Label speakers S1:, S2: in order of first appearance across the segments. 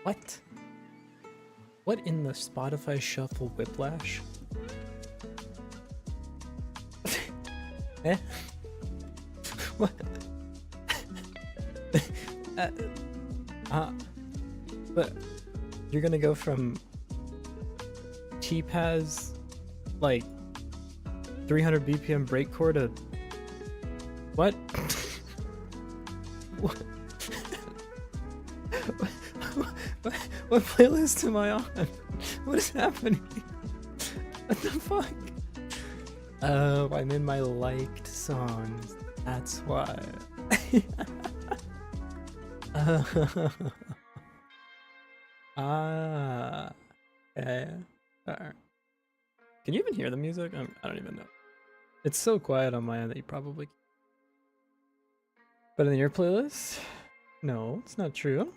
S1: What? What in the Spotify Shuffle whiplash? Eh? What? But you're gonna go from T-Paz like 300 BPM breakcore to what? What? What playlist am I on? What is happening? What the fuck? Oh, I'm in my liked songs. That's why. Ah. Yeah. Alright. Can you even hear the music? I don't even know. It's so quiet on my end that you probably can't. But in your playlist? No, it's not true.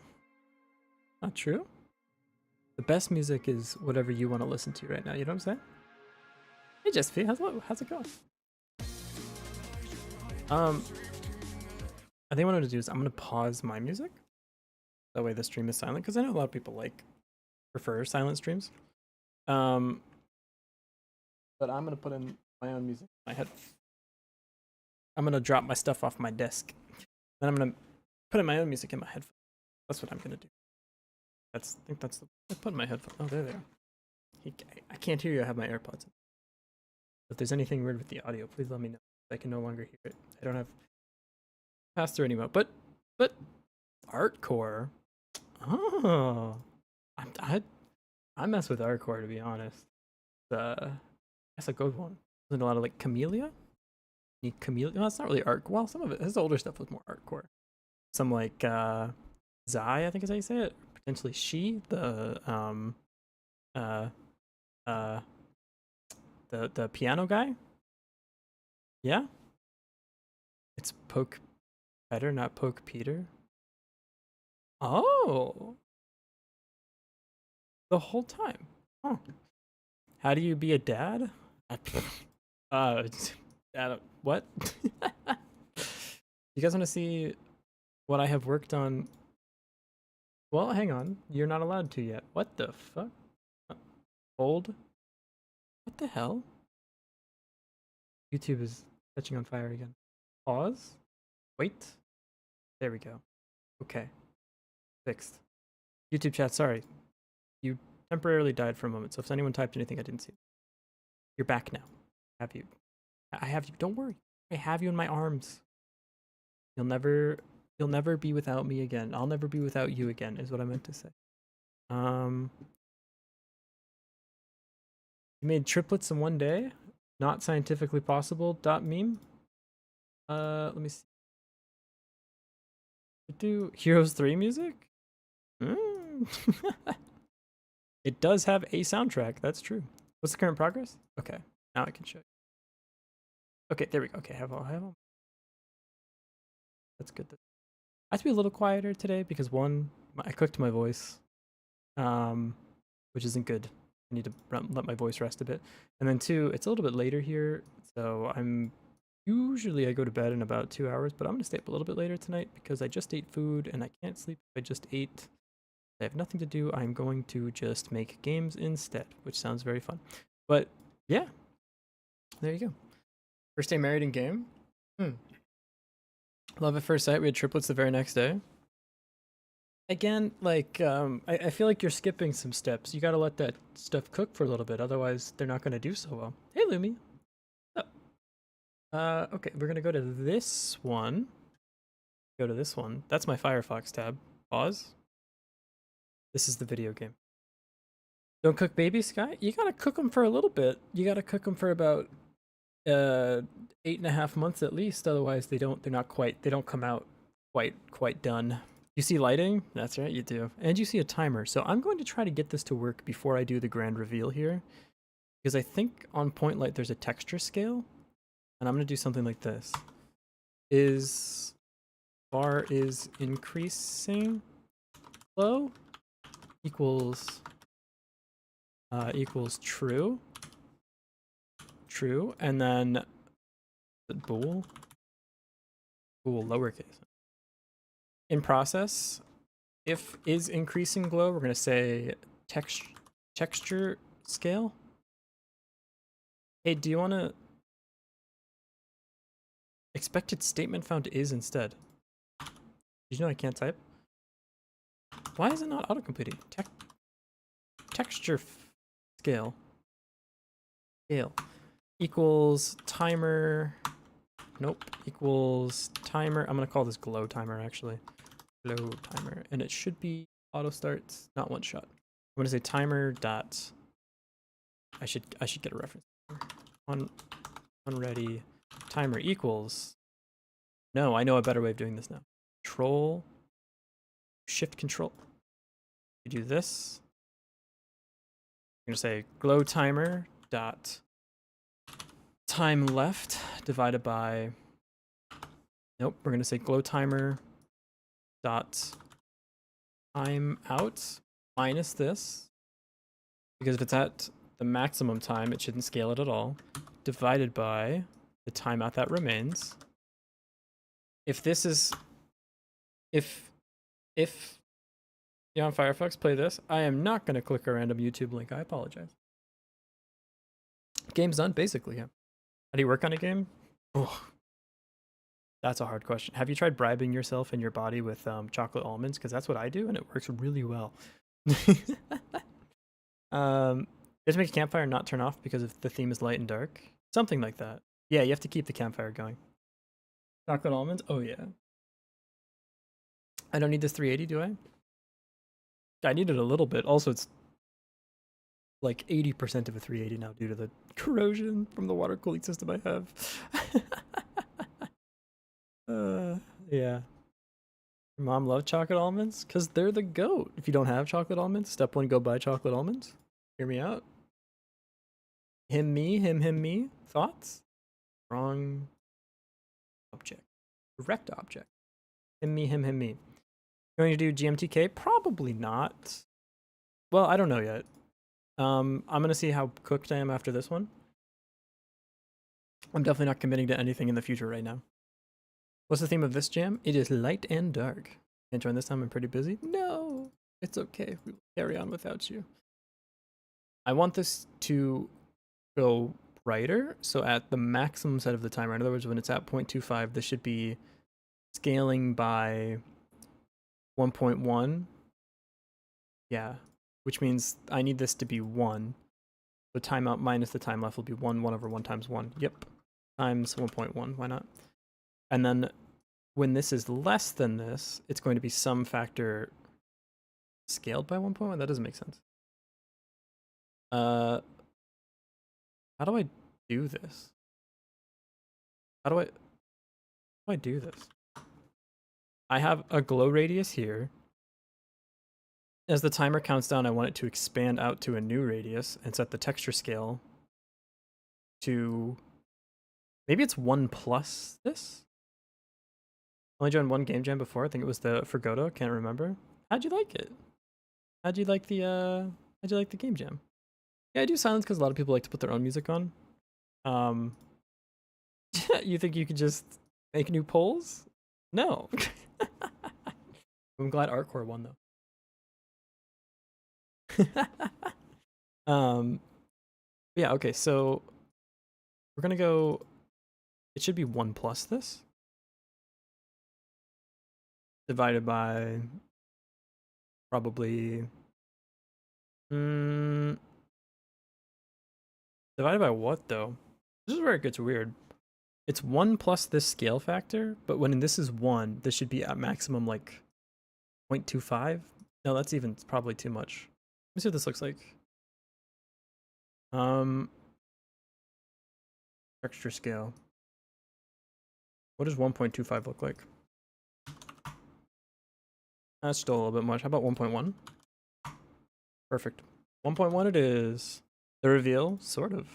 S1: Not true. The best music is whatever you want to listen to right now. You know what I'm saying? Hey, Jessica, how's it going? I think what I'm gonna do is I'm gonna pause my music. That way the stream is silent, because I know a lot of people prefer silent streams. But I'm gonna put in my own music in my head. I'm gonna drop my stuff off my desk. Then I'm gonna put in my own music in my headphones. That's what I'm gonna do. I think that's the. I put in my headphones. Oh, there they are. I can't hear you. I have my AirPods in. If there's anything weird with the audio, please let me know. I can no longer hear it. I don't have pass through anymore. But Artcore. Oh, I mess with Artcore, to be honest. That's a good one. Isn't a lot of like Camellia? Camellia? No, it's not really art. Well, some of it, his older stuff was more Artcore. Some like Zai, I think is how you say it. Potentially She, the the piano guy. Yeah, it's Poke Peter, not Poke Peter. Oh, the whole time. Huh. How do you be a dad? Dad, what? You guys want to see what I have worked on? Well, hang on. You're not allowed to yet. What the fuck? Hold. What the hell? YouTube is catching on fire again. Pause. Wait. There we go. Okay. Fixed. YouTube chat, sorry. You temporarily died for a moment, so if anyone typed anything I didn't see. You're back now. Have you? I have you. Don't worry. I have you in my arms. You'll never be without me again. I'll never be without you again, is what I meant to say. You made triplets in one day? Not scientifically possible. Meme. Let me see. Do Heroes 3 music? It does have a soundtrack. That's true. What's the current progress? Okay, now I can show you. Okay, there we go. Okay, I have all. That's good. I have to be a little quieter today because one, I cooked my voice, which isn't good. I need to let my voice rest a bit. And then two, it's a little bit later here, so usually I go to bed in about 2 hours, but I'm gonna stay up a little bit later tonight because I just ate food and I can't sleep if I just ate. I have nothing to do. I'm going to just make games instead, which sounds very fun. But yeah, there you go. First day married in game. Love at first sight. We had triplets the very next day. Again, like I feel like you're skipping some steps. You gotta let that stuff cook for a little bit, otherwise they're not gonna do so well. Hey, Lumi. Oh. Okay, we're gonna go to this one. Go to this one. That's my Firefox tab. Pause. This is the video game. Don't cook baby Sky? You gotta cook them for a little bit. You gotta cook them for about 8.5 months at least. Otherwise, they don't come out quite done. You see lighting? That's right, you do. And you see a timer. So I'm going to try to get this to work before I do the grand reveal here, because I think on point light there's a texture scale, and I'm gonna do something like this. Is bar is increasing low equals true, and then bool lowercase. In process, if is increasing glow, we're gonna say texture scale. Hey, do you wanna expected statement found is instead? Did you know I can't type? Why is it not auto-completing? Texture scale equals timer. Nope, equals timer. I'm gonna call this glow timer actually. Glow timer, and it should be auto starts, not one shot. I'm gonna say timer dot. I should get a reference. On ready timer equals. No, I know a better way of doing this now. Control, shift control. You do this. I'm gonna say glow timer dot time left divided by. Nope, we're gonna say glow timer dot time out minus this, because if it's at the maximum time, it shouldn't scale it at all, divided by the timeout that remains. If this is, if you're on Firefox, play this. I am not going to click a random YouTube link. I apologize. Game's done, basically, yeah. How do you work on a game? Oh, that's a hard question. Have you tried bribing yourself and your body with chocolate almonds? Because that's what I do, and it works really well. You have to make a campfire and not turn off because if the theme is light and dark. Something like that. Yeah, you have to keep the campfire going. Chocolate almonds? Oh, yeah. I don't need this 380, do I? I need it a little bit. Also, it's like 80% of a 380 now due to the corrosion from the water cooling system I have. Yeah. Your mom loved chocolate almonds? Because they're the GOAT. If you don't have chocolate almonds, step one, go buy chocolate almonds. Hear me out. Him, me. Thoughts? Wrong object. Correct object. Him, me. Going to do GMTK? Probably not. Well, I don't know yet. I'm going to see how cooked I am after this one. I'm definitely not committing to anything in the future right now. What's the theme of this jam? It is light and dark. Can't join this time, I'm pretty busy. No, it's okay. We'll carry on without you. I want this to go brighter. So at the maximum set of the timer, in other words, when it's at 0.25, this should be scaling by 1.1. Yeah, which means I need this to be 1. So timeout minus the time left will be 1 over 1 times 1. Yep, times 1.1. Why not? And then when this is less than this, it's going to be some factor scaled by 1.1. That doesn't make sense. How do I do this? How do I do this? I have a glow radius here. As the timer counts down, I want it to expand out to a new radius and set the texture scale to, maybe it's 1 plus this? Only joined one game jam before. I think it was for Godot. Can't remember. How'd you like it? How'd you like the game jam? Yeah, I do silence because a lot of people like to put their own music on. You think you could just make new polls? No. I'm glad Artcore won though. Yeah, okay, so we're gonna go, it should be 1 plus this. Divided by probably divided by what though? This is where it gets weird. It's 1 plus this scale factor, but when this is 1, this should be at maximum like 0.25. No, that's even probably too much. Let me see what this looks like. Texture scale. What does 1.25 look like? That's still a little bit much. How about 1.1? Perfect. 1.1 it is. The reveal? Sort of.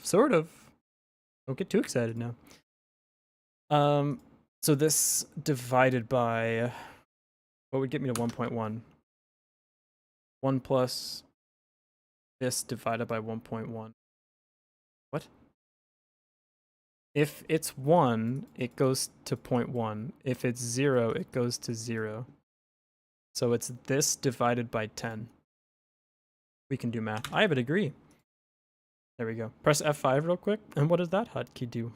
S1: Don't get too excited now. So this divided by, what would get me to 1.1? 1 plus this divided by 1.1. What? If it's 1, it goes to 0.1. If it's 0, it goes to 0. So it's this divided by 10. We can do math. I have a degree. There we go. Press F5 real quick. And what does that hotkey do?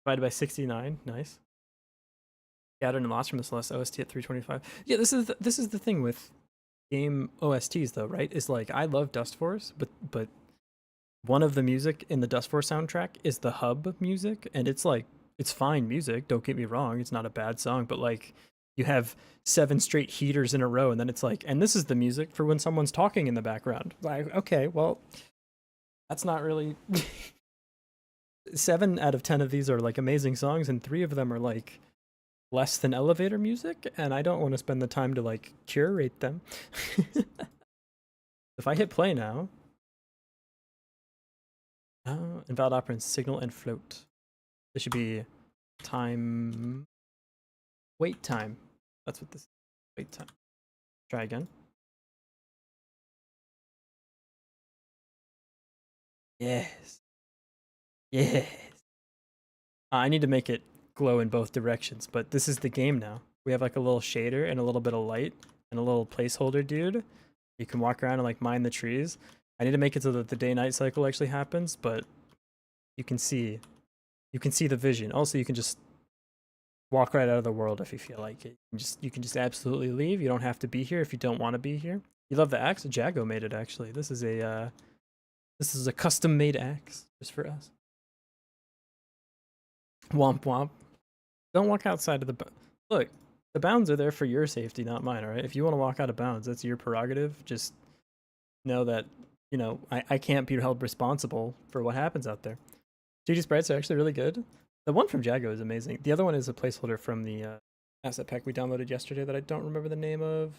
S1: Divided by 69. Nice. Gathered and lost from this last OST at 325. Yeah, this is the thing with game OSTs though, right? Is like, I love Dust Force, but one of the music in the Dust Force soundtrack is the hub music, and it's like, it's fine music, don't get me wrong, it's not a bad song, but like, you have 7 straight heaters in a row, and then it's like, and this is the music for when someone's talking in the background. Like, okay, well, that's not really 7 out of 10 of these are like amazing songs, and 3 of them are like less than elevator music, and I don't want to spend the time to like curate them. If I hit play now, invalid operand signal and float. This should be time, wait time. That's what this is. Wait time. Try again. Yes. Yes. I need to make it glow in both directions, but this is the game now. We have like a little shader and a little bit of light and a little placeholder dude. You can walk around and like mine the trees. I need to make it so that the day-night cycle actually happens, but you can see the vision. Also, you can just walk right out of the world if you feel like it. You can just absolutely leave. You don't have to be here if you don't want to be here. You love the axe? Jago made it actually. This is a custom-made axe just for us. Womp womp. Don't walk outside of the look. The bounds are there for your safety, not mine. All right. If you want to walk out of bounds, that's your prerogative. Just know that I can't be held responsible for what happens out there. 2D sprites are actually really good. The one from Jago is amazing. The other one is a placeholder from the asset pack we downloaded yesterday that I don't remember the name of,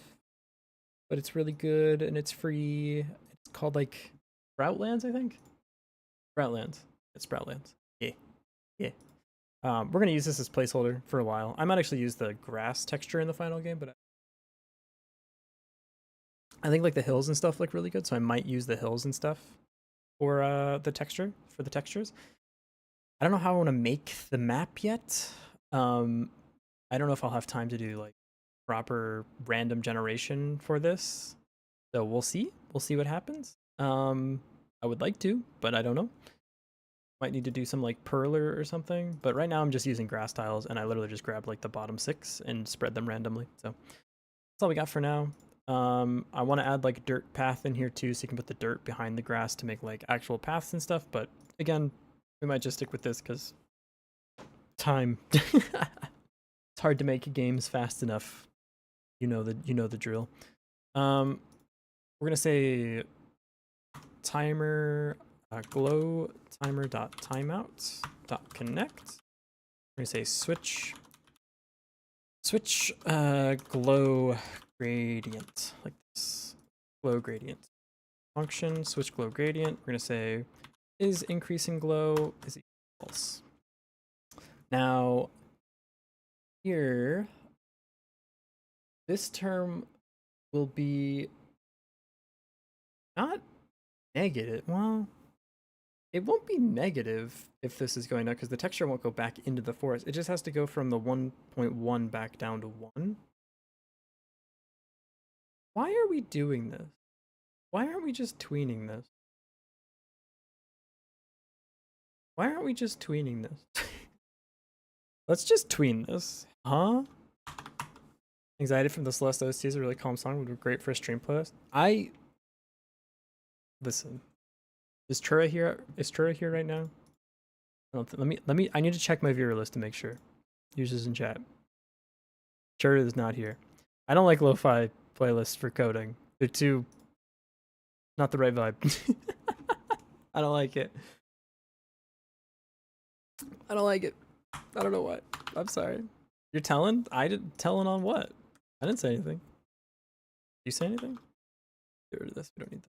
S1: but it's really good and it's free. It's called like Sproutlands, I think. Sproutlands. It's Sproutlands. Yeah. Yeah. We're going to use this as placeholder for a while. I might actually use the grass texture in the final game, but I think like the hills and stuff look really good, so I might use the hills and stuff for the textures. I don't know how I want to make the map yet. I don't know if I'll have time to do like proper random generation for this. So we'll see. We'll see what happens. I would like to, but I don't know. Might need to do some like perler or something, but right now I'm just using grass tiles and I literally just grab like the bottom 6 and spread them randomly. So that's all we got for now. I want to add like dirt path in here too, so you can put the dirt behind the grass to make like actual paths and stuff. But again, we might just stick with this because time. It's hard to make games fast enough. You know the drill. We're gonna say timer glow timer dot timeout dot connect. We're gonna say switch glow gradient like this. Glow gradient function switch glow gradient. We're gonna say is increasing glow is false. Now here this term will be not negative. Well, it won't be negative if this is going up because the texture won't go back into the forest. It just has to go from the 1.1 back down to 1. Why are we doing this? Why aren't we just tweening this? Why aren't we just tweening this? Let's just tween this. Huh? Anxiety from the Celeste OST is a really calm song. Would be great for a stream playlist. Listen. Is Chura here? Is Chura here right now? I need to check my viewer list to make sure. Users in chat. Chura is not here. I don't like lo-fi playlists for coding. They're too not the right vibe. I don't like it. I don't like it. I don't know what. I'm sorry. You're telling? Telling on what? I didn't say anything. Did you say anything? Get rid of this. We don't need that.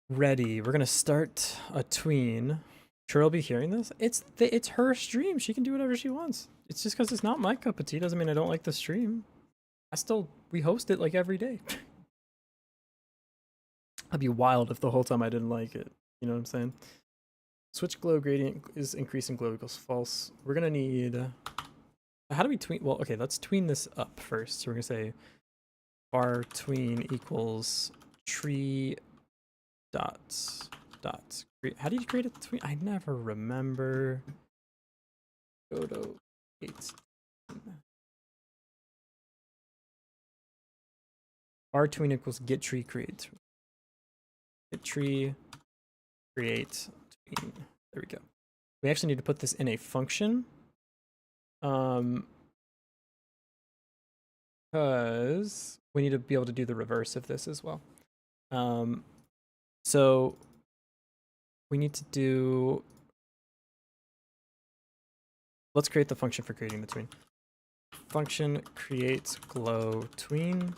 S1: Ready. We're gonna start a tween. Sure, I'll be hearing this. It's her stream. She can do whatever she wants. It's just because it's not my cup of tea doesn't mean I don't like the stream. We host it like every day. I'd be wild if the whole time I didn't like it. You know what I'm saying? Switch glow gradient is increasing glow equals false. We're gonna need. How do we tween? Well, okay, let's tween this up first. So we're gonna say var tween equals tree dots. How do you create a tween? I never remember. Godot 8. Var tween equals get tree create. Get tree create tween. There we go. We actually need to put this in a function. Because we need to be able to do the reverse of this as well. So we need to do let's create the function for creating the tween. Function create glow tween.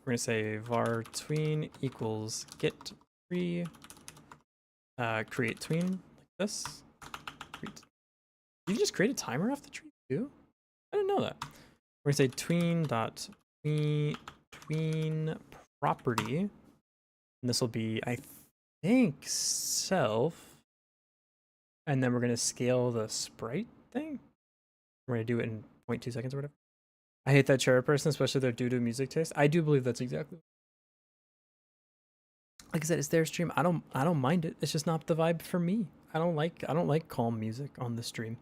S1: We're gonna say var tween equals get tree create tween like this. You just create a timer off the tree too? I didn't know that. We're gonna say tween dot tween property, and this will be, I think, self. And then we're gonna scale the sprite thing. We're gonna do it in 0.2 seconds or whatever. I hate that cherry person, especially their due to music taste. I do believe that's exactly. Like I said, it's their stream. I don't mind it. It's just not the vibe for me. I don't like calm music on the stream.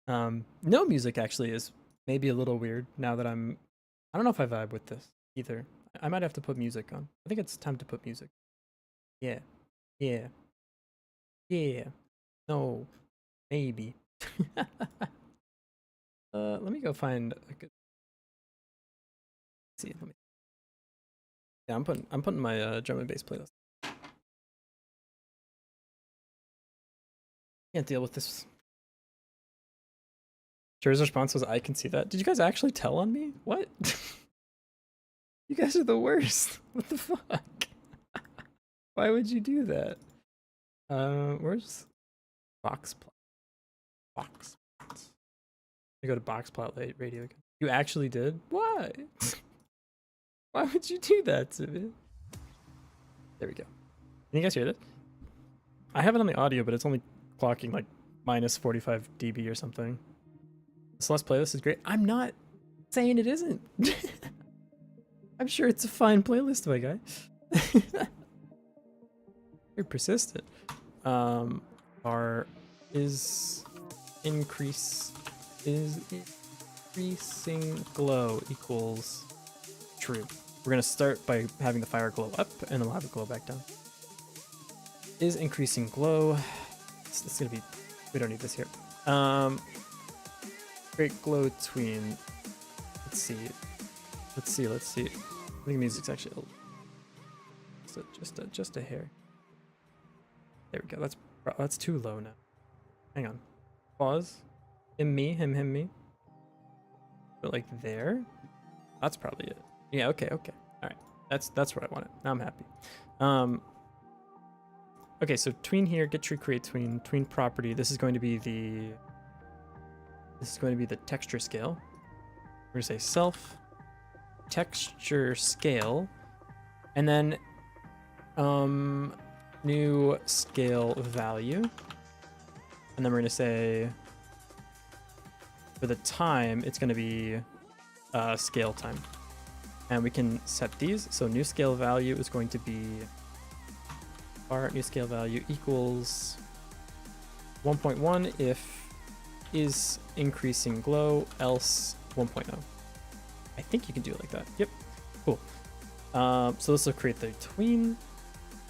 S1: No music actually is maybe a little weird now that I don't know if I vibe with this either. I might have to put music on. I think it's time to put music. Yeah. Yeah. Yeah. No. Maybe. Let me go find a good. Let's see. Let me. Yeah, I'm putting my drum and bass playlist. Can't deal with this. Jerry's response was, "I can see that." Did you guys actually tell on me? What? You guys are the worst. What the fuck? Why would you do that? Where's Boxplot? I go to Boxplot radio again. You actually did? Why? Why would you do that to me? There we go. Can you guys hear that? I have it on the audio, but it's only clocking like minus 45 dB or something. Celeste playlist is great. I'm not saying it isn't. I'm sure it's a fine playlist, my guy. You're persistent. Is increasing glow equals true. We're gonna start by having the fire glow up, and then we'll have it glow back down. Is increasing glow. It's gonna be. We don't need this here. Great glow tween. Let's see. I think music's actually just a hair. There we go. That's too low now. Hang on. Pause. Him me. But like there. That's probably it. Yeah. Okay. All right. That's where I want it. Now I'm happy. Okay. So tween here. Get tree create tween. Tween property. This is going to be the texture scale. We're gonna say self texture scale, and then new scale value, and then we're gonna say for the time it's gonna be scale time, and we can set these. So new scale value is going to be our new scale value equals 1.1 if is increasing glow, else 1.0. I think you can do it like that. Yep. Cool. So this will create the tween,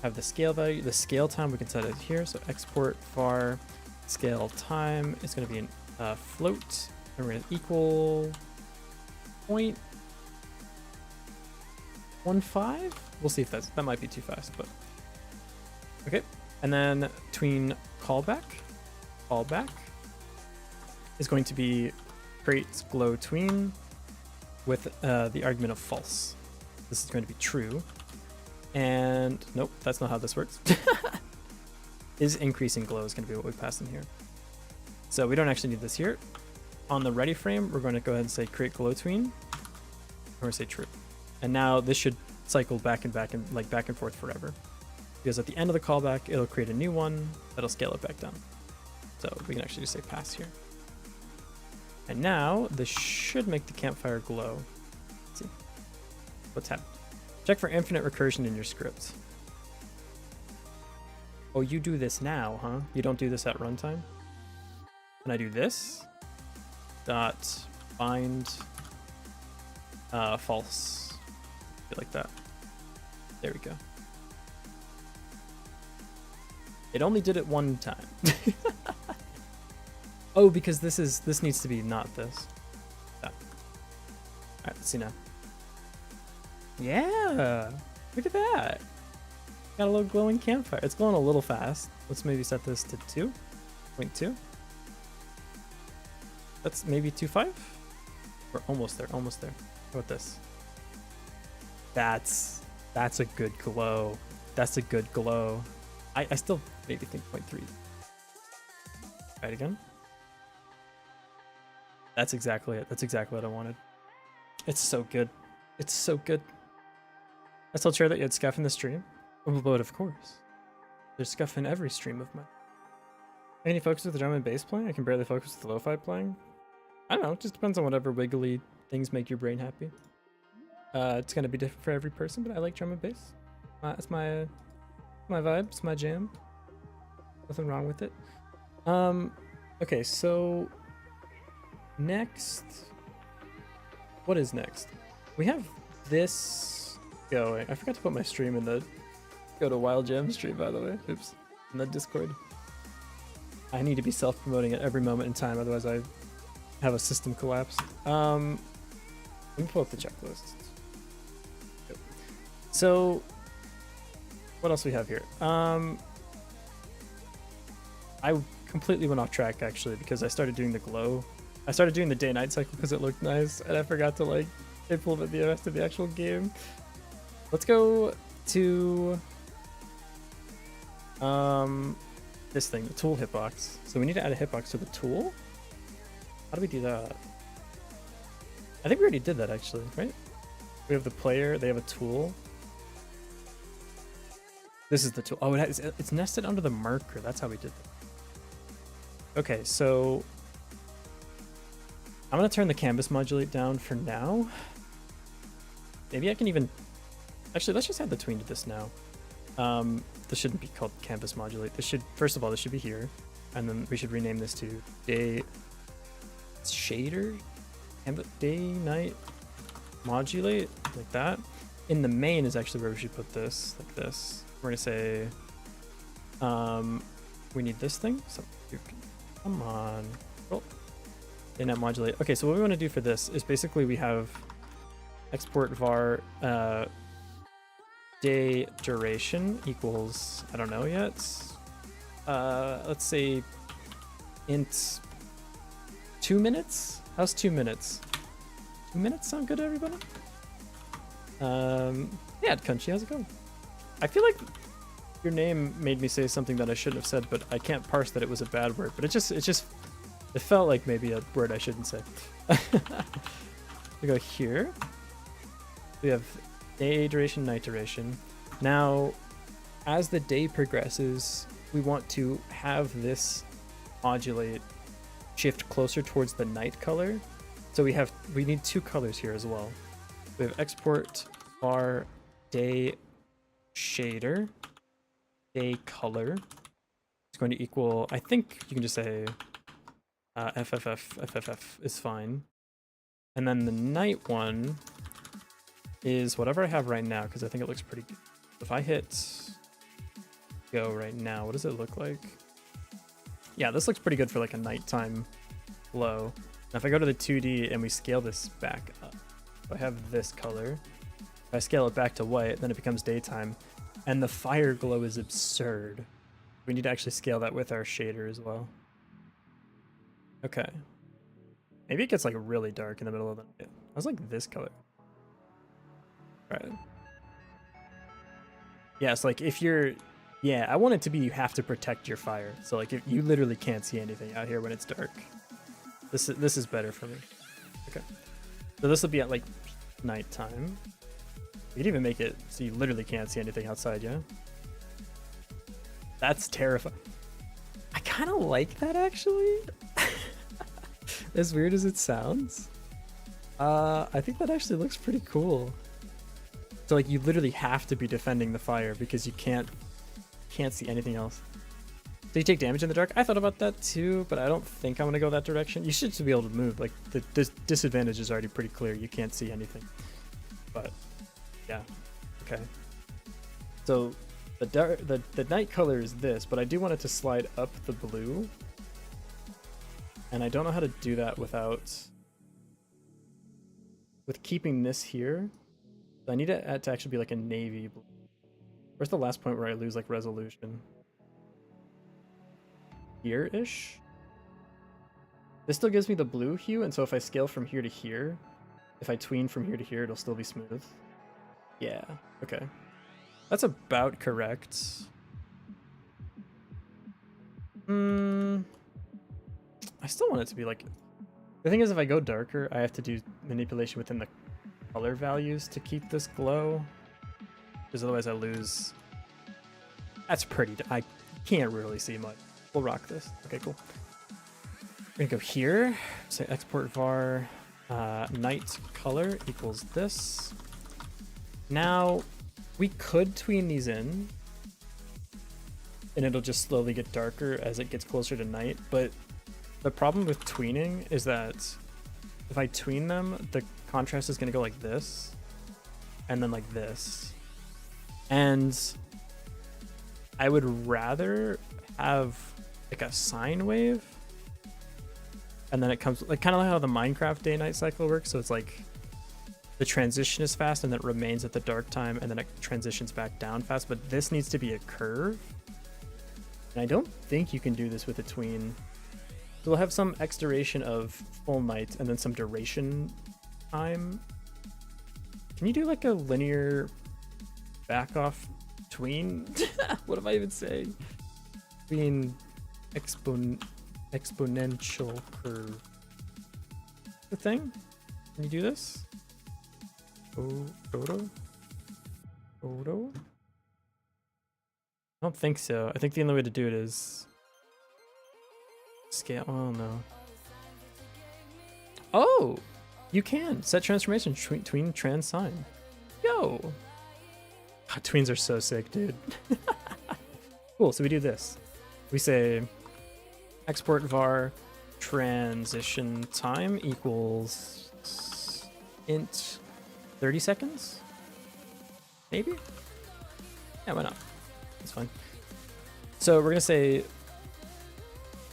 S1: have the scale value, the scale time, we can set it here. So export var scale time is going to be a float, and we're going to equal 0.15. We'll see if that might be too fast, but okay. And then tween callback is going to be create glow tween with the argument of false. This is going to be true. And nope, that's not how this works. Is increasing glow is going to be what we pass in here. So we don't actually need this here. On the ready frame, we're going to go ahead and say create glow tween. Or say true. And now this should cycle back and forth forever. Because at the end of the callback, it'll create a new one that'll scale it back down. So we can actually just say pass here. And now this should make the campfire glow. Let's see what's happened. Check for infinite recursion in your script. Oh, you do this now, huh? You don't do this at runtime? Can I do this? Dot bind false. Like that. There we go. It only did it one time. Oh, because this needs to be not this. Oh. Alright, let's see now. Yeah! Look at that! Got a little glowing campfire. It's glowing a little fast. Let's maybe set this to 2.2. That's maybe 2.5. We're almost there. Almost there. How about this? That's a good glow. That's a good glow. I still maybe think 0.3. Try it again. That's exactly it. That's exactly what I wanted. It's so good. It's so good. I told Cher that you had scuff in the stream. But of course, there's scuff in every stream of mine. Any focus with the drum and bass playing? I can barely focus with the lo-fi playing. I don't know. It just depends on whatever wiggly things make your brain happy. It's gonna be different for every person, but I like drum and bass. It's my vibe. It's my jam. Nothing wrong with it. Okay, so next, what is next? We have this going. I forgot to put my stream in the Godot Wild Jam stream, by the way. Oops, in the Discord. I need to be self-promoting at every moment in time, otherwise I have a system collapse. Let me pull up the checklist. Yep. So, what else we have here? I completely went off track actually because I started doing the glow. I started doing the day-night cycle because it looked nice, and I forgot to like implement the rest of the actual game. Let's go to this thing, the tool hitbox. So we need to add a hitbox to the tool. How do we do that? I think we already did that actually, right? We have the player, they have a tool. This is the tool. Oh, it's nested under the marker. That's how we did that. Okay, so I'm gonna turn the canvas modulate down for now. Maybe I can even, actually, let's just add the tween to this now. This shouldn't be called canvas modulate. This should, first of all, this should be here, and then we should rename this to day shader, day night modulate, like that. In the main is actually where we should put this, like this. We're gonna say, we need this thing. So come on, roll. Day night modulate. Okay, so what we want to do for this is basically we have export var day duration equals, I don't know yet. Let's say int 2 minutes. How's 2 minutes? 2 minutes sound good to everybody? Yeah, Kunchi, how's it going? I feel like your name made me say something that I shouldn't have said, but I can't parse that it was a bad word. But it felt like maybe a word I shouldn't say. We go here. We have day duration, night duration. Now, as the day progresses, we want to have this modulate shift closer towards the night color. So we need two colors here as well. We have export var day shader, day color. It's going to equal, I think you can just say FFF is fine. And then the night one is whatever I have right now, because I think it looks pretty good. If I hit go right now, what does it look like? Yeah, this looks pretty good for like a nighttime glow. Now if I go to the 2D and we scale this back up, so I have this color. If I scale it back to white, then it becomes daytime. And the fire glow is absurd. We need to actually scale that with our shader as well. Okay. Maybe it gets like really dark in the middle of the night. I was like this color. Right. Yeah, it's like if you're, yeah, I want it to be you have to protect your fire. So like if you literally can't see anything out here when it's dark. This is better for me. Okay. So this will be at like nighttime. You could even make it so you literally can't see anything outside, yeah? That's terrifying. I kind of like that actually. As weird as it sounds. I think that actually looks pretty cool. So like you literally have to be defending the fire because you can't see anything else. So you take damage in the dark? I thought about that too, but I don't think I'm gonna go that direction. You should be able to move. Like the disadvantage is already pretty clear. You can't see anything. But yeah, okay. So the night color is this, but I do want it to slide up the blue. And I don't know how to do that with keeping this here. So I need it to actually be like a navy blue. Where's the last point where I lose like resolution? Here-ish? This still gives me the blue hue, and so if I scale from here to here, if I tween from here to here, it'll still be smooth. Yeah, okay. That's about correct. I still want it to be like... The thing is, if I go darker, I have to do manipulation within the color values to keep this glow. Because otherwise I lose... That's pretty... I can't really see much. We'll rock this. Okay, cool. We're gonna go here. Say export var night color equals this. Now, we could tween these in, and it'll just slowly get darker as it gets closer to night, but the problem with tweening is that if I tween them, the contrast is going to go like this, and then like this. And I would rather have like a sine wave, and then it comes like kind of like how the Minecraft day-night cycle works. So it's like the transition is fast and then it remains at the dark time and then it transitions back down fast, but this needs to be a curve. And I don't think you can do this with a tween. So we'll have some X duration of full night and then some duration time. Can you do like a linear back off tween? What am I even saying? Tween exponential curve. The thing? Can you do this? Godot? Godot? I don't think so. I think the only way to do it is scale. Oh no. Oh, you can set transformation tween trans sign. Yo, God, tweens are so sick, dude. Cool. So we do this. We say export var transition time equals int 30 seconds. Maybe. Yeah, why not? That's fine. So we're gonna say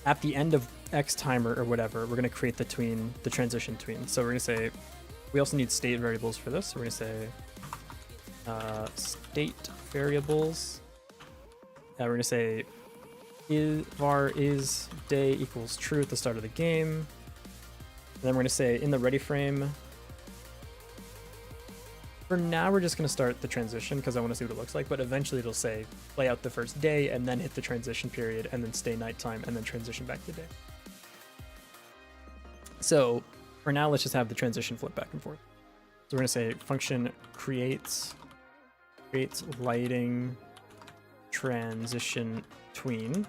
S1: at the end of X timer or whatever, we're gonna create the transition tween. So we're gonna say we also need state variables for this. So we're gonna say state variables. We're gonna say var is day equals true at the start of the game. And then we're gonna say in the ready frame. For now, we're just going to start the transition because I want to see what it looks like, but eventually it'll say play out the first day and then hit the transition period and then stay nighttime and then transition back to day. So for now, let's just have the transition flip back and forth. So we're going to say function creates lighting transition tween.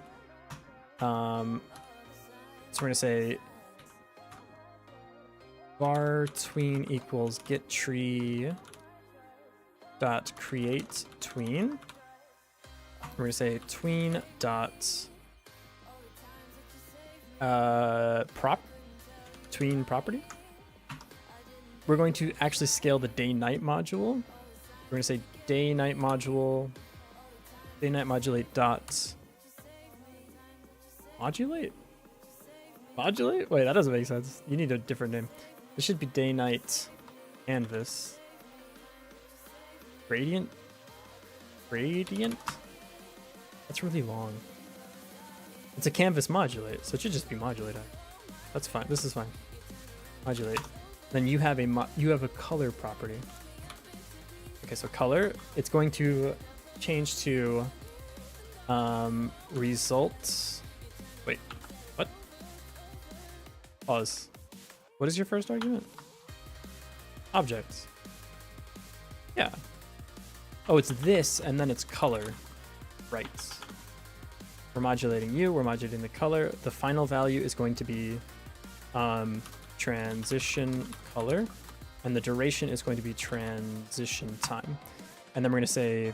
S1: So we're going to say var tween equals get tree dot create tween. We're gonna say tween dot tween property. We're going to actually scale the day night module. We're gonna say day night modulate dot modulate. Wait, that doesn't make sense. You need a different name. This should be day night canvas. Gradient? That's really long. It's a canvas modulate, so it should just be modulate. That's fine. This is fine. Modulate. Then you have a color property. Okay, so color, it's going to change to results. Wait, what? Pause. What is your first argument? Objects. Yeah. Oh, it's this, and then it's color. Right. We're modulating you, we're modulating the color. The final value is going to be transition color, and the duration is going to be transition time. And then we're going to say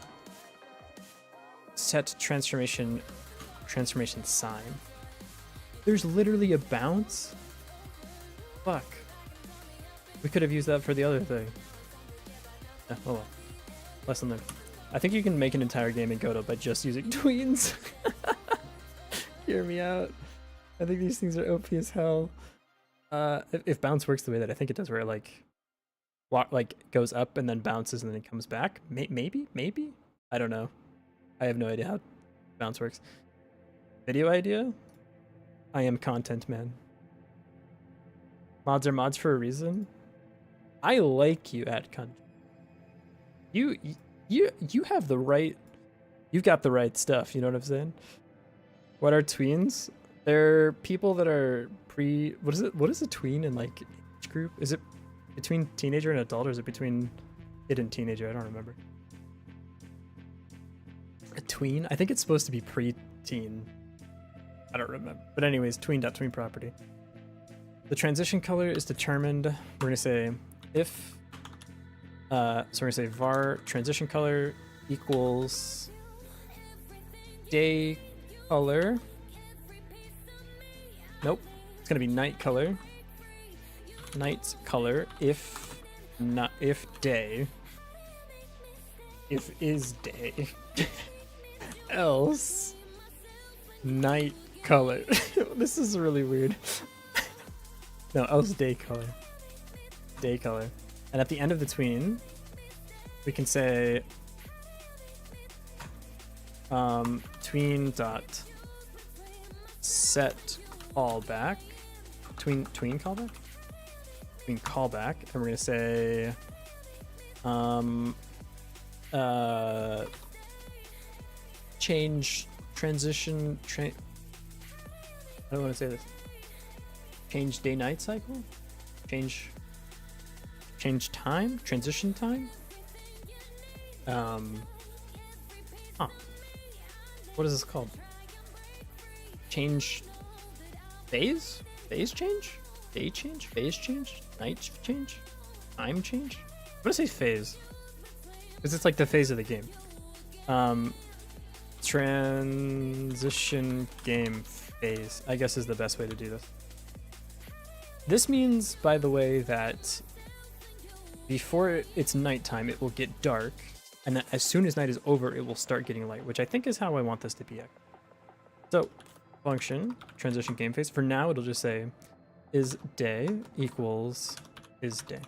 S1: set transformation sign. There's literally a bounce? Fuck. We could have used that for the other thing. Oh well. Lesson learned. I think you can make an entire game in Godot by just using tweens. Hear me out. I think these things are OP as hell. If bounce works the way that I think it does, where it like goes up and then bounces and then it comes back. Maybe? I don't know. I have no idea how bounce works. Video idea? I am content man. Mods are mods for a reason. I like you at country. You have the right. You've got the right stuff. You know what I'm saying? What are tweens? They're people that are pre. What is it? What is a tween in like age group? Is it between teenager and adult, or is it between kid and teenager? I don't remember. A tween? I think it's supposed to be pre-teen. I don't remember. But anyways, tween.tween property. The transition color is determined. We're gonna say if. So we're gonna say var transition color equals day color. Nope. It's gonna be night color. Night color if not if day. If is day. Else night color. This is really weird. No, else day color. Day color. And at the end of the tween, we can say tween dot set callback. Tween callback? Tween callback. And we're gonna say change transition I don't want to say this. Change day night cycle? Change time? Transition time? What is this called? Change phase? Phase change? Day change? Phase change? Night change? Time change? I'm gonna say phase. Because it's like the phase of the game. Transition game phase, I guess, is the best way to do this. This means, by the way, that before it's nighttime, it will get dark, and then as soon as night is over, it will start getting light, which I think is how I want this to be. So, function, transition game phase. For now, it'll just say is day equals is day.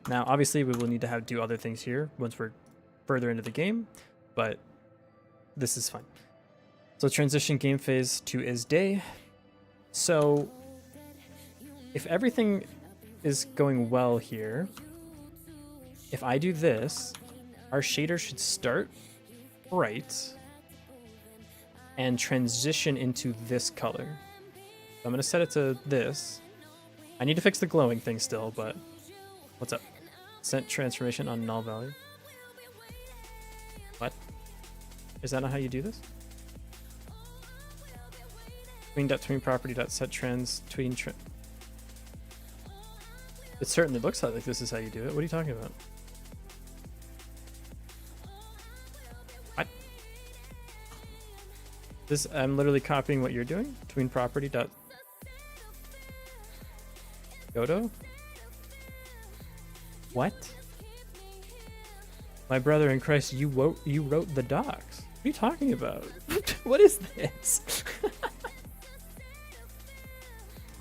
S1: Now, obviously, we will need to do other things here once we're further into the game, but this is fine. So transition game phase to is day. So if everything is going well here, if I do this, our shader should start bright and transition into this color. So I'm going to set it to this. I need to fix the glowing thing still, but what's up? Set transformation on null value. What? Is that not how you do this? Tween.tween property.set trans tween. It certainly looks like this is how you do it. What are you talking about? What? This, I'm literally copying what you're doing. Tween property.Godot? What? My brother in Christ, you wrote the docs. What are you talking about? What is this?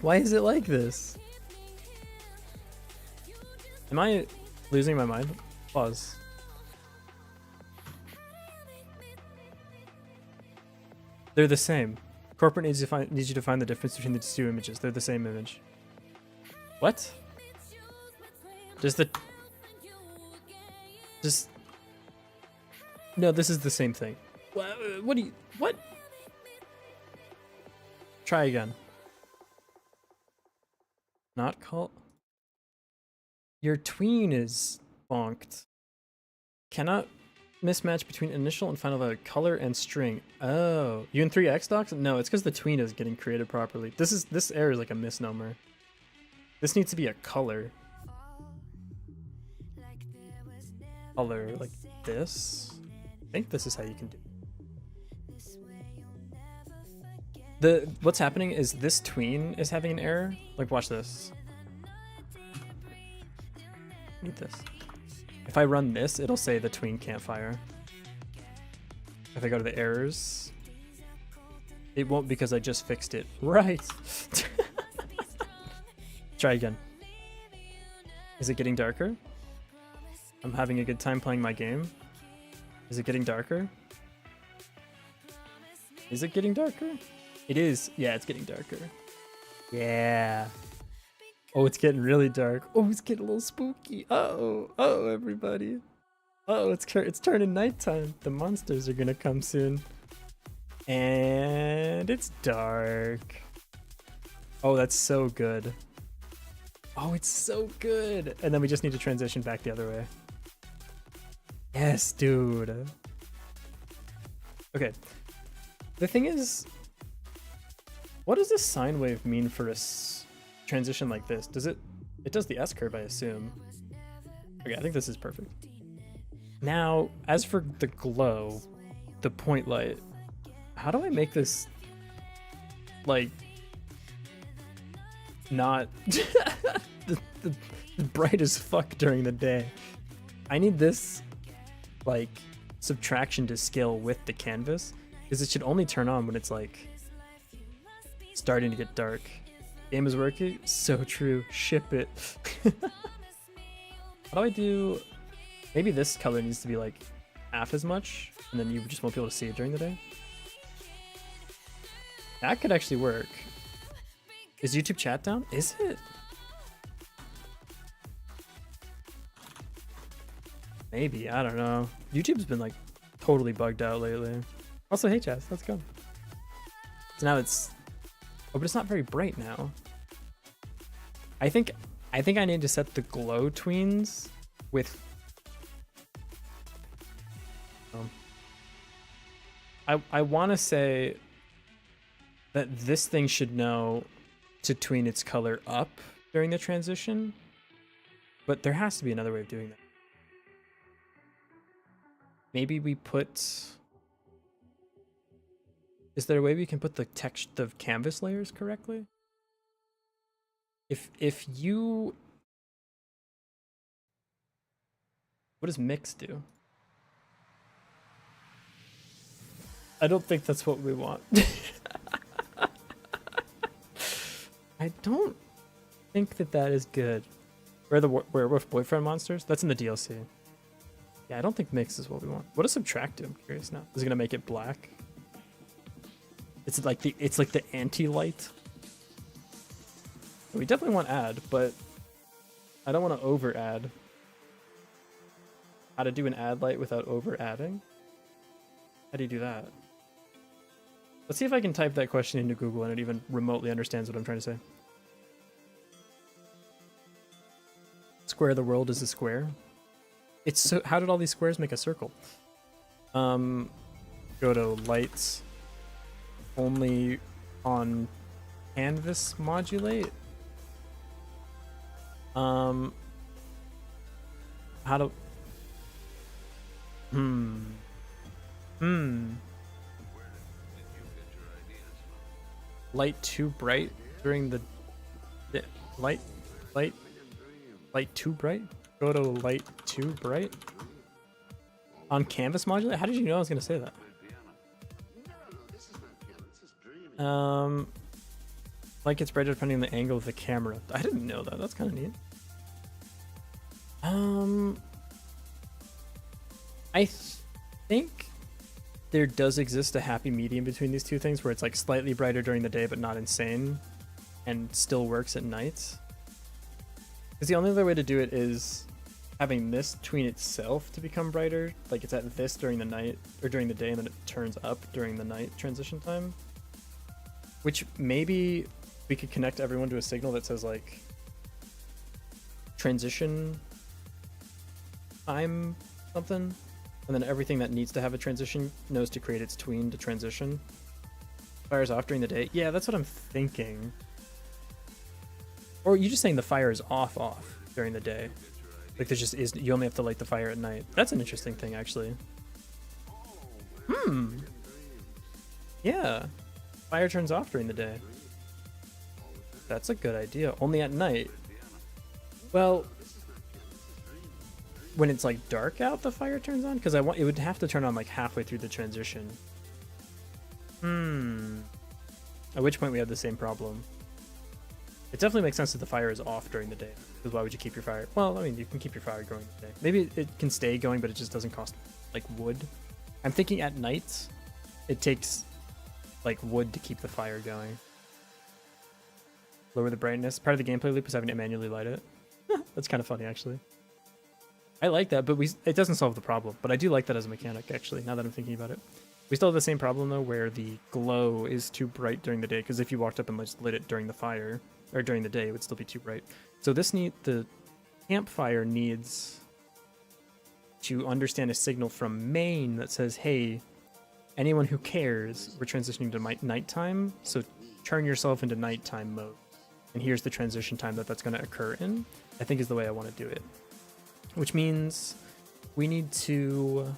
S1: Why is it like this? Am I losing my mind? Pause. They're the same. Corporate needs you to find the difference between the two images. They're the same image. What? No, this is the same thing. What do you... What? Try again. Not call... Your tween is bonked. Cannot mismatch between initial and final value, color and string. Oh, you in 3x docs? No, it's because the tween is getting created properly. This error is like a misnomer. This needs to be a color. Color like this. I think this is how you can do it. What's happening is this tween is having an error. Like, watch this. Need this. If I run this, it'll say the tween can't fire. If I go to the errors, it won't because I just fixed it. Right. Try again. Is it getting darker? I'm having a good time playing my game. Is it getting darker? Is it getting darker? It is. Yeah, it's getting darker. Yeah. Oh, it's getting really dark. Oh, it's getting a little spooky. Uh-oh. Uh-oh, everybody. Uh-oh, it's turning nighttime. The monsters are gonna come soon. And it's dark. Oh, that's so good. Oh, it's so good. And then we just need to transition back the other way. Yes, dude. Okay. The thing is, what does this sine wave mean for a transition like this? Does it does the S curve, I assume. Okay, I think this is perfect. Now, as for the glow, the point light, how do I make this like not the bright as fuck during the day? I need this like subtraction to scale with the canvas, because it should only turn on when it's like starting to get dark. Game is working? So true. Ship it. How do I do... Maybe this color needs to be like half as much, and then you just won't be able to see it during the day. That could actually work. Is YouTube chat down? Is it? Maybe, I don't know. YouTube's been like totally bugged out lately. Also, hey Chaz, let's go. So now it's... Oh, but it's not very bright now. I think I need to set the glow tweens with... I want to say that this thing should know to tween its color up during the transition, but there has to be another way of doing that. Maybe we put... Is there a way we can put the text, the canvas layers correctly? If you... What does mix do? I don't think that's what we want. I don't think that is good. Where with boyfriend monsters? That's in the DLC. Yeah, I don't think mix is what we want. What does subtract do? I'm curious now. Is it gonna make it black? It's like the anti-light. We definitely want add, but I don't want to over add. How to do an add light without over adding? How do you do that? Let's see if I can type that question into Google and it even remotely understands what I'm trying to say. Square the world is a square. It's so... How did all these squares make a circle? Godot lights only on canvas modulate. How to... Light too bright during the light too bright? Go to light too bright? On canvas modulate? How did you know I was gonna say that? Light gets brighter depending on the angle of the camera. I didn't know that. That's kind of neat. I think there does exist a happy medium between these two things where it's like slightly brighter during the day but not insane and still works at night. Because the only other way to do it is having this tween itself to become brighter, like it's at this during the night or during the day and then it turns up during the night transition time, which maybe we could connect everyone to a signal that says like transition time something. And then everything that needs to have a transition knows to create its tween to transition. Fire's off during the day. Yeah, that's what I'm thinking. Or you just saying the fire is off during the day. Like there just is, you only have to light the fire at night. That's an interesting thing, actually. Yeah. Fire turns off during the day. That's a good idea. Only at night. Well... When it's like dark out, the fire turns on? Because it would have to turn on like halfway through the transition. At which point we have the same problem. It definitely makes sense that the fire is off during the day. Because why would you keep your fire? Well, I mean, you can keep your fire going in the day. Maybe it can stay going, but it just doesn't cost like wood. I'm thinking at night, it takes like wood to keep the fire going. lower the brightness. Part of the gameplay loop is having to manually light it. That's kind of funny, actually. I like that, but it doesn't solve the problem. But I do like that as a mechanic, actually, now that I'm thinking about it. We still have the same problem, though, where the glow is too bright during the day, because if you walked up and just lit it during the fire, or during the day, it would still be too bright. So the campfire needs to understand a signal from main that says, hey, anyone who cares, we're transitioning to nighttime, so turn yourself into nighttime mode. And here's the transition time that's going to occur in, I think is the way I want to do it. Which means we need to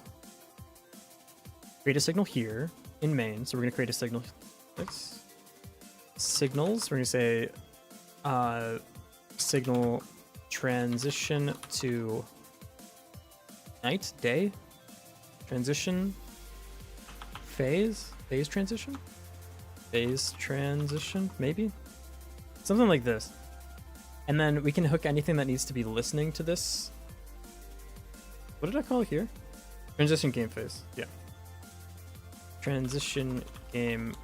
S1: create a signal here in main. So we're going to create a signal. Signals. We're going to say signal transition to night, day, transition, phase transition, maybe? Something like this. And then we can hook anything that needs to be listening to this. What did I call it here? Transition game phase. Yeah. Transition game.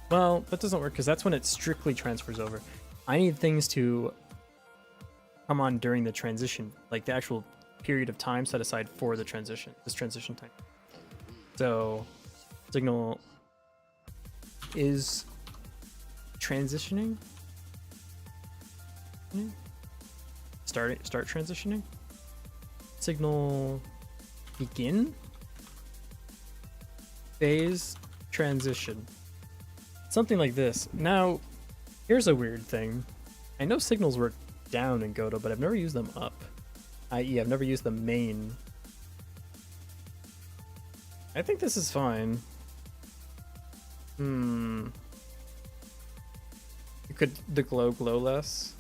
S1: Well, that doesn't work because that's when it strictly transfers over. I need things to come on during the transition, like the actual period of time set aside for the transition, this transition time. So, signal is transitioning. Start transitioning. Signal begin. Phase transition. Something like this. Now, here's a weird thing. I know signals work down in Godot, but I've never used them up. I.e., I've never used the main. I think this is fine. You could the glow less.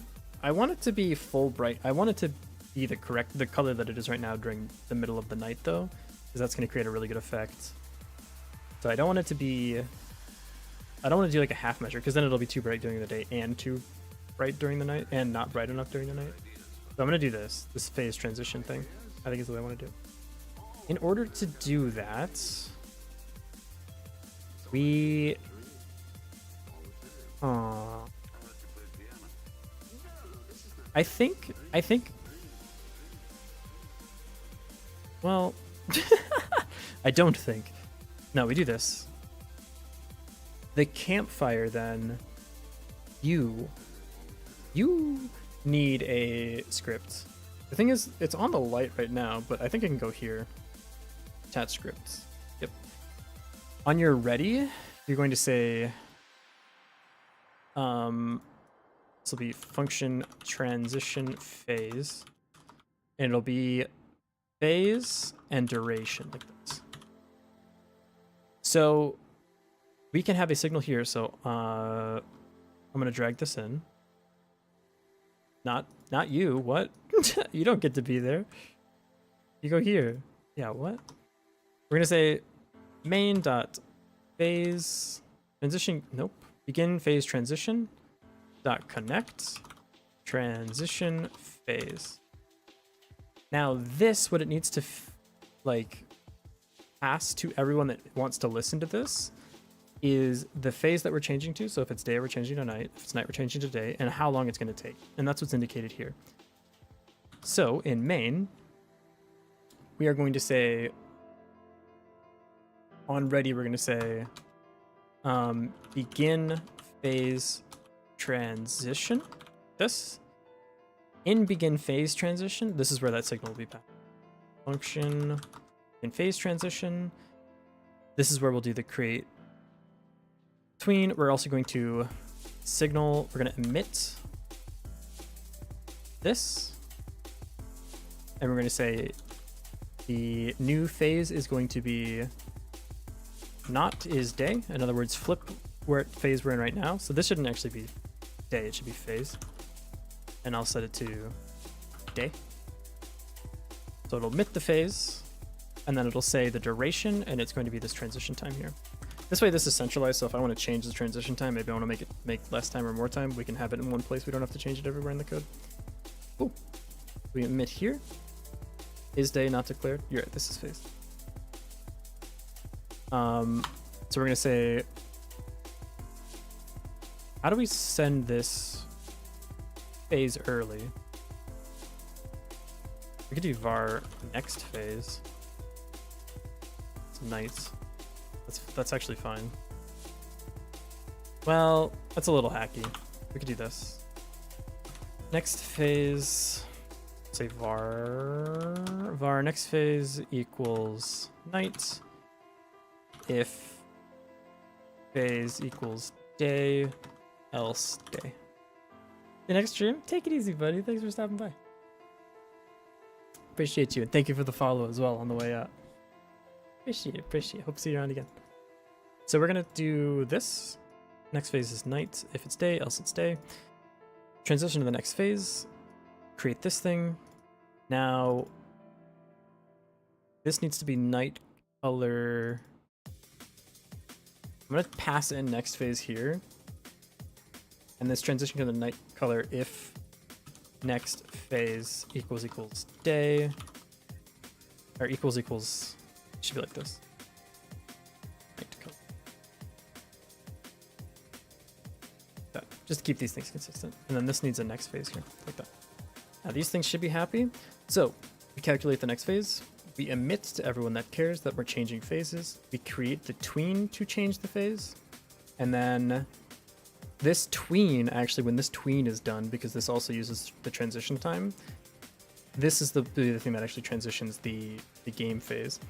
S1: I want it to be full bright. I want it to be the color that it is right now during the middle of the night, though, because that's going to create a really good effect. So I don't want it to be. I don't want to do like a half measure, because then it'll be too bright during the day and too bright during the night, and not bright enough during the night. So I'm going to do this phase transition thing. I think is the way I want to do. In order to do that, we I think well I don't think. No, we do this. The campfire, then you need a script. The thing is, it's on the light right now, but I think I can go here. Attach scripts. Yep. On your ready, you're going to say this will be function transition phase, and it'll be phase and duration like this. So we can have a signal here. So I'm gonna drag this in. Not you. What? You don't get to be there. You go here. Yeah. What? We're gonna say main dot phase transition. Nope. Begin phase transition dot connect transition phase. Now this, what it needs to pass to everyone that wants to listen to this, is the phase that we're changing to. So if it's day, we're changing to night. If it's night, we're changing to day, and how long it's going to take. And that's what's indicated here. So in main, we are going to say on ready, we're going to say begin phase transition. This in begin phase transition, this is where that signal will be passed. Function in phase transition. This is where we'll do the create between. We're also going to signal, we're going to emit this, and we're going to say the new phase is going to be not is day. In other words, flip where phase we're in right now. So this shouldn't actually be day, it should be phase. And I'll set it to day. So it'll emit the phase, and then it'll say the duration, and it's going to be this transition time here. This way this is centralized, so if I want to change the transition time, maybe I want to make less time or more time, we can have it in one place. We don't have to change it everywhere in the code. Cool. We emit here. Is day not declared? You're right, this is phase. So we're going to say How do we send this phase early? We could do var next phase. It's nights. That's actually fine. Well, that's a little hacky. We could do this. Next phase, say var next phase equals night. If phase equals day, else day. The next stream, take it easy, buddy. Thanks for stopping by. Appreciate you, and thank you for the follow as well on the way out. Appreciate it. Hope to see you around again. So we're gonna do this. Next phase is night. If it's day, else it's day. Transition to the next phase. Create this thing. Now, this needs to be night color. I'm gonna pass in next phase here. And this transition to the night color if next phase equals day. Or equals, it should be like this. Night color. That, just to keep these things consistent. And then this needs a next phase here, like that. Now these things should be happy. So we calculate the next phase. We emit to everyone that cares that we're changing phases. We create the tween to change the phase. And then this tween, actually, when this tween is done, because this also uses the transition time, this is the thing that actually transitions the game phase.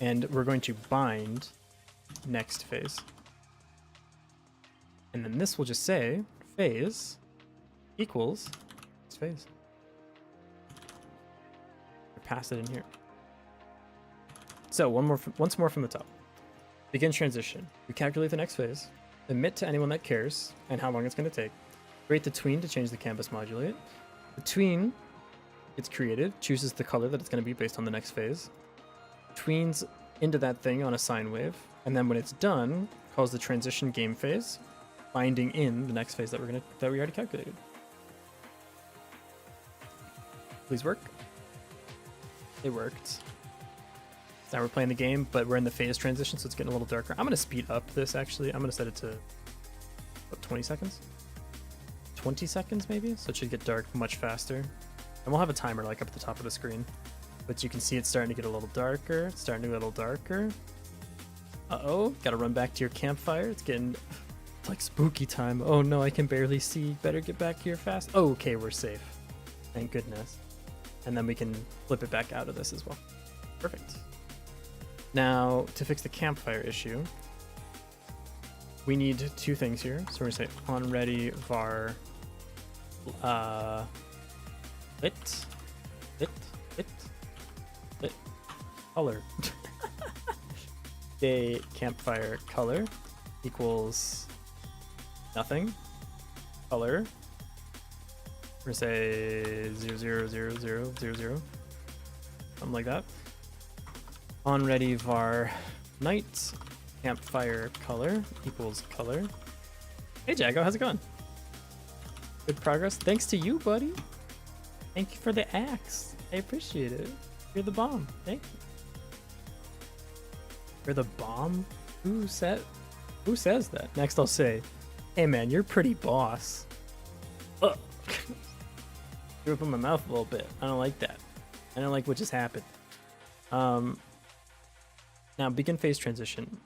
S1: And we're going to bind next phase. And then this will just say phase equals next phase. Pass it in here. So once more from the top. Begin transition. We calculate the next phase, emit to anyone that cares, and how long it's going to take. Create the tween to change the canvas modulate. The tween gets created, chooses the color that it's going to be based on the next phase, tweens into that thing on a sine wave, and then when it's done, calls the transition game phase, binding in the next phase that we already calculated. Please work. It worked. Now we're playing the game, but we're in the phase transition, so it's getting a little darker. I'm going to speed up this, actually. I'm going to set it to, what, 20 seconds? 20 seconds, maybe? So it should get dark much faster. And we'll have a timer, like, up at the top of the screen. But you can see it's starting to get a little darker. It's starting to get a little darker. Uh-oh. Got to run back to your campfire. It's getting, it's like spooky time. Oh, no, I can barely see. Better get back here fast. Oh, okay, we're safe. Thank goodness. And then we can flip it back out of this as well. Perfect. Now, to fix the campfire issue, we need two things here. So we're going to say onReady var lit color. Day campfire color equals nothing. Color. We're going to say 0000000, something like that. OnReady var night campfire color equals color. Hey Jago, how's it going? Good progress. Thanks to you, buddy. Thank you for the axe. I appreciate it. You're the bomb. Thank you. You're the bomb? Who says that? Next I'll say, hey man, you're pretty boss. Ugh. Threw up in my mouth a little bit. I don't like that. I don't like what just happened. Now begin phase transition.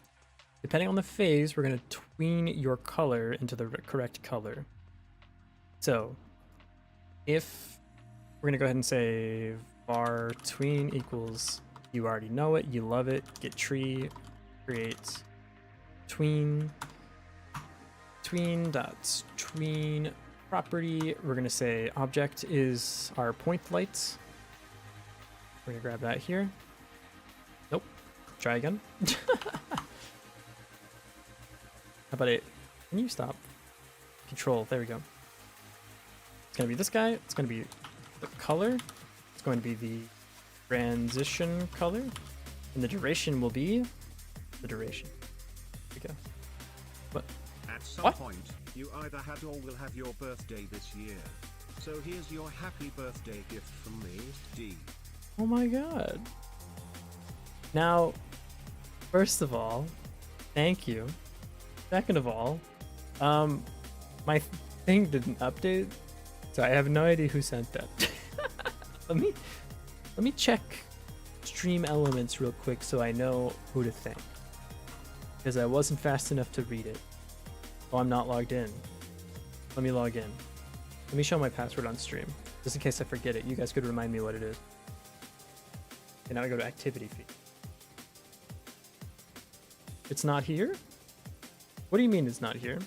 S1: Depending on the phase, we're going to tween your color into the correct color. So if we're going to go ahead and say var tween equals, you already know it, you love it, get tree, create tween dot tween property. We're going to say object is our point lights. We're going to grab that here. Nope. Try again. How about it? Can you stop? Control. There we go. It's going to be this guy. It's going to be the color. It's going to be the transition color. And the duration will be the duration. There we go. What?
S2: At some
S1: What?
S2: point, you either had or will have your birthday this year. So here's your happy birthday gift from me, D.
S1: Oh my god. Now, first of all, thank you. Second of all, My thing didn't update, so I have no idea who sent that. let me check stream elements real quick so I know who to thank, because I wasn't fast enough to read it. Oh, I'm not logged in. Let me log in. Let me show my password on stream, just in case I forget it. You guys could remind me what it is. Okay, now I go to activity feed. It's not here? What do you mean it's not here?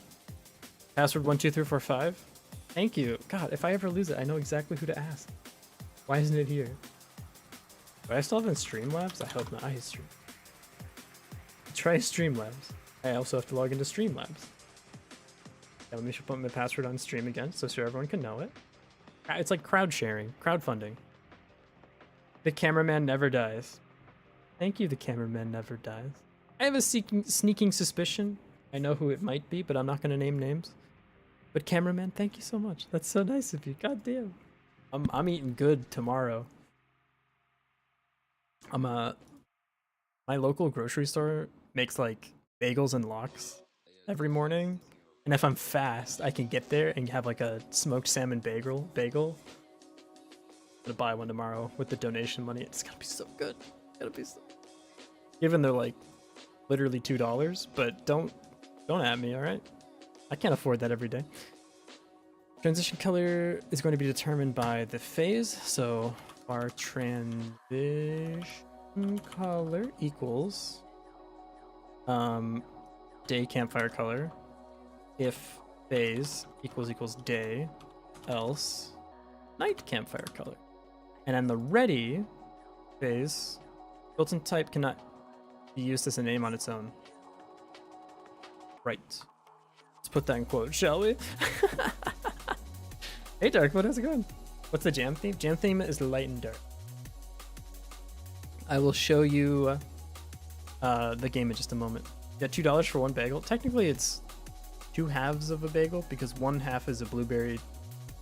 S1: Password 12345? Thank you. God, if I ever lose it, I know exactly who to ask. Why isn't it here? Do I still have in Streamlabs? I hope not. I stream. Try Streamlabs. I also have to log into Streamlabs. Yeah, let me put my password on stream again so everyone can know it. It's like crowd sharing, crowdfunding. The cameraman never dies. Thank you, the cameraman never dies. I have a sneaking suspicion. I know who it might be, but I'm not going to name names. But cameraman, thank you so much. That's so nice of you. God damn. I'm eating good tomorrow. My local grocery store makes like bagels and lox every morning. And if I'm fast, I can get there and have like a smoked salmon bagel. I'm gonna buy one tomorrow with the donation money. It's gonna be so good. It's gonna be so good. Given they're like literally $2, but don't at me, all right? I can't afford that every day. Transition color is going to be determined by the phase. So our transition color equals day campfire color. If phase equals day, else night campfire color. And then the ready phase, built-in type cannot be used as a name on its own. Right. Let's put that in quotes, shall we? Hey Darkwood, how's it going? What's the jam theme? Jam theme is light and dark. I will show you the game in just a moment. You got $2 for one bagel. Technically it's 2 halves of a bagel because one half is a blueberry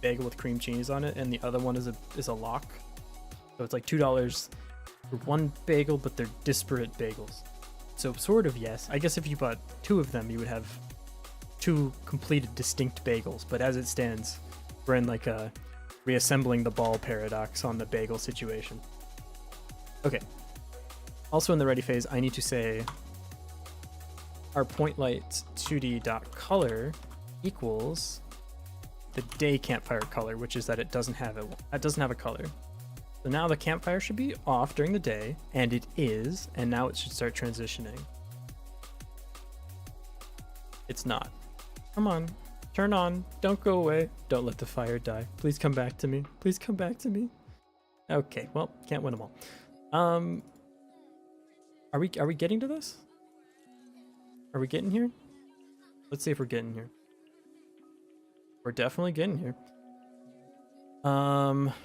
S1: bagel with cream cheese on it and the other one is a lock. So it's like $2 for one bagel, but they're disparate bagels. So sort of yes. I guess if you bought 2 of them, you would have 2 completed distinct bagels. But as it stands, we're in like a reassembling the ball paradox on the bagel situation. Okay. Also in the ready phase, I need to say our point light 2D.color equals the day campfire color, which is that it doesn't have a color. So now the campfire should be off during the day, and it is, and now it should start transitioning. It's not. Come on, turn on, don't go away, don't let the fire die. Please come back to me, please come back to me. Okay, well, can't win them all. Are we getting to this? Are we getting here? Let's see if we're getting here. We're definitely getting here.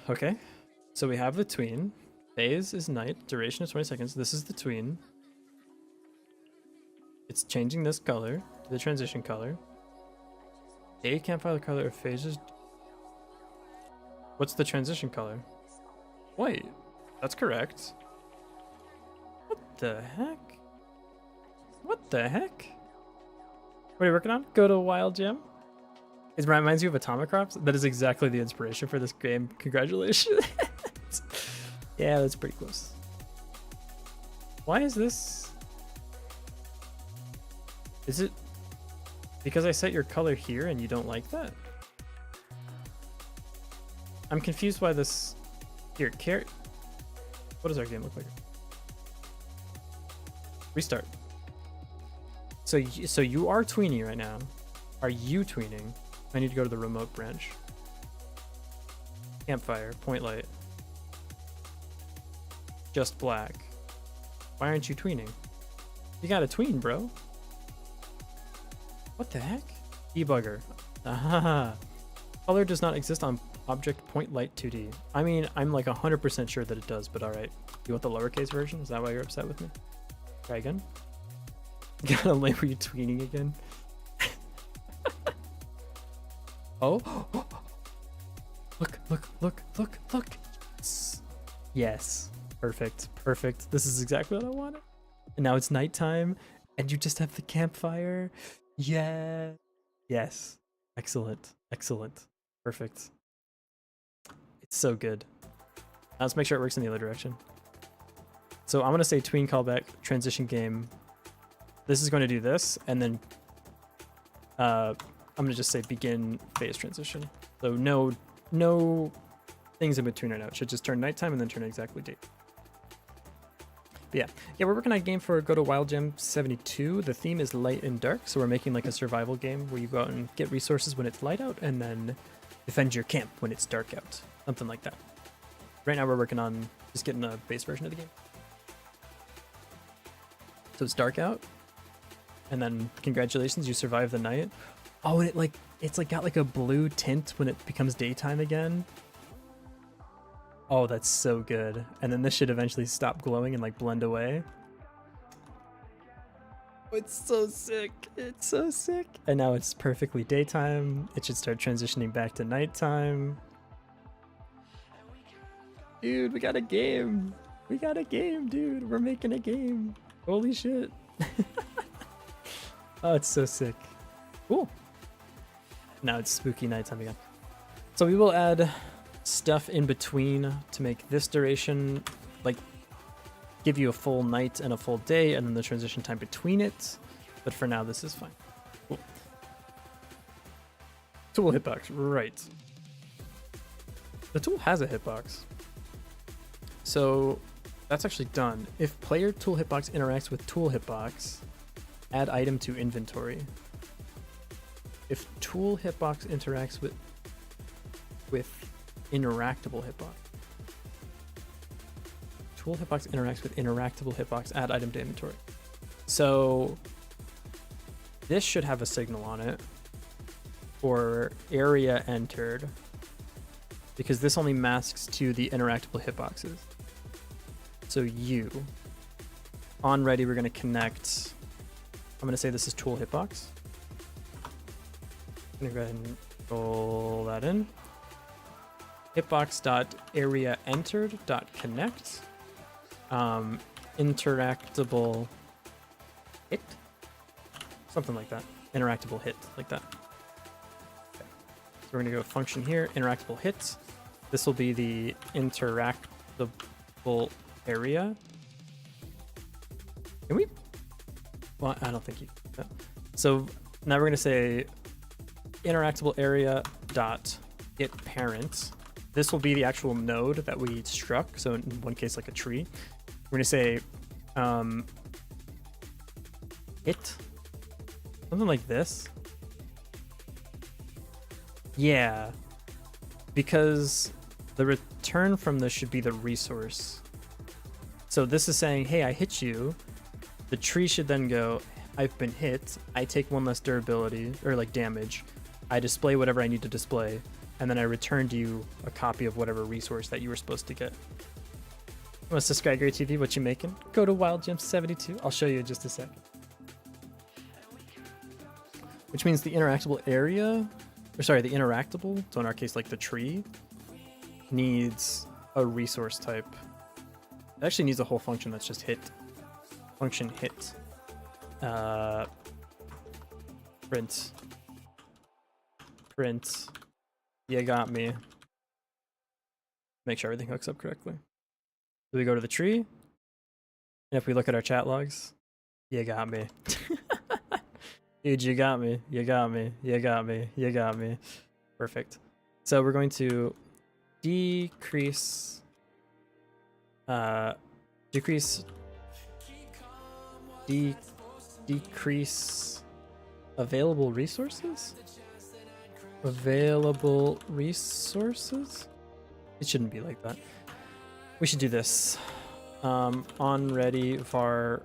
S1: Okay. So we have the tween. Phase is night. Duration is 20 seconds. This is the tween. It's changing this color to the transition color. Day campfire color of phases. What's the transition color? Wait, that's correct. What the heck? What the heck? What are you working on? Go to Wild Gem? It reminds you of Atomic Crops? That is exactly the inspiration for this game. Congratulations. Yeah, that's pretty close. Why is this? Is it because I set your color here and you don't like that? I'm confused why this... Here, carrot. What does our game look like? Restart. So you are tweening right now. Are you tweening? I need to go to the remote branch. Campfire, point light. Just black. Why aren't you tweening? You got a tween, bro. What the heck? Debugger. Aha. Color does not exist on object point light 2D. I mean, I'm like 100% sure that it does, but alright. You want the lowercase version? Is that why you're upset with me? Try again. Gotta label you tweening again. Oh. Look. Yes. Perfect. This is exactly what I wanted. And now it's nighttime and you just have the campfire. Yeah. Yes. Excellent. Excellent. Perfect. It's so good. Now let's make sure it works in the other direction. So I'm going to say tween callback transition game. This is going to do this, and then I'm going to just say begin phase transition. So no things in between right now. It should just turn nighttime and then turn exactly day. But yeah, we're working on a game for Godot Wild Gem 72. The theme is light and dark, so we're making like a survival game where you go out and get resources when it's light out, and then defend your camp when it's dark out. Something like that. Right now we're working on just getting a base version of the game. So it's dark out, and then congratulations, you survived the night. Oh, and it's got like a blue tint when it becomes daytime again. Oh, that's so good. And then this should eventually stop glowing and like blend away. Oh, it's so sick. It's so sick. And now it's perfectly daytime. It should start transitioning back to nighttime. Dude, we got a game. We got a game, dude. We're making a game. Holy shit. Oh, it's so sick. Cool. Now it's spooky nighttime again. So we will add stuff in between to make this duration, like, give you a full night and a full day, and then the transition time between it. But for now, this is fine. Cool. Tool hitbox, right. The tool has a hitbox. So that's actually done. If player tool hitbox interacts with tool hitbox, add item to inventory. If tool hitbox interacts with interactable hitbox. Tool hitbox interacts with interactable hitbox, add item to inventory. So this should have a signal on it for area entered, because this only masks to the interactable hitboxes. So you, on ready, we're going to connect. I'm going to say this is tool hitbox. I'm going to go ahead and roll that in. Hitbox.areaEntered.connect. Interactable hit. Something like that. Interactable hit, like that. Okay. So we're going to go function here, interactable hit. This will be the interactable area. Can we? Well, I don't think you. No. So now we're going to say interactable area dot get parent. This will be the actual node that we struck. So in one case, like a tree. We're going to say hit. Something like this. Yeah. Because the return from this should be the resource. So this is saying, hey, I hit you. The tree should then go, I've been hit. I take one less durability, or like damage. I display whatever I need to display. And then I returned you a copy of whatever resource that you were supposed to get. Want to subscribe to TV? What you making? Go to Wild Gem 72. I'll show you in just a sec. Which means the interactable area, or sorry, the interactable, so in our case like the tree, needs a resource type. It actually needs a whole function that's just hit. Function hit. Print. You got me. Make sure everything hooks up correctly. So we go to the tree, and if we look at our chat logs, you got me. Dude, you got me. You got me. You got me. You got me. Perfect. So we're going to decrease available resources? Available resources? It shouldn't be like that. We should do this. On ready var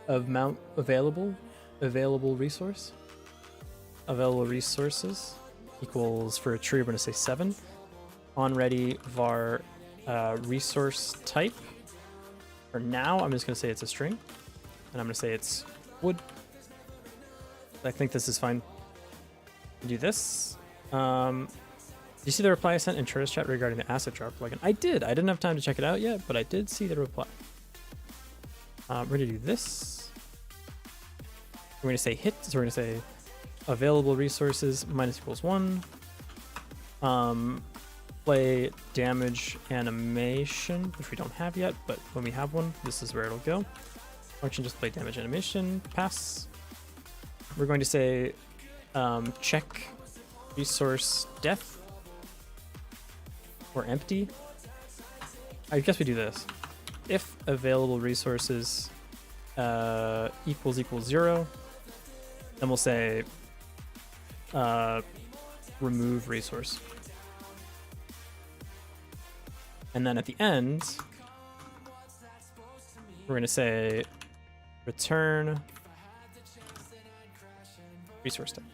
S1: of mount available resource. Available resources equals, for a tree, we're going to say 7. On ready var resource type. For now, I'm just going to say it's a string. And I'm going to say it's wood. I think this is fine. Do this. Do you see the reply I sent in Trader's chat regarding the asset jar plugin? I did. I didn't have time to check it out yet, but I did see the reply. We're going to do this. We're going to say hit. So we're going to say available resources minus equals 1. Play damage animation, which we don't have yet, but when we have one, this is where it'll go. Function just play damage animation, pass. We're going to say check resource def or empty. I guess we do this. If available resources equals 0, then we'll say remove resource. And then at the end, we're going to say return resource type.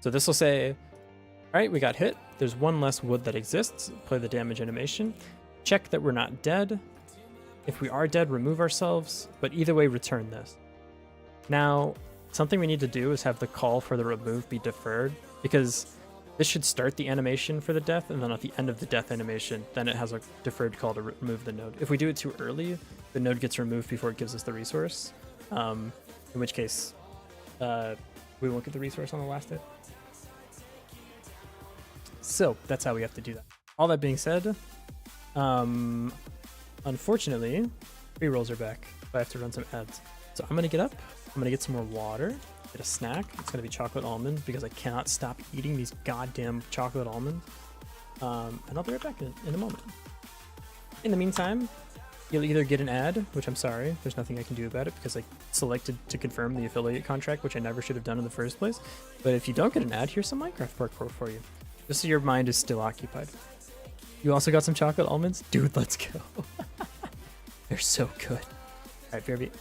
S1: So this will say, all right, we got hit. There's one less wood that exists. Play the damage animation. Check that we're not dead. If we are dead, remove ourselves. But either way, return this. Now, something we need to do is have the call for the remove be deferred, because this should start the animation for the death, and then at the end of the death animation, then it has a deferred call to remove the node. If we do it too early, the node gets removed before it gives us the resource, in which case we won't get the resource on the last hit. So that's how we have to do that. All that being said, unfortunately, pre-rolls are back, so I have to run some ads. So I'm gonna get up, I'm gonna get some more water, get a snack. It's gonna be chocolate almond because I cannot stop eating these goddamn chocolate almonds. And I'll be right back in a moment. In the meantime, you'll either get an ad, which I'm sorry, there's nothing I can do about it because I selected to confirm the affiliate contract, which I never should have done in the first place. But if you don't get an ad, here's some Minecraft parkour for you, just so your mind is still occupied. You also got some chocolate almonds? Dude, let's go. They're so good. All right, BRB.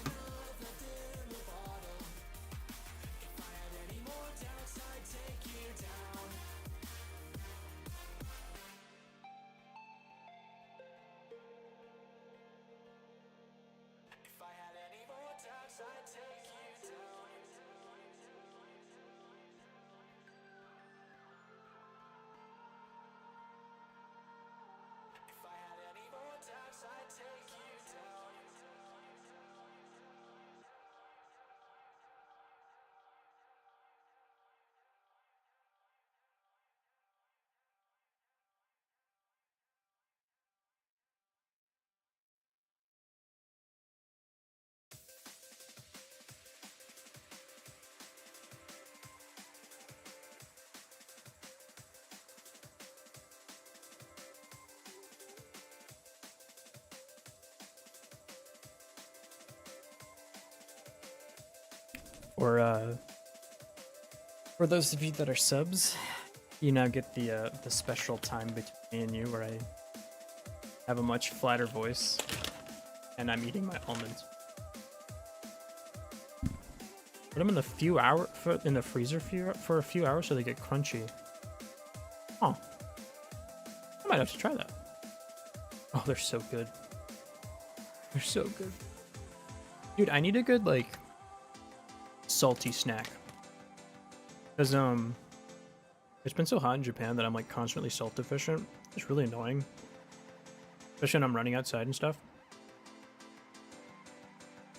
S1: Or for those of you that are subs, you now get the special time between me and you where I have a much flatter voice and I'm eating my almonds. Put them in the freezer for a few hours so they get crunchy. Oh, I might have to try that. Oh, they're so good. They're so good. Dude, I need a good like salty snack. Because it's been so hot in Japan that I'm like constantly salt deficient. It's really annoying. Especially when I'm running outside and stuff.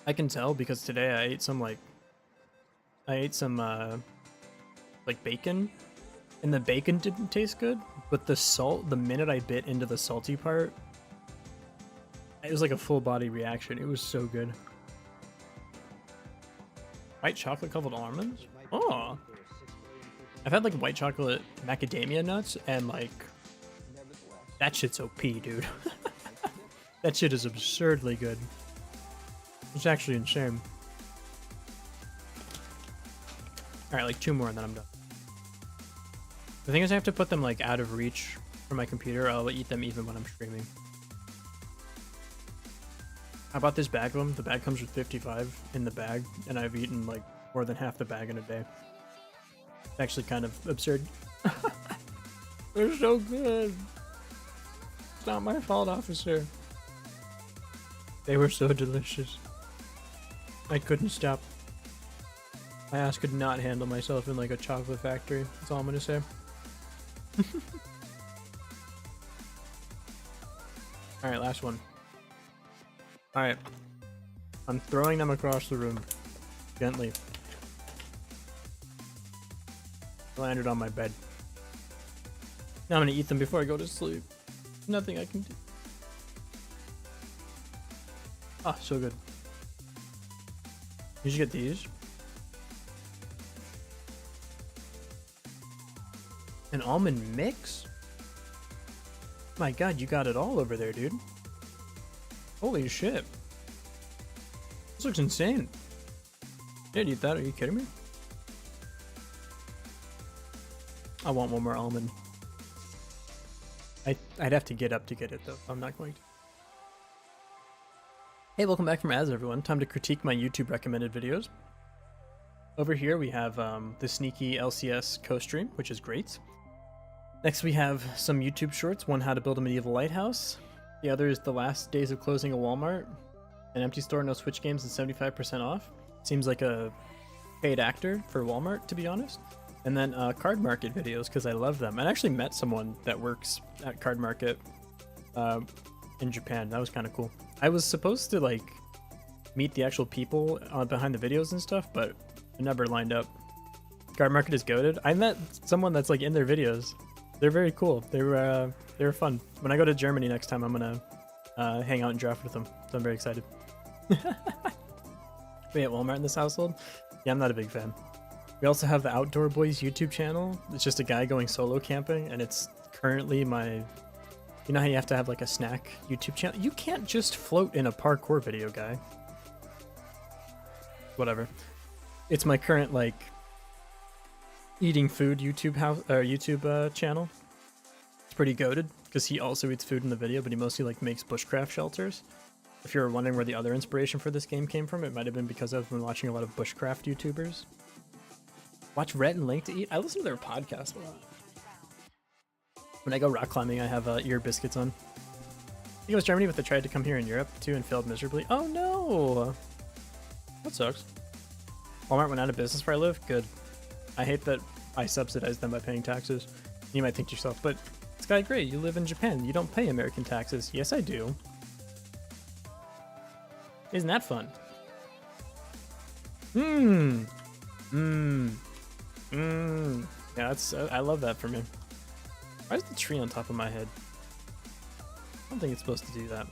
S1: I can tell because today I ate some like bacon, and the bacon didn't taste good, but the salt, the minute I bit into the salty part, it was like a full body reaction. It was so good. White chocolate covered almonds? Oh. I've had like white chocolate macadamia nuts, and like that shit's OP, dude. That shit is absurdly good. It's actually insane. Alright, like 2 more and then I'm done. The thing is I have to put them like out of reach from my computer. I'll eat them even when I'm streaming. I bought this bag of them. The bag comes with 55 in the bag, and I've eaten like more than half the bag in a day. It's actually kind of absurd. They're so good. It's not my fault, officer. They were so delicious. I couldn't stop. My ass could not handle myself in like a chocolate factory. That's all I'm gonna say. Alright, last one. Alright. I'm throwing them across the room. Gently. I landed on my bed. Now I'm gonna eat them before I go to sleep. Nothing I can do. Ah, so good. You should get these. An almond mix? My god, you got it all over there, dude. Holy shit. This looks insane. Didn't eat that, are you kidding me? I want one more almond. I'd have to get up to get it though. I'm not going to. Hey, welcome back from Az, everyone. Time to critique my YouTube recommended videos. Over here we have the sneaky LCS co-stream, which is great. Next we have some YouTube shorts, one how to build a medieval lighthouse. The other is the last days of closing a Walmart. An empty store, no Switch games, and 75% off. Seems like a paid actor for Walmart, to be honest. And then card market videos, because I love them. I actually met someone that works at card market in Japan. That was kind of cool. I was supposed to like meet the actual people behind the videos and stuff, but I never lined up. Card market is goated. I met someone that's like in their videos. They're very cool. They were fun. When I go to Germany next time, I'm gonna hang out and draft with them. So I'm very excited. We at Walmart in this household? Yeah, I'm not a big fan. We also have the Outdoor Boys YouTube channel. It's just a guy going solo camping, and it's currently my... You know how you have to have like a snack YouTube channel? You can't just float in a parkour video, guy. Whatever. It's my current like eating food YouTube channel. It's pretty goated because he also eats food in the video, but he mostly like makes bushcraft shelters. If you're wondering where the other inspiration for this game came from, it might have been because I've been watching a lot of bushcraft YouTubers. Watch Rhett and Link to eat. I listen to their podcast a lot. When I go rock climbing, I have ear biscuits on. I think it was Germany, but they tried to come here in Europe too and failed miserably. Oh no! That sucks. Walmart went out of business where I live? Good. I hate that I subsidize them by paying taxes. You might think to yourself, but Sky Gray, you live in Japan. You don't pay American taxes. Yes, I do. Isn't that fun? Yeah, that's I love that for me. Why is the tree on top of my head? I don't think it's supposed to do that.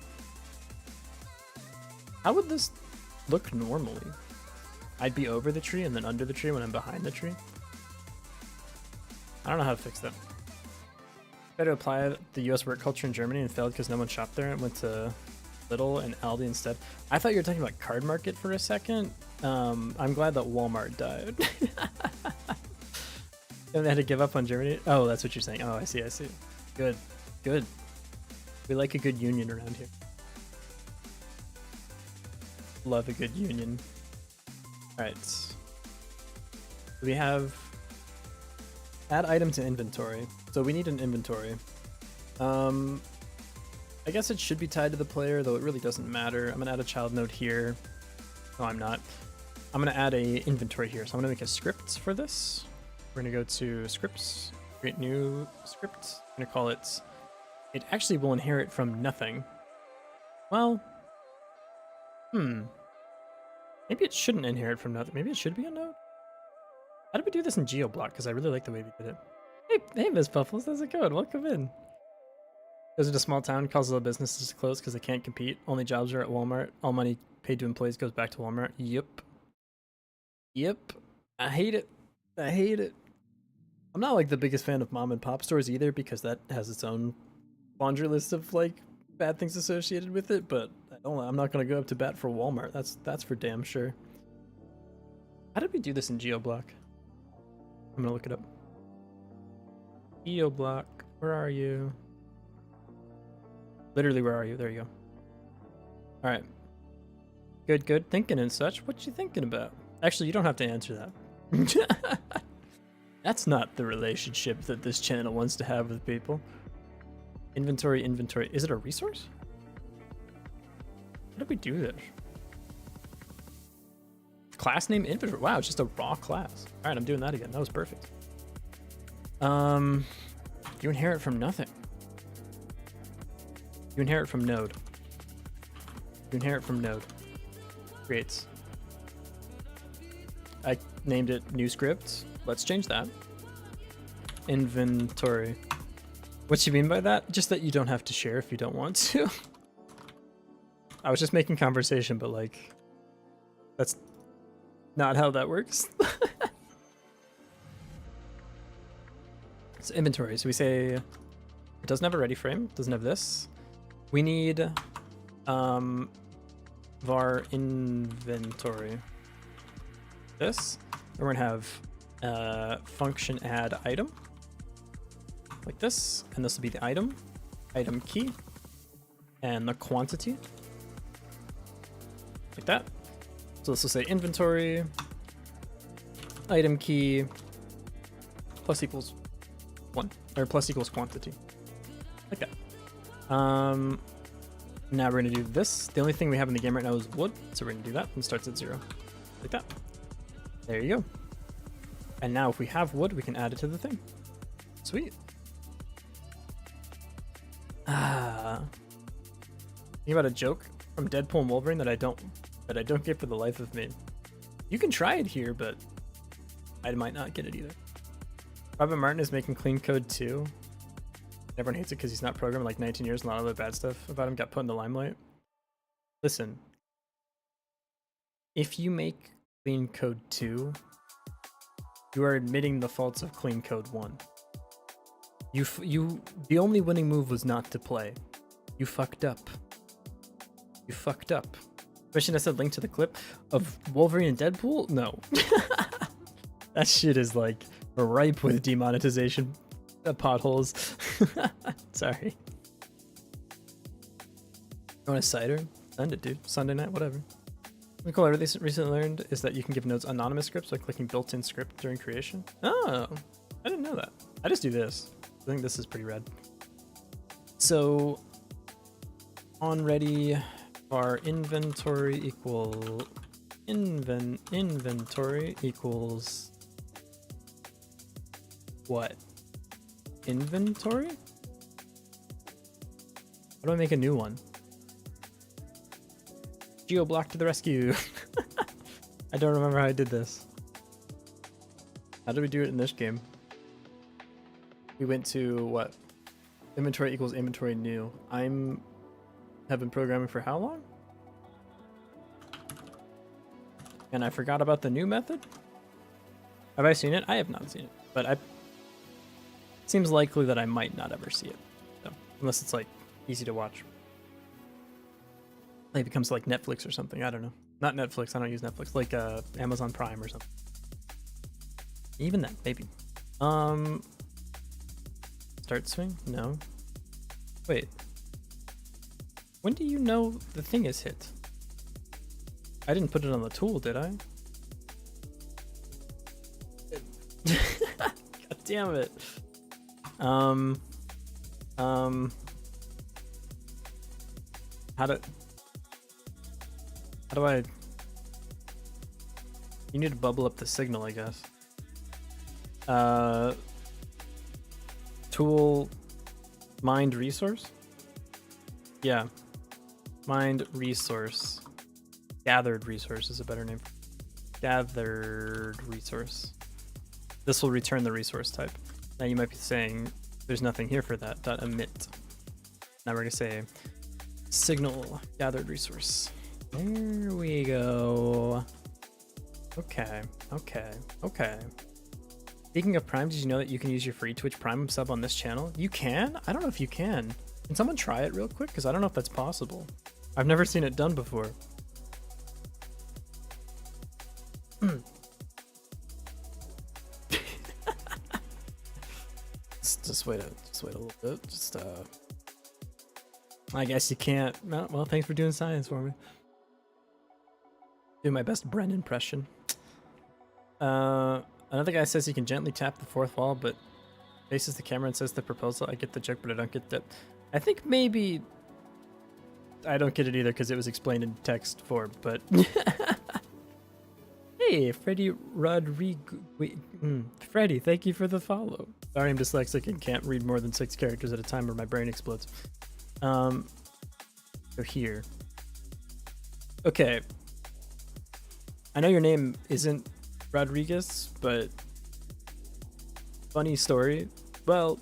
S1: How would this look normally? I'd be over the tree and then under the tree when I'm behind the tree. I don't know how to fix that. Tried to apply the US work culture in Germany and failed because no one shopped there and went to Lidl and Aldi instead. I thought you were talking about card market for a second. I'm glad that Walmart died. And they had to give up on Germany? Oh, that's what you're saying. Oh, I see. Good. Good. We like a good union around here. Love a good union. Alright. We have add item to inventory. So we need an inventory. I guess it should be tied to the player, though it really doesn't matter. I'm gonna add a child node here. No, I'm not. I'm gonna add a inventory here. So I'm gonna make a script for this. We're gonna go to scripts, create new script. I'm gonna call it, it actually will inherit from nothing. Well, maybe it shouldn't inherit from nothing. Maybe it should be a node. How did we do this in GeoBlock? Because I really like the way we did it. Hey, Miss Puffles, how's it going? Welcome in. Goes into a small town, causes all businesses to close because they can't compete. Only jobs are at Walmart. All money paid to employees goes back to Walmart. Yep. I hate it. I'm not like the biggest fan of mom and pop stores either because that has its own laundry list of like bad things associated with it, but I'm not gonna go up to bat for Walmart. That's for damn sure. How did we do this in GeoBlock? I'm gonna look it up. GeoBlock, where are you? Literally, where are you? There you go. All right. Good thinking and such. What you thinking about? Actually, you don't have to answer that. That's not the relationship that this channel wants to have with people. Inventory. Is it a resource? How did we do this? Class name inventory. Wow, it's just a raw class. All right, I'm doing that again. That was perfect. You inherit from nothing. You inherit from node. Creates. I named it new script. Let's change that. inventory. What you mean by that? Just that you don't have to share if you don't want to. I was just making conversation, but like, that's not how that works. So inventory. So we say it doesn't have a ready frame, doesn't have this. We need var inventory. This. And we're gonna have function add item. Like this, and this will be the item key, and the quantity. Like that. So this will say inventory, item key, plus equals 1, or plus equals quantity. Like that. Now we're gonna do this. The only thing we have in the game right now is wood, so we're gonna do that, and starts at 0. Like that. There you go. And now if we have wood, we can add it to the thing. Sweet. Think about a joke from Deadpool and Wolverine that I don't get for the life of me. You can try it here, but I might not get it either. Robin Martin is making clean code too. Everyone hates it because he's not programmed like 19 years and a lot of the bad stuff about him got put in the limelight. Listen, if you make clean code 2, you are admitting the faults of clean code 1. The only winning move was not to play. You fucked up. You fucked up. Especially I said link to the clip of Wolverine and Deadpool? No. That shit is like ripe with demonetization potholes. Sorry. You want a cider? Send it, dude. Sunday night, whatever. Something cool I recently learned is that you can give nodes anonymous scripts by clicking built-in script during creation. Oh, I didn't know that. I just do this. I think this is pretty rad. So on ready var inventory equal inventory equals what? Inventory? How do I make a new one? GeoBlock to the rescue. I don't remember how I did this. How did we do it in this game? We went to what? Inventory equals inventory new. Have been programming for how long? And I forgot about the new method? Have I seen it? I have not seen it, but it seems likely that I might not ever see it. So, unless it's like easy to watch. Like it becomes like Netflix or something. I don't know. Not Netflix. I don't use Netflix. Like Amazon Prime or something. Even that, maybe. Start swing? No. Wait. When do you know the thing is hit? I didn't put it on the tool, did I? God damn it. How do I... You need to bubble up the signal, I guess. Tool mined resource? Yeah. Mined resource. Gathered resource is a better name. Gathered resource. This will return the resource type. Now you might be saying there's nothing here for that. .emit. Now we're gonna say signal gathered resource. There we go. Okay. Speaking of Prime, did you know that you can use your free Twitch Prime sub on this channel? You can? I don't know if you can. Can someone try it real quick? Because I don't know if that's possible. I've never seen it done before. Just wait a little bit. I guess you can't. No, well, thanks for doing science for me. Do my best Bren impression. Another guy says he can gently tap the fourth wall, but faces the camera and says the proposal. I get the joke, but I don't get that. I think maybe I don't get it either because it was explained in text form, but hey, Freddie Freddie, thank you for the follow. Sorry, I'm dyslexic and can't read more than 6 characters at a time or my brain explodes. So here. Okay. I know your name isn't Rodriguez, but Funny story. Well,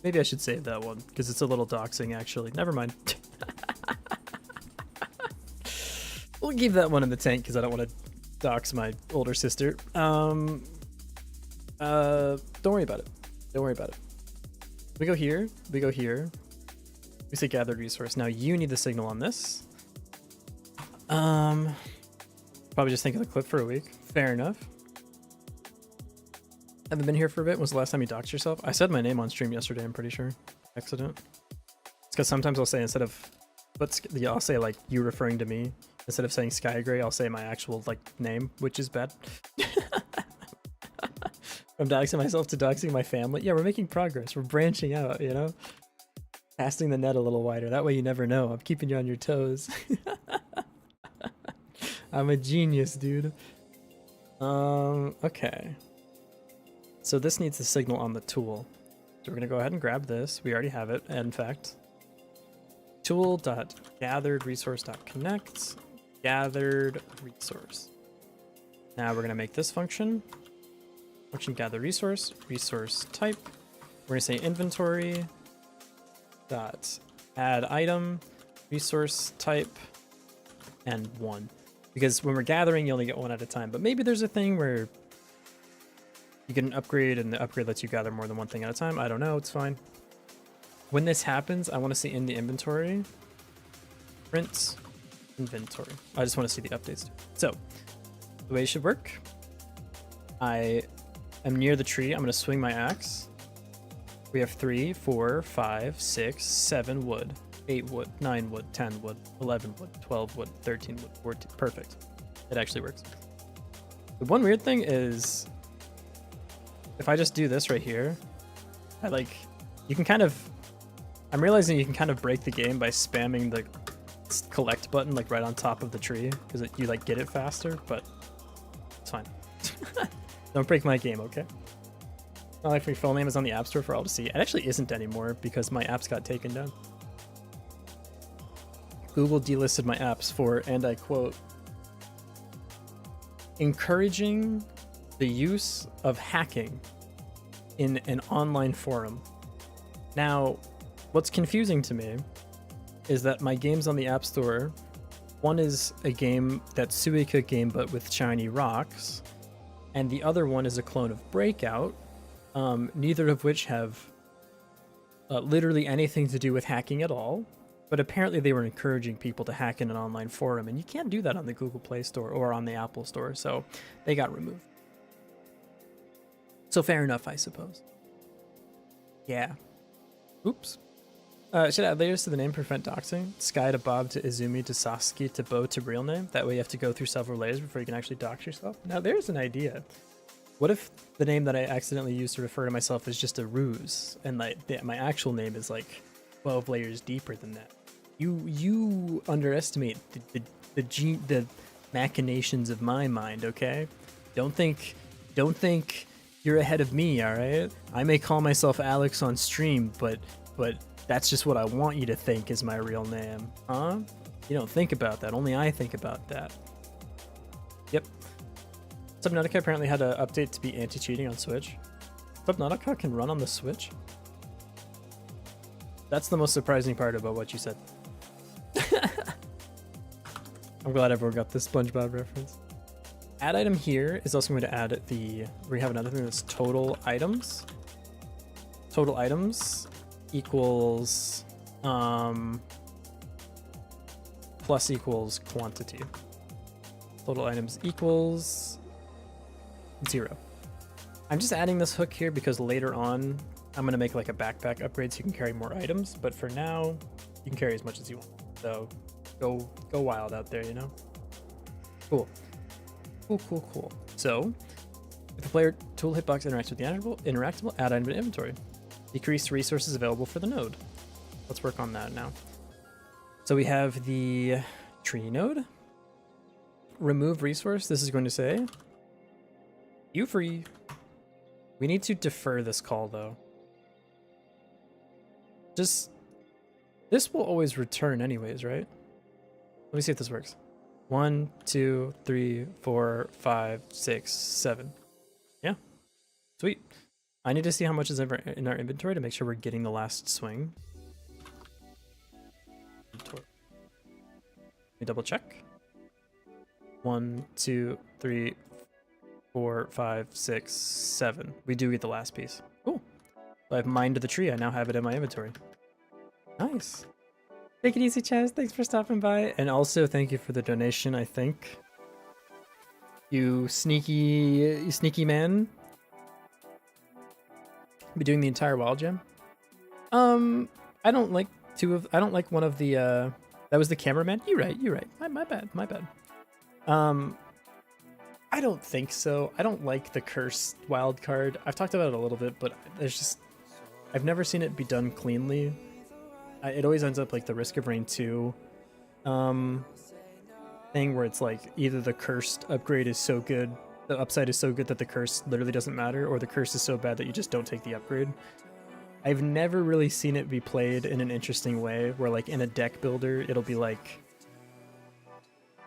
S1: maybe I should save that one because it's a little doxing actually. Never mind. We'll keep that one in the tank because I don't want to dox my older sister. Don't worry about it. Don't worry about it. We go here. We go here. We say gathered resource. Now you need the signal on this. Probably just think of the clip for a week. Fair enough. Haven't been here for a bit. When was the last time you doxed yourself? I said my name on stream yesterday, I'm pretty sure. Accident. It's because sometimes I'll say instead of, I'll say like you referring to me. Instead of saying Sky Gray, I'll say my actual like name, which is bad. From doxing myself to doxing my family. Yeah, we're making progress. We're branching out, you know? Casting the net a little wider. That way you never know. I'm keeping you on your toes. I'm a genius, dude. Okay. So this needs the signal on the tool. So we're gonna go ahead and grab this. We already have it, in fact. Tool.gatheredResource.connect. Gathered resource. Now we're gonna make this function. Function gather resource, resource type. We're gonna say inventory dot add item, resource type, and 1. Because when we're gathering, you only get one at a time. But maybe there's a thing where you get an upgrade and the upgrade lets you gather more than one thing at a time. I don't know, it's fine. When this happens, I want to see in the inventory, print inventory. I just want to see the updates. So the way it should work, I am near the tree. I'm going to swing my axe. We have 3, 4, 5, 6, 7 wood, 8 wood, 9 wood, 10 wood, 11 wood, 12 wood, 13 wood, 14. Perfect. It actually works. The one weird thing is if I just do this right here, you can kind of, I'm realizing you can kind of break the game by spamming the collect button like right on top of the tree because you like get it faster, but it's fine. Don't break my game, okay? Not like my full name is on the App Store for all to see. It actually isn't anymore because my apps got taken down. Google delisted my apps for, and I quote, encouraging the use of hacking in an online forum. Now, what's confusing to me is that my games on the App Store, one is a game that's Suika game but with shiny rocks, and the other one is a clone of Breakout, neither of which have literally anything to do with hacking at all. But apparently they were encouraging people to hack in an online forum, and you can't do that on the Google Play Store or on the Apple Store, so they got removed. So fair enough, I suppose. Yeah. Oops. Should I add layers to the name to prevent doxing? Sky to Bob to Izumi to Sasuke to Bo to real name? That way you have to go through several layers before you can actually dox yourself? Now there's an idea. What if the name that I accidentally used to refer to myself is just a ruse, and like my actual name is like 12 layers deeper than that? You underestimate the machinations of my mind, okay? Don't think you're ahead of me, all right? I may call myself Alex on stream, but that's just what I want you to think is my real name, huh? You don't think about that. Only I think about that. Yep. Subnautica apparently had an update to be anti-cheating on Switch. Subnautica can run on the Switch? That's the most surprising part about what you said. I'm glad everyone got this SpongeBob reference. Add item here is also going to add we have another thing that's total items. Total items equals plus equals quantity. Total items equals 0. I'm just adding this hook here because later on I'm going to make like a backpack upgrade so you can carry more items, but for now you can carry as much as you want. So go wild out there, you know? Cool. Cool. So if the player tool hitbox interacts with the interactable, add item to inventory. Decrease resources available for the node. Let's work on that now. So we have the tree node. Remove resource. This is going to say you free. We need to defer this call though. This will always return anyways, right? Let me see if this works. 1, 2, 3, 4, 5, 6, 7. Yeah. Sweet. I need to see how much is in our inventory to make sure we're getting the last swing. Let me double check. 1, 2, 3, 4, 5, 6, 7. We do get the last piece. Cool. So I've mined the tree. I now have it in my inventory. Nice. Take it easy, Chaz. Thanks for stopping by. And also thank you for the donation, I think. You sneaky man. Be doing the entire wild gem. I don't like I don't like one of the that was the cameraman. You're right. My bad. I don't think so. I don't like the cursed wild card. I've talked about it a little bit, but there's just I've never seen it be done cleanly. It always ends up like the Risk of Rain 2 thing where it's like either the cursed upgrade is so good, the upside is so good that the curse literally doesn't matter, or the curse is so bad that you just don't take the upgrade. I've never really seen it be played in an interesting way where like in a deck builder, it'll be like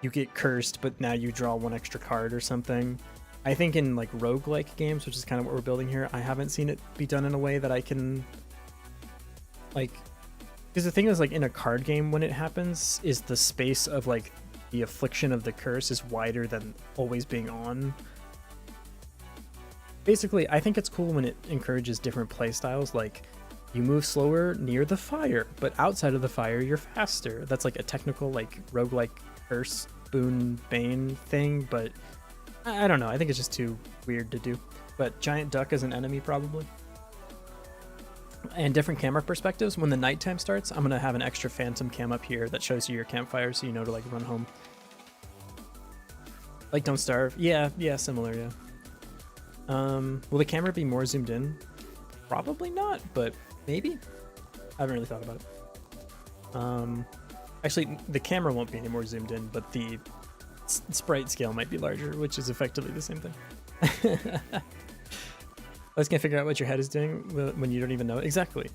S1: you get cursed, but now you draw one extra card or something. I think in like roguelike games, which is kind of what we're building here, I haven't seen it be done in a way that I can like, because the thing is like in a card game when it happens is the space of like the affliction of the curse is wider than always being on. Basically, I think it's cool when it encourages different playstyles, like you move slower near the fire, but outside of the fire, you're faster. That's like a technical like roguelike curse, boon, bane thing, but I don't know. I think it's just too weird to do. But giant duck as an enemy, probably. And different camera perspectives. When the nighttime starts, I'm going to have an extra phantom cam up here that shows you your campfire so you know to like run home. Like Don't Starve. Yeah, similar, yeah. Will the camera be more zoomed in? Probably not, but maybe? I haven't really thought about it. Actually, the camera won't be any more zoomed in, but the sprite scale might be larger, which is effectively the same thing. I was gonna figure out what your head is doing when you don't even know it. Exactly.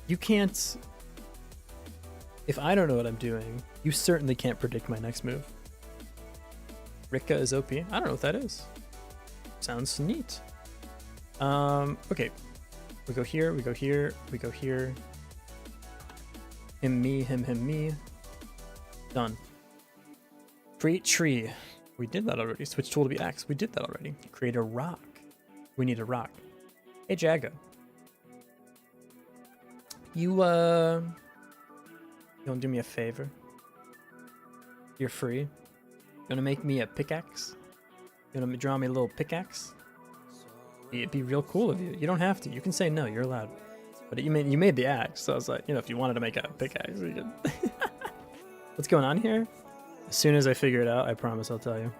S1: You can't... If I don't know what I'm doing, you certainly can't predict my next move. Rika is OP. I don't know what that is. Sounds neat. Okay. We go here, we go here, we go here. Him, me. Done. Create tree. We did that already. Switch tool to be axe. We did that already. Create a rock. We need a rock. Hey, Jago. You gonna do me a favor? You're free. You gonna make me a pickaxe? You gonna draw me a little pickaxe? It'd be real cool of you. You don't have to. You can say no. You're allowed. But you made the axe, so I was like, you know, if you wanted to make a pickaxe, you could. What's going on here? As soon as I figure it out, I promise I'll tell you.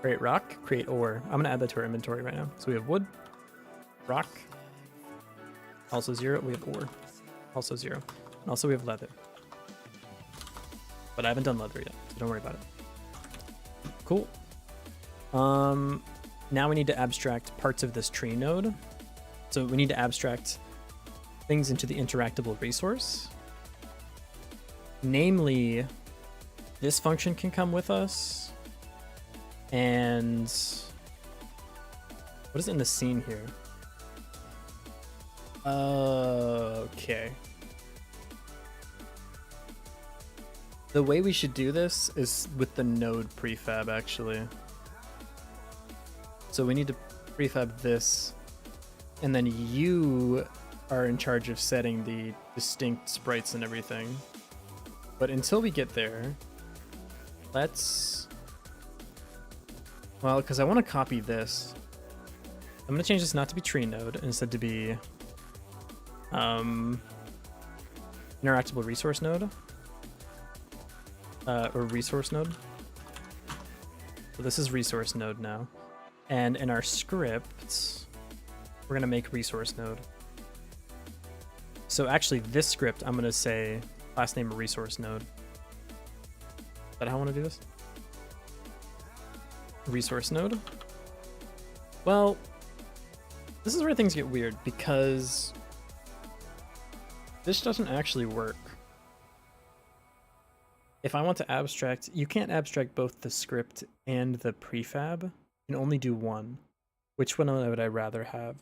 S1: Create rock, create ore. I'm gonna add that to our inventory right now. So we have wood, rock, also 0. We have ore, also 0. And also we have leather. But I haven't done leather yet, so don't worry about it. Cool. Now we need to abstract parts of this tree node. So we need to abstract things into the interactable resource. Namely, this function can come with us. And what is in the scene here? Okay. The way we should do this is with the node prefab, actually. So we need to prefab this, and then you are in charge of setting the distinct sprites and everything. But until we get there, let's... Well, because I want to copy this. I'm going to change this not to be tree node, instead to be interactable resource node. Or resource node. So this is resource node now. And in our script, we're going to make resource node. So actually this script, I'm going to say last name resource node. Is that how I want to do this? Resource node. Well, this is where things get weird because this doesn't actually work. If I want to abstract, you can't abstract both the script and the prefab. You can only do one. Which one would I rather have?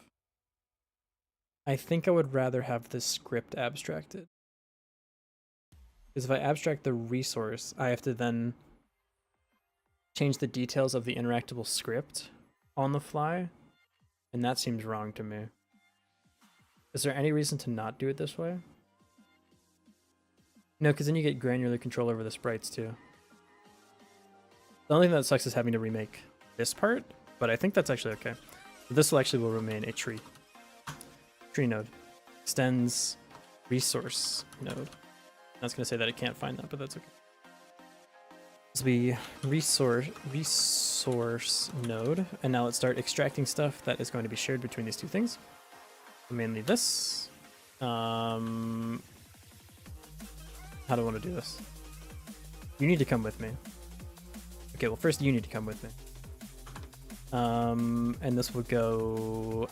S1: I think I would rather have this script abstracted. Because if I abstract the resource, I have to then change the details of the interactable script on the fly, and that seems wrong to me. Is there any reason to not do it this way? No, because then you get granular control over the sprites too. The only thing that sucks is having to remake this part, but I think that's actually okay. This will remain a tree. Tree node. Extends resource node. That's going to say that it can't find that, but that's okay. This will be resource node, and now let's start extracting stuff that is going to be shared between these two things. So mainly this. How do I want to do this? You need to come with me. Okay, well first you need to come with me. And this will go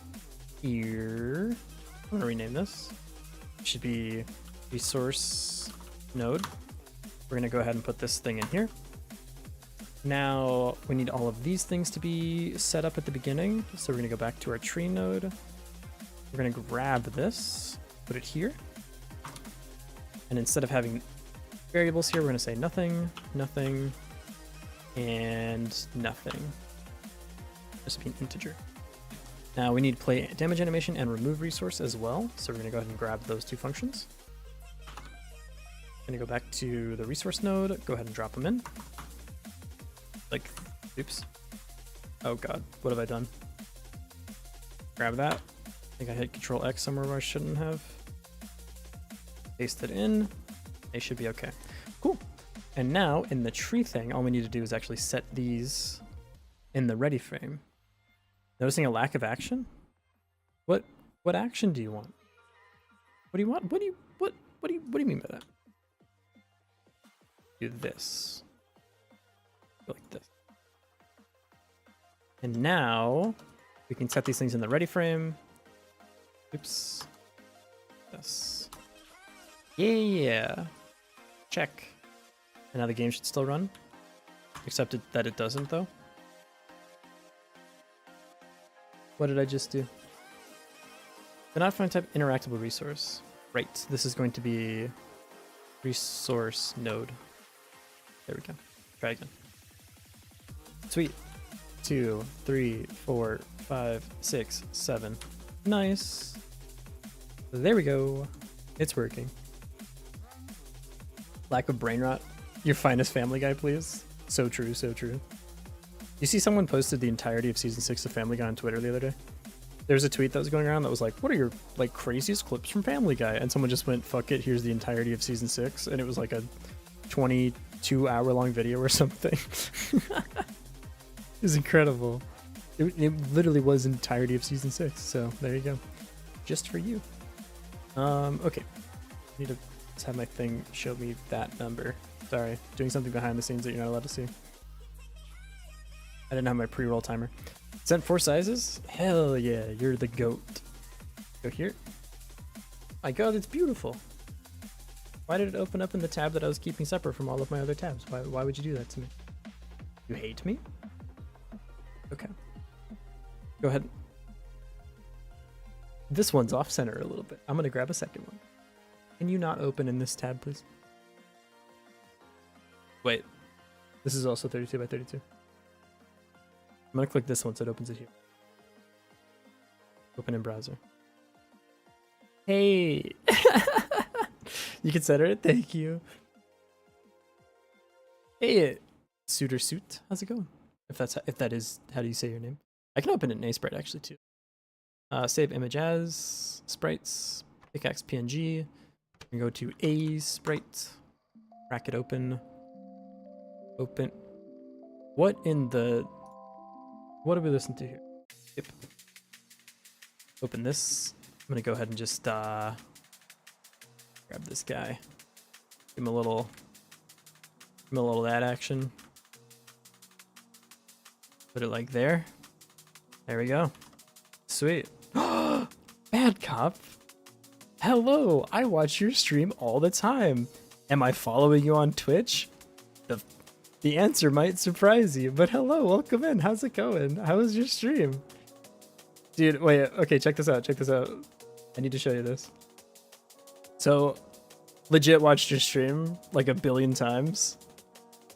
S1: here. I'm gonna rename this. It should be resource node. We're gonna go ahead and put this thing in here. Now we need all of these things to be set up at the beginning. So we're gonna go back to our tree node. We're gonna grab this, put it here. And instead of having variables here, we're gonna say nothing, nothing, and nothing. Just be an integer. Now we need to play damage animation and remove resource as well. So we're gonna go ahead and grab those two functions. Gonna go back to the resource node, go ahead and drop them in. Like, oops. Oh god, what have I done? Grab that. I think I hit Control X somewhere where I shouldn't have. Paste it in. They should be okay. Cool. And now in the tree thing, all we need to do is actually set these in the ready frame. Noticing a lack of action? What action do you want? What do you want? What do you mean by that? Do this. Go like this. And now we can set these things in the ready frame. Oops. Yes. Yeah. Check. And now the game should still run. Except that it doesn't though. What did I just do? The not find type interactable resource. Right. This is going to be resource node. There we go. Try again. Sweet. 2, 3, 4, 5, 6, 7. Nice. There we go. It's working. Lack of brain rot. Your finest Family Guy, please. So true, so true. You see someone posted the entirety of season 6 of Family Guy on Twitter the other day? There's a tweet that was going around that was like, what are your like craziest clips from Family Guy? And someone just went, fuck it, here's the entirety of season 6. And it was like a 22-hour-long video or something. It was incredible. It literally was the entirety of season 6. So there you go. Just for you. Okay. Need to just have my thing show me that number. Sorry, doing something behind the scenes that you're not allowed to see. I didn't have my pre-roll timer. Sent 4 sizes? Hell yeah, you're the goat. Go here. My god, it's beautiful. Why did it open up in the tab that I was keeping separate from all of my other tabs? Why would you do that to me? You hate me? Okay. Go ahead. This one's off center a little bit. I'm gonna grab a second one. Can you not open in this tab, please? Wait. This is also 32 by 32. I'm gonna click this one so it opens it here. Open in browser. Hey! You can center it? Thank you. Hey, Suitor Suit. How's it going? If that is, how do you say your name? I can open it in A-Sprite actually too. Save image as sprites, pickaxe PNG. We can go to A sprite, bracket open. Open. What in the? What do we listen to here? Yep. Open this. I'm gonna go ahead and just grab this guy. Give him a little of that action. Put it like there. There we go. Sweet. Bad cop. Hello, I watch your stream all the time. Am I following you on Twitch? The answer might surprise you, but hello, welcome in. How's it going? How was your stream? Dude, wait, okay, check this out, check this out. I need to show you this. So, legit watched your stream like a billion times,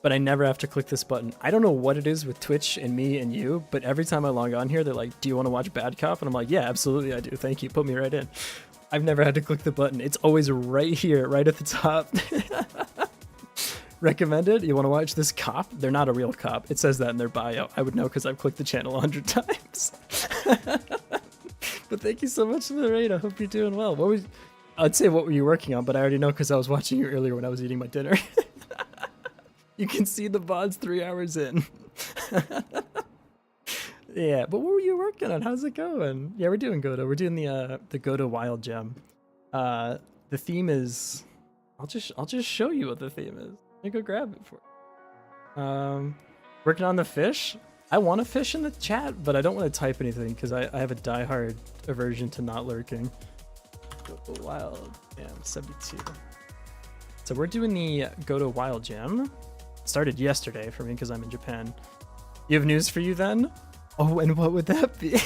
S1: but I never have to click this button. I don't know what it is with Twitch and me and you, but every time I log on here, they're like, do you want to watch Bad Cop? And I'm like, yeah, absolutely I do, thank you, put me right in. I've never had to click the button. It's always right here, right at the top. Recommended? You want to watch this cop? They're not a real cop. It says that in their bio. I would know because I've clicked the channel 100 times. But thank you so much for the raid. I hope you're doing well. I'd say what were you working on, but I already know because I was watching you earlier when I was eating my dinner. You can see the VODs 3 hours in. Yeah, but what were you working on? How's it going? Yeah, we're doing Godot. We're doing the Godot Wild Gem. The theme is... I'll just show you what the theme is. Let me go grab it for you. Working on the fish. I want to fish in the chat, but I don't want to type anything because I have a diehard aversion to not lurking. Godot Wild Jam 72. So we're doing the Godot Wild Jam. Started yesterday for me because I'm in Japan. You have news for you then? Oh, and what would that be? You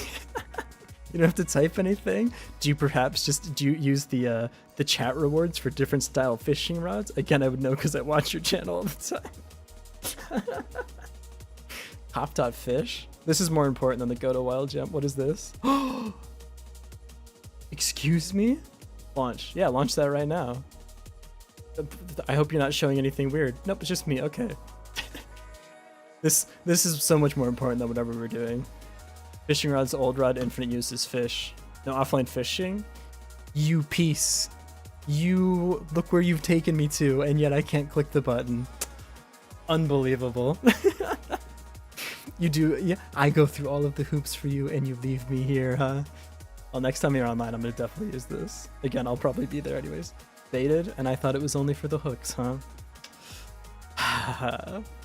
S1: don't have to type anything. Do you use the chat rewards for different style fishing rods? Again, I would know because I watch your channel all the time. Cop.fish. This is more important than the Godot Wild Gem. What is this? Excuse me? Launch. Yeah, launch that right now. I hope you're not showing anything weird. Nope, it's just me. Okay. This is so much more important than whatever we're doing. Fishing rods, old rod, infinite use is fish. No offline fishing. You piece. You look where you've taken me to, and yet I can't click the button. Unbelievable. You do, yeah. I go through all of the hoops for you, and you leave me here, huh? Well, next time you're online, I'm gonna definitely use this. Again, I'll probably be there anyways. Baited, and I thought it was only for the hooks, huh?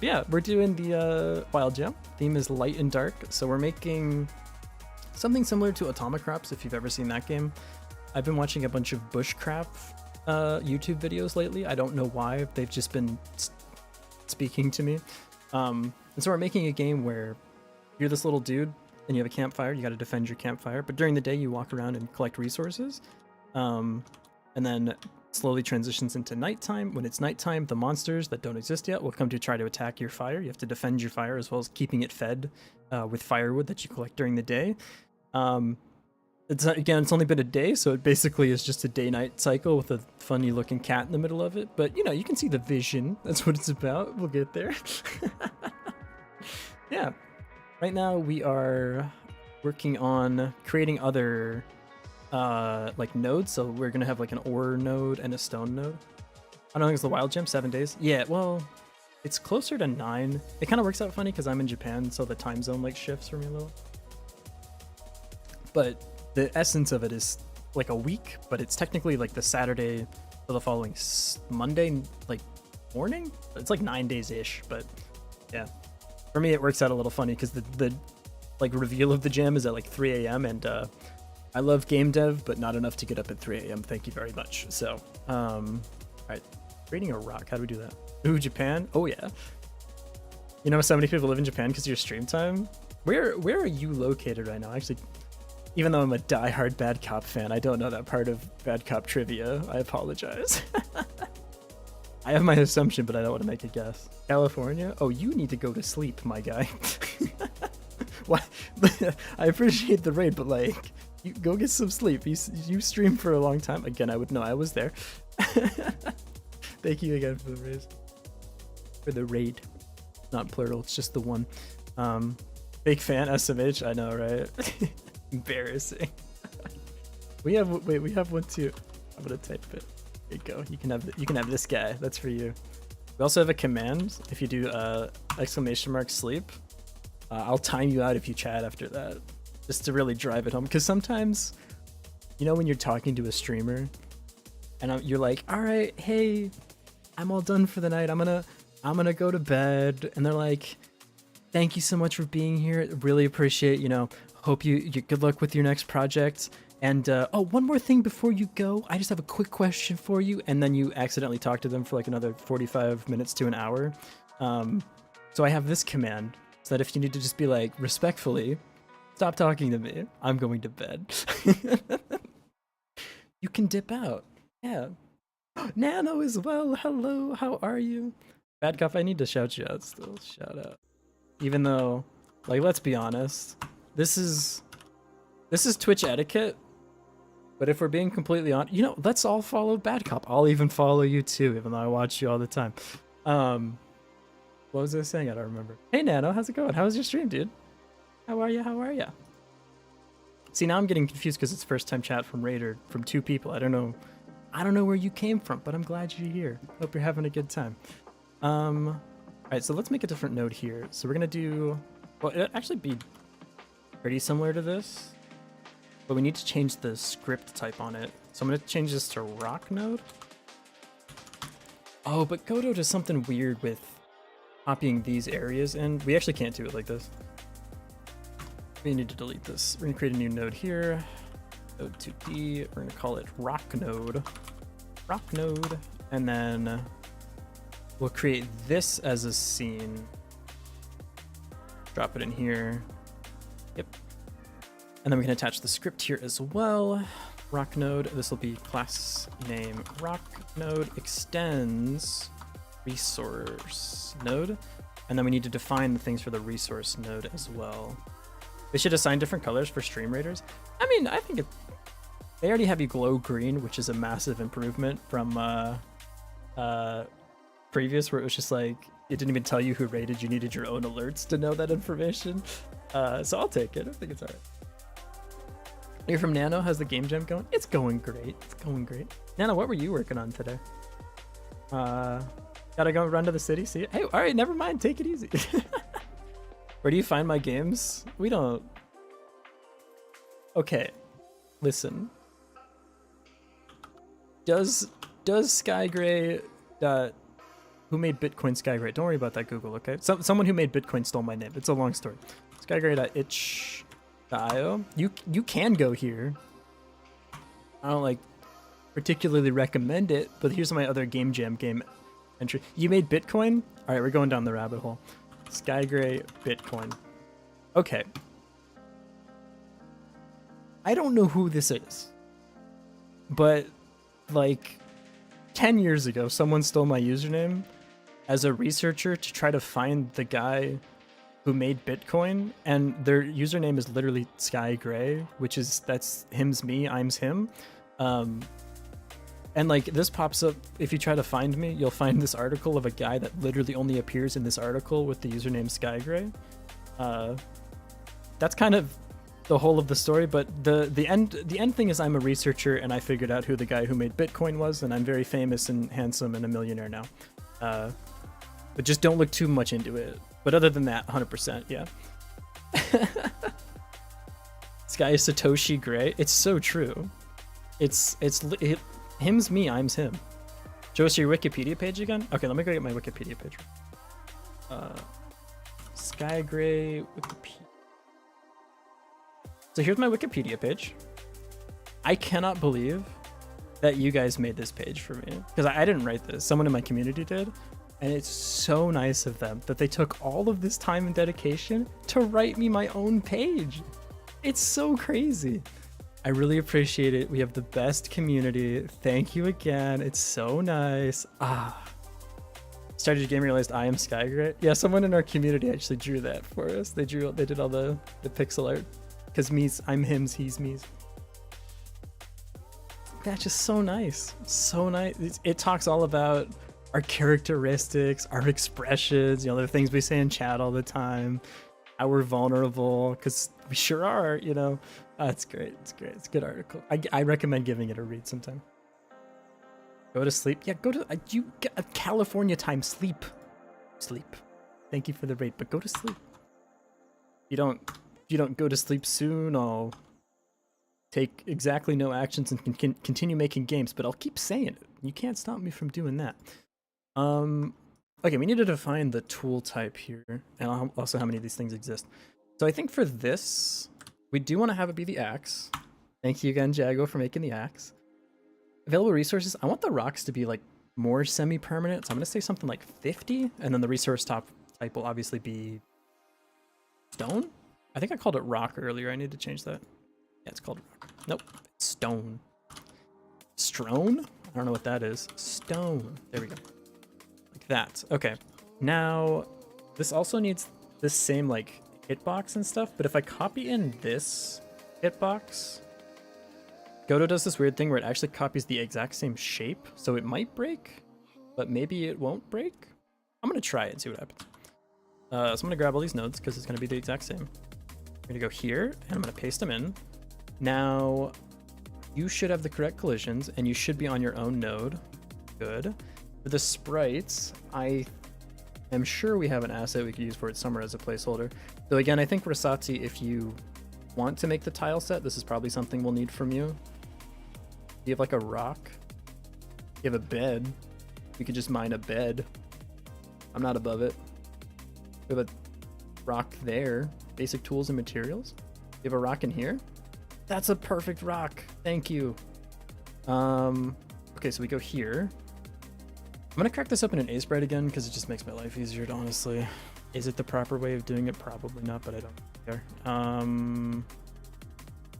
S1: Yeah, we're doing the Wild Gem. Theme is light and dark, so we're making something similar to Atomic Crops, if you've ever seen that game. I've been watching a bunch of bushcraft YouTube videos lately. I don't know why, they've just been speaking to me. And so we're making a game where you're this little dude and you have a campfire, you gotta defend your campfire, but during the day you walk around and collect resources. And then slowly transitions into nighttime. When it's nighttime, the monsters that don't exist yet will come to try to attack your fire. You have to defend your fire as well as keeping it fed with firewood that you collect during the day. It's only been a day, so it basically is just a day-night cycle with a funny looking cat in the middle of it. But you know, you can see the vision. That's what it's about. We'll get there. Yeah. Right now we are working on creating other like nodes, so we're gonna have like an ore node and a stone node. I don't think it's the Wild Gem, 7 days. Yeah, well, it's closer to 9. It kind of works out funny because I'm in Japan, so the time zone like shifts for me a little. But the essence of it is like a week, but it's technically like the Saturday for the following Monday, like morning. It's like 9 days ish, but yeah. For me, it works out a little funny because the like reveal of the gem is at like 3 a.m. and I love game dev, but not enough to get up at 3 a.m. Thank you very much. So, all right, creating a rock. How do we do that? Ooh, Japan. Oh yeah. You know, so many people live in Japan because of your stream time. Where are you located right now? Actually, even though I'm a diehard Bad Cop fan, I don't know that part of Bad Cop trivia. I apologize. I have my assumption, but I don't want to make a guess. California? Oh, you need to go to sleep, my guy. What? I appreciate the raid, but like, you go get some sleep. You stream for a long time. Again, I would know. I was there. Thank you again for the raid. For the raid. Not plural, it's just the one. Big fan, SMH. I know, right? Embarrassing. we have one too. I'm gonna type it. There you go. You can have this guy. That's for you. We also have a command. If you do !sleep, I'll time you out if you chat after that, just to really drive it home. Because sometimes, you know, when you're talking to a streamer, and you're like, "All right, hey, I'm all done for the night. I'm gonna go to bed," and they're like, "Thank you so much for being here. Really appreciate. You know, hope you good luck with your next project." And oh, one more thing before you go, I just have a quick question for you. And then you accidentally talk to them for like another 45 minutes to an hour. So I have this command so that if you need to just be like, respectfully, Stop talking to me. I'm going to bed. You can dip out. Yeah. Nano as well. Hello. How are you? Bad Cuff, I need to shout you out still. Shout out. Even though, like, let's be honest. This is Twitch etiquette. But if we're being completely honest, you know, let's all follow Bad Cop. I'll even follow you too, even though I watch you all the time. What was I saying? I don't remember. Hey Nano, how's it going? How was your stream, dude? How are you? How are you? See, now I'm getting confused because it's first time chat from Raider from 2 people. I don't know where you came from, but I'm glad you're here. Hope you're having a good time. All right, so let's make a different node here. So we're gonna do, well, it'd actually be pretty similar to this, but we need to change the script type on it. So I'm gonna change this to rock node. Oh, but Godot does something weird with copying these areas, and we actually can't do it like this. We need to delete this. We're gonna create a new node here. Node 2D. We're gonna call it rock node. Rock node, and then we'll create this as a scene. Drop it in here. Yep. And then we can attach the script here as well. Rock node. This will be class name rock node extends resource node. And then we need to define the things for the resource node as well. They should assign different colors for stream raiders. I mean, I think they already have you glow green, which is a massive improvement from previous, where it was just like it didn't even tell you who raided. You needed your own alerts to know that information. So I'll take it. I think it's all right. You're from Nano. How's the game jam going? It's going great. It's going great. Nano, what were you working on today? Gotta go run to the city. See? Hey, all right, never mind. Take it easy. Where do you find my games? We don't. Okay, listen. Does Skygray who made Bitcoin Skygray? Don't worry about that, Google. Okay, someone who made Bitcoin stole my name. It's a long story. Skygray.itch.io. You can go here. I don't like particularly recommend it, but here's my other game jam game entry. You made Bitcoin? All right, we're going down the rabbit hole. Skygray Bitcoin. Okay. I don't know who this is, but like 10 years ago, someone stole my username as a researcher to try to find the guy who made Bitcoin, and their username is literally Skygray, which is, that's him's me, I'm's him. And like this pops up, if you try to find me, you'll find this article of a guy that literally only appears in this article with the username Skygray. That's kind of the whole of the story, but the end thing is I'm a researcher and I figured out who the guy who made Bitcoin was, and I'm very famous and handsome and a millionaire now. But just don't look too much into it. But other than that, 100%, yeah. This guy is Satoshi Gray. It's so true. Him's me, I'm's him. Show us your Wikipedia page again? Okay, let me go get my Wikipedia page. Skygray Wikipedia. So here's my Wikipedia page. I cannot believe that you guys made this page for me, because I didn't write this. Someone in my community did. And it's so nice of them that they took all of this time and dedication to write me my own page. It's so crazy. I really appreciate it. We have the best community. Thank you again. It's so nice. Started your game, realized I am Skygray. Yeah, someone in our community actually drew that for us. They did all the pixel art. Because I'm him's, he's me's. That's just so nice. So nice. It talks all about our characteristics, our expressions, the things we say in chat all the time, how we're vulnerable, because we sure are, It's great. It's great. It's a good article. I recommend giving it a read sometime. Go to sleep. Yeah, go to you get a California time. Sleep. Thank you for the raid, but go to sleep. If you don't go to sleep soon, I'll take exactly no actions and can continue making games, but I'll keep saying it. You can't stop me from doing that. Okay, we need to define the tool type here, and also how many of these things exist. So I think for this, we do want to have it be the axe. Thank you again, Jago, for making the axe. Available resources, I want the rocks to be like more semi-permanent, so I'm going to say something like 50, and then the resource type will obviously be stone. I think I called it rock earlier. I need to change that. Yeah, it's called rock. Nope. Stone. Strone? I don't know what that is. Stone. There we go. Like that. Okay. Now, this also needs this same like hitbox and stuff, but if I copy in this hitbox, Godot does this weird thing where it actually copies the exact same shape, so it might break, but maybe it won't break. I'm gonna try it and see what happens. So I'm gonna grab all these nodes because it's gonna be the exact same. I'm gonna go here and I'm gonna paste them in. Now, you should have the correct collisions and you should be on your own node. Good. For the sprites, I am sure we have an asset we could use for it somewhere as a placeholder. So again, I think Rasati, if you want to make the tile set, this is probably something we'll need from you. You have like a rock. You have a bed. We could just mine a bed. I'm not above it. We have a rock there. Basic tools and materials. You have a rock in here. That's a perfect rock. Thank you. Okay, so we go here. I'm gonna crack this up in an A-sprite again because it just makes my life easier, honestly. Is it the proper way of doing it? Probably not, but I don't care.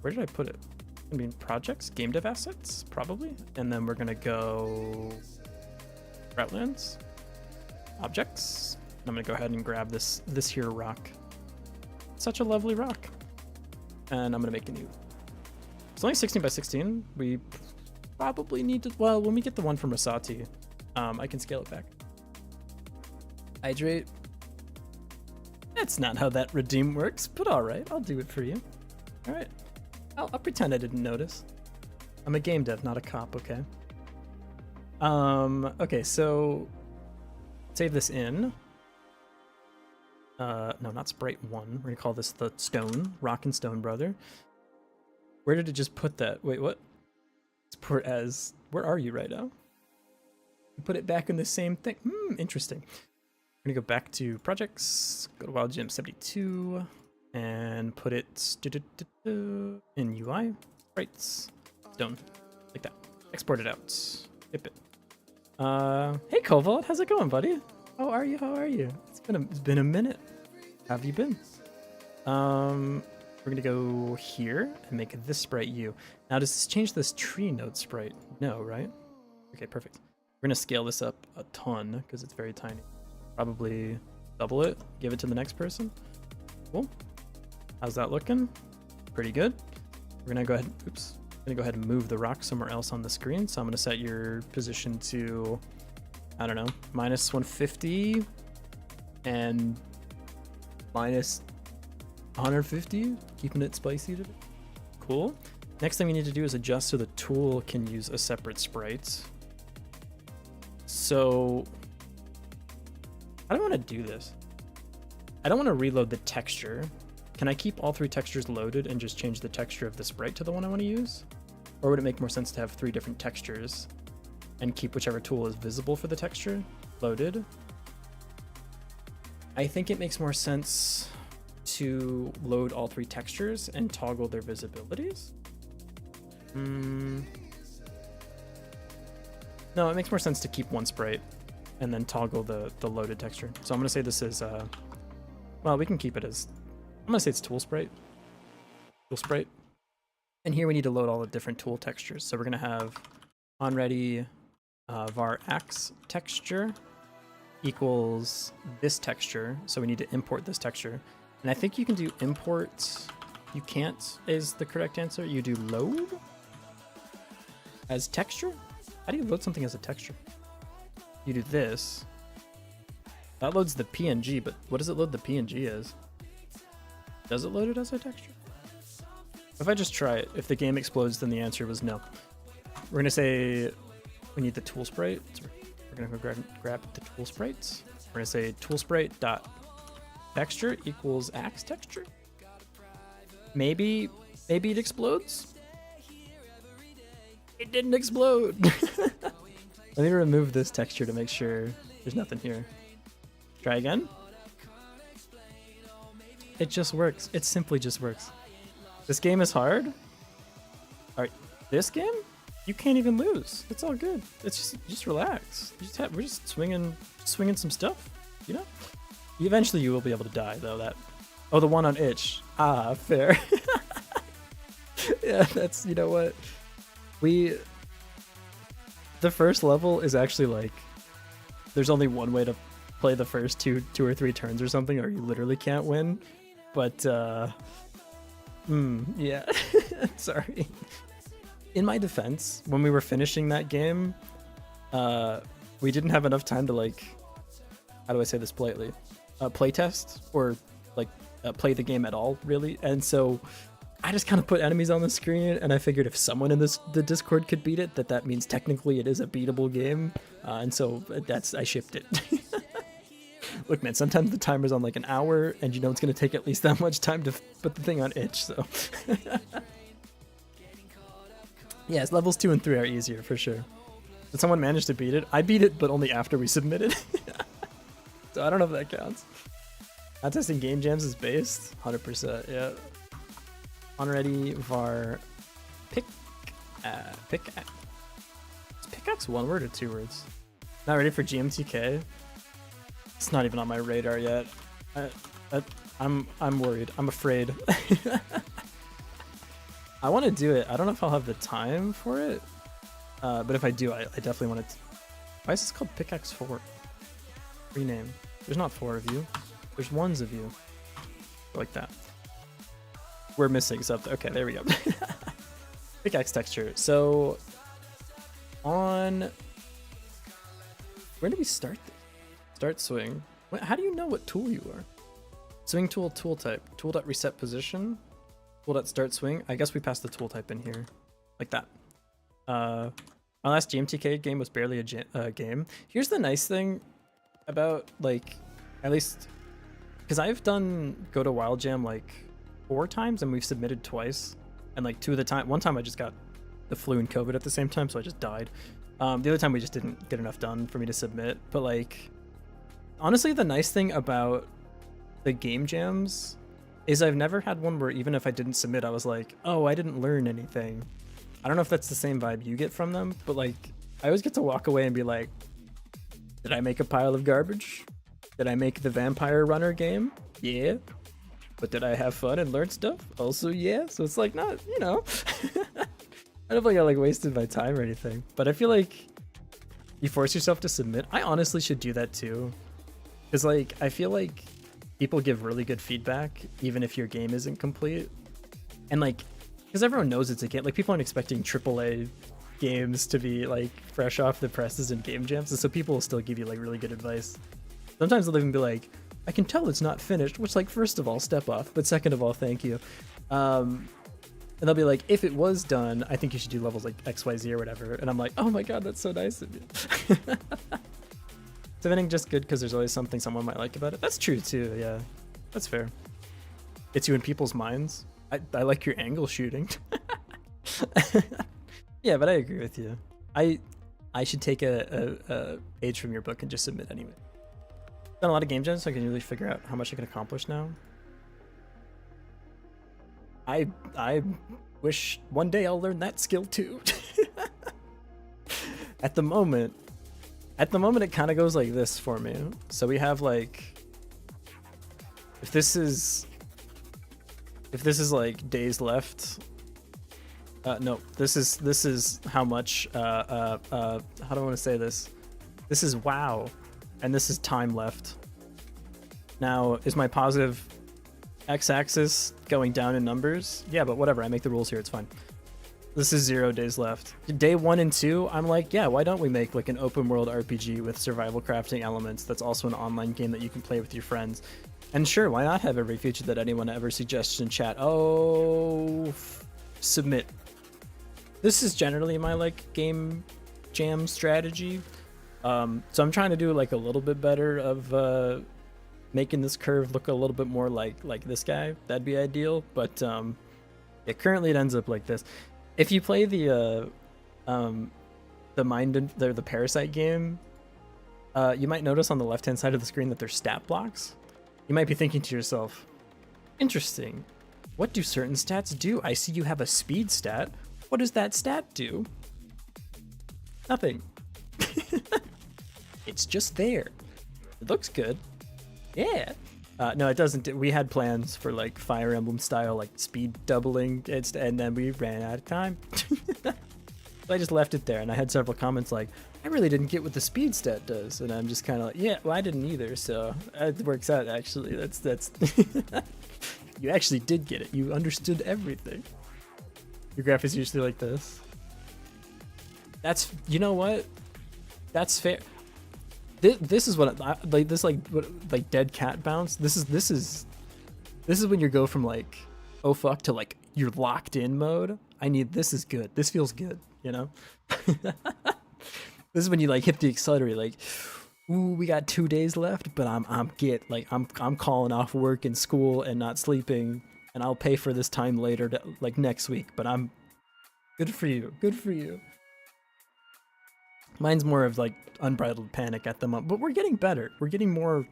S1: Where did I put it? I mean, projects, game dev assets, probably. And then we're gonna go Routlands, objects. And I'm gonna go ahead and grab this here rock. Such a lovely rock. And I'm gonna make a new. It's only 16 by 16. We probably need to, well, when we get the one from Rasati, I can scale it back. Hydrate. That's not how that redeem works, but all right, I'll do it for you. All right, I'll pretend I didn't notice. I'm a game dev, not a cop, okay? Okay, so save this in. No, not sprite 1. We're gonna call this the stone, rock and stone brother. Where did it just put that? Wait, what? It's put as, where are you right now? Put it back in the same thing. Interesting. We're gonna go back to projects, go to Wild Gem 72, and put it in UI, sprites, stone, like that. Export it out. Hip it. Hey Cobalt, how's it going, buddy? How are you? How are you? It's been a minute. How have you been? We're gonna go here and make this sprite U. Now, does this change this tree node sprite? No, right? Okay, perfect. We're gonna scale this up a ton because it's very tiny. Probably double it, give it to the next person. Cool. How's that looking? Pretty good. We're gonna go ahead, oops. Gonna go ahead and move the rock somewhere else on the screen. So I'm gonna set your position to, I don't know, -150 and -150, keeping it spicy today. Cool. Next thing we need to do is adjust so the tool can use a separate sprite. So I don't want to do this. I don't want to reload the texture. Can I keep all 3 textures loaded and just change the texture of the sprite to the one I want to use? Or would it make more sense to have 3 different textures and keep whichever tool is visible for the texture loaded? I think it makes more sense to load all 3 textures and toggle their visibilities. No, it makes more sense to keep one sprite and then toggle the loaded texture. So I'm gonna say this is, well, we can keep it as, I'm gonna say it's tool sprite. Tool sprite. And here we need to load all the different tool textures. So we're gonna have onReady var axe texture equals this texture. So we need to import this texture. And I think you can do import, you can't is the correct answer. You do load as texture? How do you load something as a texture? You do this. That loads the PNG, but what does it load the PNG as? Does it load it as a texture? If I just try it, if the game explodes, then the answer was no. We're gonna say we need the tool sprite. So we're gonna go grab the tool sprites. We're gonna say tool sprite dot texture equals axe texture. Maybe it explodes. It didn't explode. Let me remove this texture to make sure there's nothing here. Try again. It just works. It simply just works. This game is hard. All right, this game, you can't even lose. It's all good. It's just relax. We're just swinging some stuff. You know. Eventually, you will be able to die though. Oh, the one on itch. Ah, fair. Yeah, that's, you know what? The first level is actually like, there's only one way to play the first two or three turns or something, or you literally can't win. But, yeah, sorry. In my defense, when we were finishing that game, we didn't have enough time to, like, how do I say this politely? Playtest or like play the game at all, really. And so I just kind of put enemies on the screen, and I figured if someone in the Discord could beat it, that means technically it is a beatable game. And so I shipped it. Look, man, sometimes the timer's on like an hour, and you know it's gonna take at least that much time to put the thing on itch. So yes, levels 2 and 3 are easier for sure. Did someone manage to beat it? I beat it, but only after we submitted. So I don't know if that counts. Not testing game jams is based 100%. Yeah. Unready var pick pickaxe. Is pickaxe one word or 2 words? Not ready for GMTK. It's not even on my radar yet. I'm worried. I'm afraid. I want to do it. I don't know if I'll have the time for it. But if I do, I definitely want to. Why is this called Pickaxe 4? Rename. There's not 4 of you. There's ones of you. Like that. We're missing something. Okay, there we go. Pickaxe texture. So, on... Where do we start this? Start swing. How do you know what tool you are? Swing tool, tool type. Tool.reset position. Tool.start swing. I guess we passed the tool type in here. Like that. My last GMTK game was barely a game. Here's the nice thing about, like, at least, because I've done Godot Wild Jam like 4 times, and we've submitted twice, and like 2 of the time, one time I just got the flu and COVID at the same time, so I just died. The other time we just didn't get enough done for me to submit. But like, honestly, the nice thing about the game jams is I've never had one where even if I didn't submit, I was like, oh, I didn't learn anything. I don't know if that's the same vibe you get from them, but like, I always get to walk away and be like, did I make a pile of garbage? Did I make the Vampire Runner game? Yeah. But did I have fun and learn stuff? Also, yeah. So it's like, not, you know, I don't feel like I like wasted my time or anything, but I feel like you force yourself to submit. I honestly should do that too. Cause like, I feel like people give really good feedback, even if your game isn't complete. And like, cause everyone knows it's a game, like people aren't expecting AAA games to be like fresh off the presses in game jams, and so people will still give you like really good advice. Sometimes they'll even be like, I can tell it's not finished, which, like, first of all, step off, but second of all, thank you. And they'll be like, if it was done, I think you should do levels like XYZ or whatever. And I'm like, oh my god, that's so nice of you. Submitting just good because there's always something someone might like about it. That's true too, yeah. That's fair. It's you in people's minds. I like your angle shooting. Yeah, but I agree with you. I should take a page from your book and just submit anyway. Done a lot of game jams, so I can really figure out how much I can accomplish now. I wish one day I'll learn that skill too. At the moment it kind of goes like this for me. So we have like, if this is like days left. No, this is how much. How do I want to say this? This is WoW, and this is time left. Now, is my positive x-axis going down in numbers? Yeah, but whatever. I make the rules here. It's fine. This is 0 days left. Day 1 and 2, I'm like, yeah, why don't we make like an open world RPG with survival crafting elements that's also an online game that you can play with your friends? And sure, why not have every feature that anyone ever suggests in chat? Oh, submit. This is generally my like game jam strategy. So I'm trying to do like a little bit better of making this curve look a little bit more like this guy. That'd be ideal. But yeah, currently it ends up like this. If you play the Parasite game, you might notice on the left-hand side of the screen that there's stat blocks. You might be thinking to yourself, interesting. What do certain stats do? I see you have a speed stat. What does that stat do? Nothing. It's just there. It looks good. Yeah. No, it doesn't. We had plans for like Fire Emblem style, like speed doubling, and then we ran out of time. So I just left it there, and I had several comments like, I really didn't get what the speed stat does, and I'm just kind of like, yeah, well, I didn't either, so it works out actually. That's you actually did get it. You understood everything. Your graph is usually like this. That's, you know what? That's fair. This is what like this like dead cat bounce. This is when you go from like oh fuck to like you're locked in mode. This is good. This feels good, you know? This is when you like hit the accelerator, like, ooh, we got 2 days left, but I'm calling off work and school and not sleeping, and I'll pay for this time later, like next week. But I'm good for you. Good for you. Mine's more of like unbridled panic at the moment, but we're getting better. We're getting more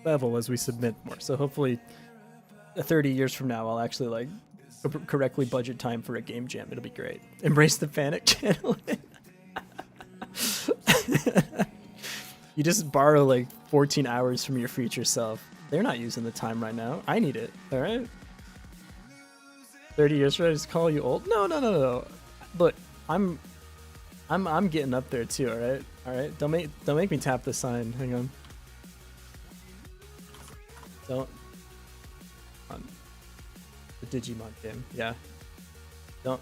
S1: level as we submit more. So hopefully 30 years from now, I'll actually like correctly budget time for a game jam. It'll be great. Embrace the panic channel. You just borrow like 14 hours from your future self. They're not using the time right now. I need it. All right. 30 years from now, I just call you old? No. Look, I'm getting up there too. All right. Don't make me tap the sign. Hang on. Don't. On the Digimon game. Yeah. Don't.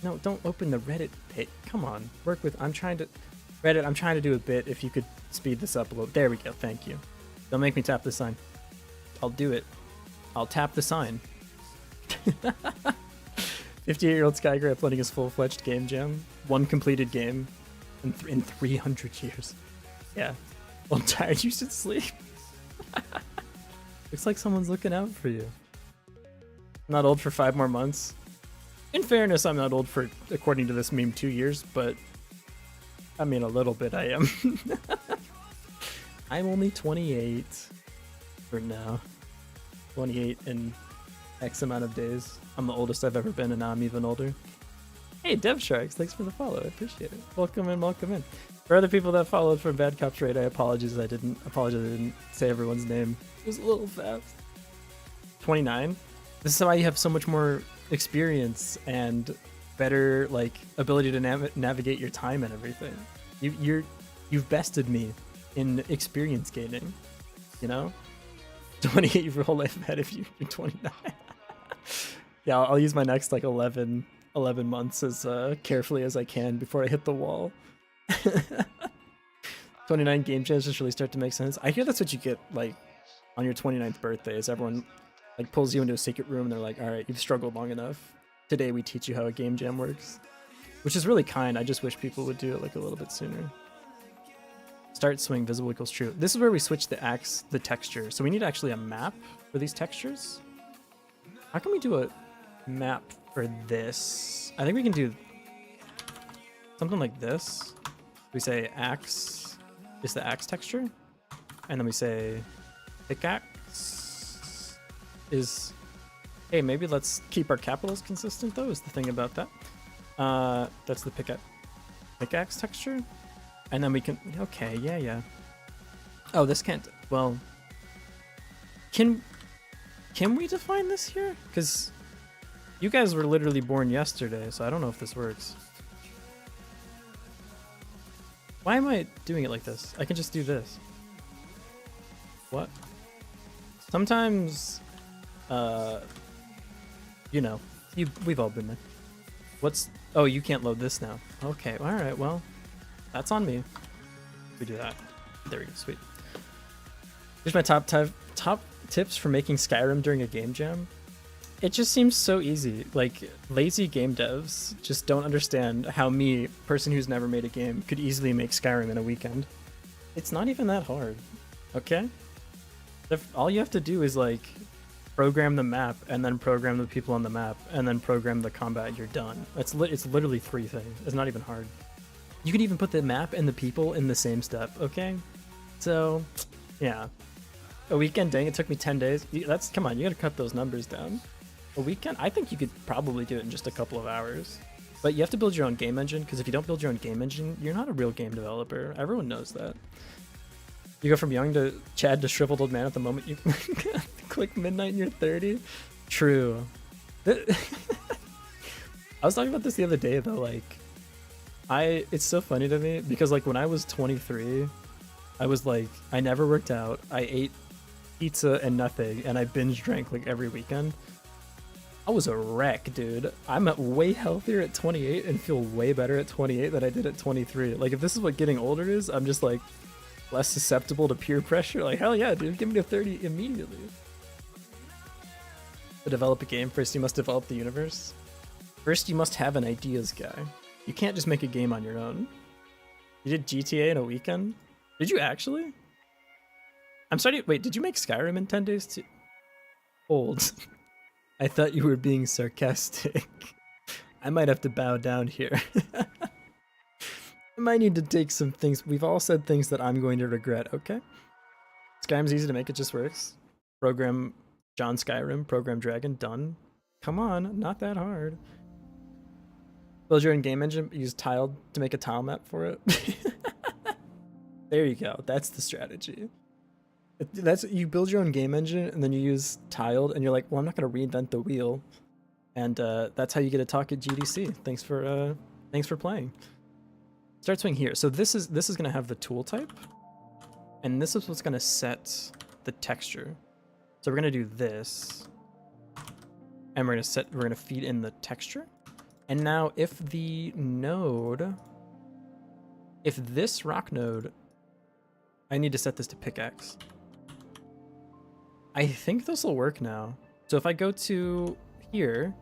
S1: No, don't open the Reddit page. Come on, work with. Reddit, I'm trying to do a bit. If you could speed this up a little. There we go. Thank you. Don't make me tap the sign. I'll do it. I'll tap the sign. 58-year-old Skygraph letting his full-fledged game jam. One completed game in 300 years. Yeah. Well, I'm tired. You should sleep. Looks like someone's looking out for you. I'm not old for 5 more months. In fairness, I'm not old for, according to this meme, 2 years, but I mean, a little bit I am. I'm only 28 for now. 28 in X amount of days. I'm the oldest I've ever been, and now I'm even older. Hey, Dev Sharks, thanks for the follow. I appreciate it. Welcome in, welcome in. For other people that followed from Bad Cops Raid, I apologize I didn't say everyone's name. It was a little fast. 29. This is why you have so much more experience and better like ability to navigate your time and everything. You've bested me in experience gaining, you know. 28 your whole life ahead of you. You're 29. Yeah, I'll use my next like 11 months as carefully as I can before I hit the wall. 29 game jams just really start to make sense. I hear that's what you get like on your 29th birthday, is everyone like pulls you into a secret room and they're like, all right, you've struggled long enough. Today we teach you how a game jam works. Which is really kind. I just wish people would do it like a little bit sooner. Start swing, visible equals true. This is where we switch the texture. So we need actually a map for these textures. How can we do a map for this? I think we can do something like this. We say axe is the axe texture. And then we say pickaxe is... Hey, maybe let's keep our capitals consistent though, is the thing about that. That's the pickaxe texture. And then we can, okay, yeah. Oh, this can't, well, can we define this here? Because you guys were literally born yesterday, so I don't know if this works. Why am I doing it like this? I can just do this. What? Sometimes, you know, we've all been there. Oh, you can't load this now. Okay, all right, well, that's on me. We do that. There we go, sweet. Here's my top tips for making Skyrim during a game jam. It just seems so easy. Like, lazy game devs just don't understand how me, person who's never made a game, could easily make Skyrim in a weekend. It's not even that hard, okay? All you have to do is like program the map, and then program the people on the map, and then program the combat. You're done. It's literally 3 things. It's not even hard. You can even put the map and the people in the same step, okay? So, yeah. A weekend, dang, it took me 10 days. Come on, you gotta cut those numbers down. A weekend, I think you could probably do it in just a couple of hours. But you have to build your own game engine, because if you don't build your own game engine, you're not a real game developer. Everyone knows that. You go from young to Chad to shriveled old man at the moment you click midnight and you're 30. True. I was talking about this the other day though, like it's so funny to me because like when I was 23, I was like, I never worked out. I ate pizza and nothing, and I binge drank like every weekend. I was a wreck, dude. I'm way healthier at 28 and feel way better at 28 than I did at 23. Like if this is what getting older is, I'm just like less susceptible to peer pressure. Like hell yeah, dude, give me to 30 immediately. To develop a game, first you must develop the universe. First you must have an ideas guy. You can't just make a game on your own. You did GTA in a weekend? Did you actually? I'm sorry, wait, did you make Skyrim in 10 days too? Old. I thought you were being sarcastic. I might have to bow down here. I might need to take some things. We've all said things that I'm going to regret, okay? Skyrim's easy to make, it just works. Program John Skyrim, program Dragon, done. Come on, not that hard. Build your own game engine, use tiled to make a tile map for it. There you go, that's the strategy. You build your own game engine and then you use tiled and you're like, well, I'm not gonna reinvent the wheel. And that's how you get a talk at GDC. Thanks for playing. Start swing here. So this is gonna have the tool type, and this is what's gonna set the texture. So we're gonna do this, and we're gonna feed in the texture. And now if this rock node, I need to set this to pickaxe. I think this will work now. So if I go to here,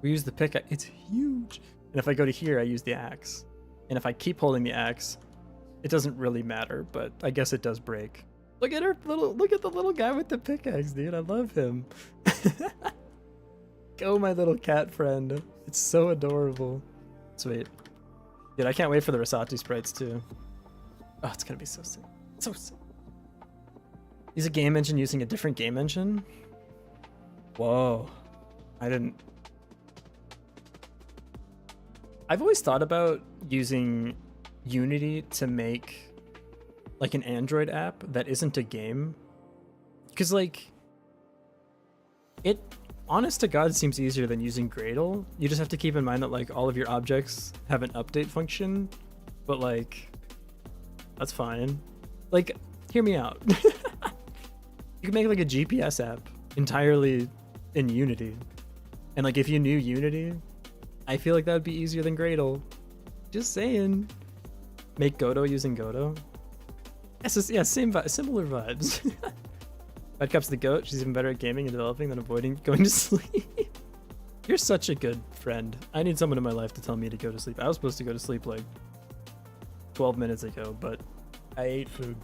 S1: we use the pickaxe. It's huge. And if I go to here, I use the axe. And if I keep holding the axe, it doesn't really matter, but I guess it does break. Look at look at the little guy with the pickaxe, dude. I love him. Go, my little cat friend. It's so adorable. Sweet. Dude, I can't wait for the Rosati sprites too. Oh, it's gonna be so sick. So sick. Use a game engine using a different game engine? Whoa. I've always thought about using Unity to make like an Android app that isn't a game. Because like, it honest to God seems easier than using Gradle. You just have to keep in mind that like all of your objects have an update function, but like, that's fine. Like, hear me out. You can make like a GPS app entirely in Unity. And like if you knew Unity, I feel like that would be easier than Gradle. Just saying. Make Godot using Godot. Yeah, similar vibes. Bad Cup's the GOAT. She's even better at gaming and developing than avoiding going to sleep. You're such a good friend. I need someone in my life to tell me to go to sleep. I was supposed to go to sleep like 12 minutes ago, but I ate food.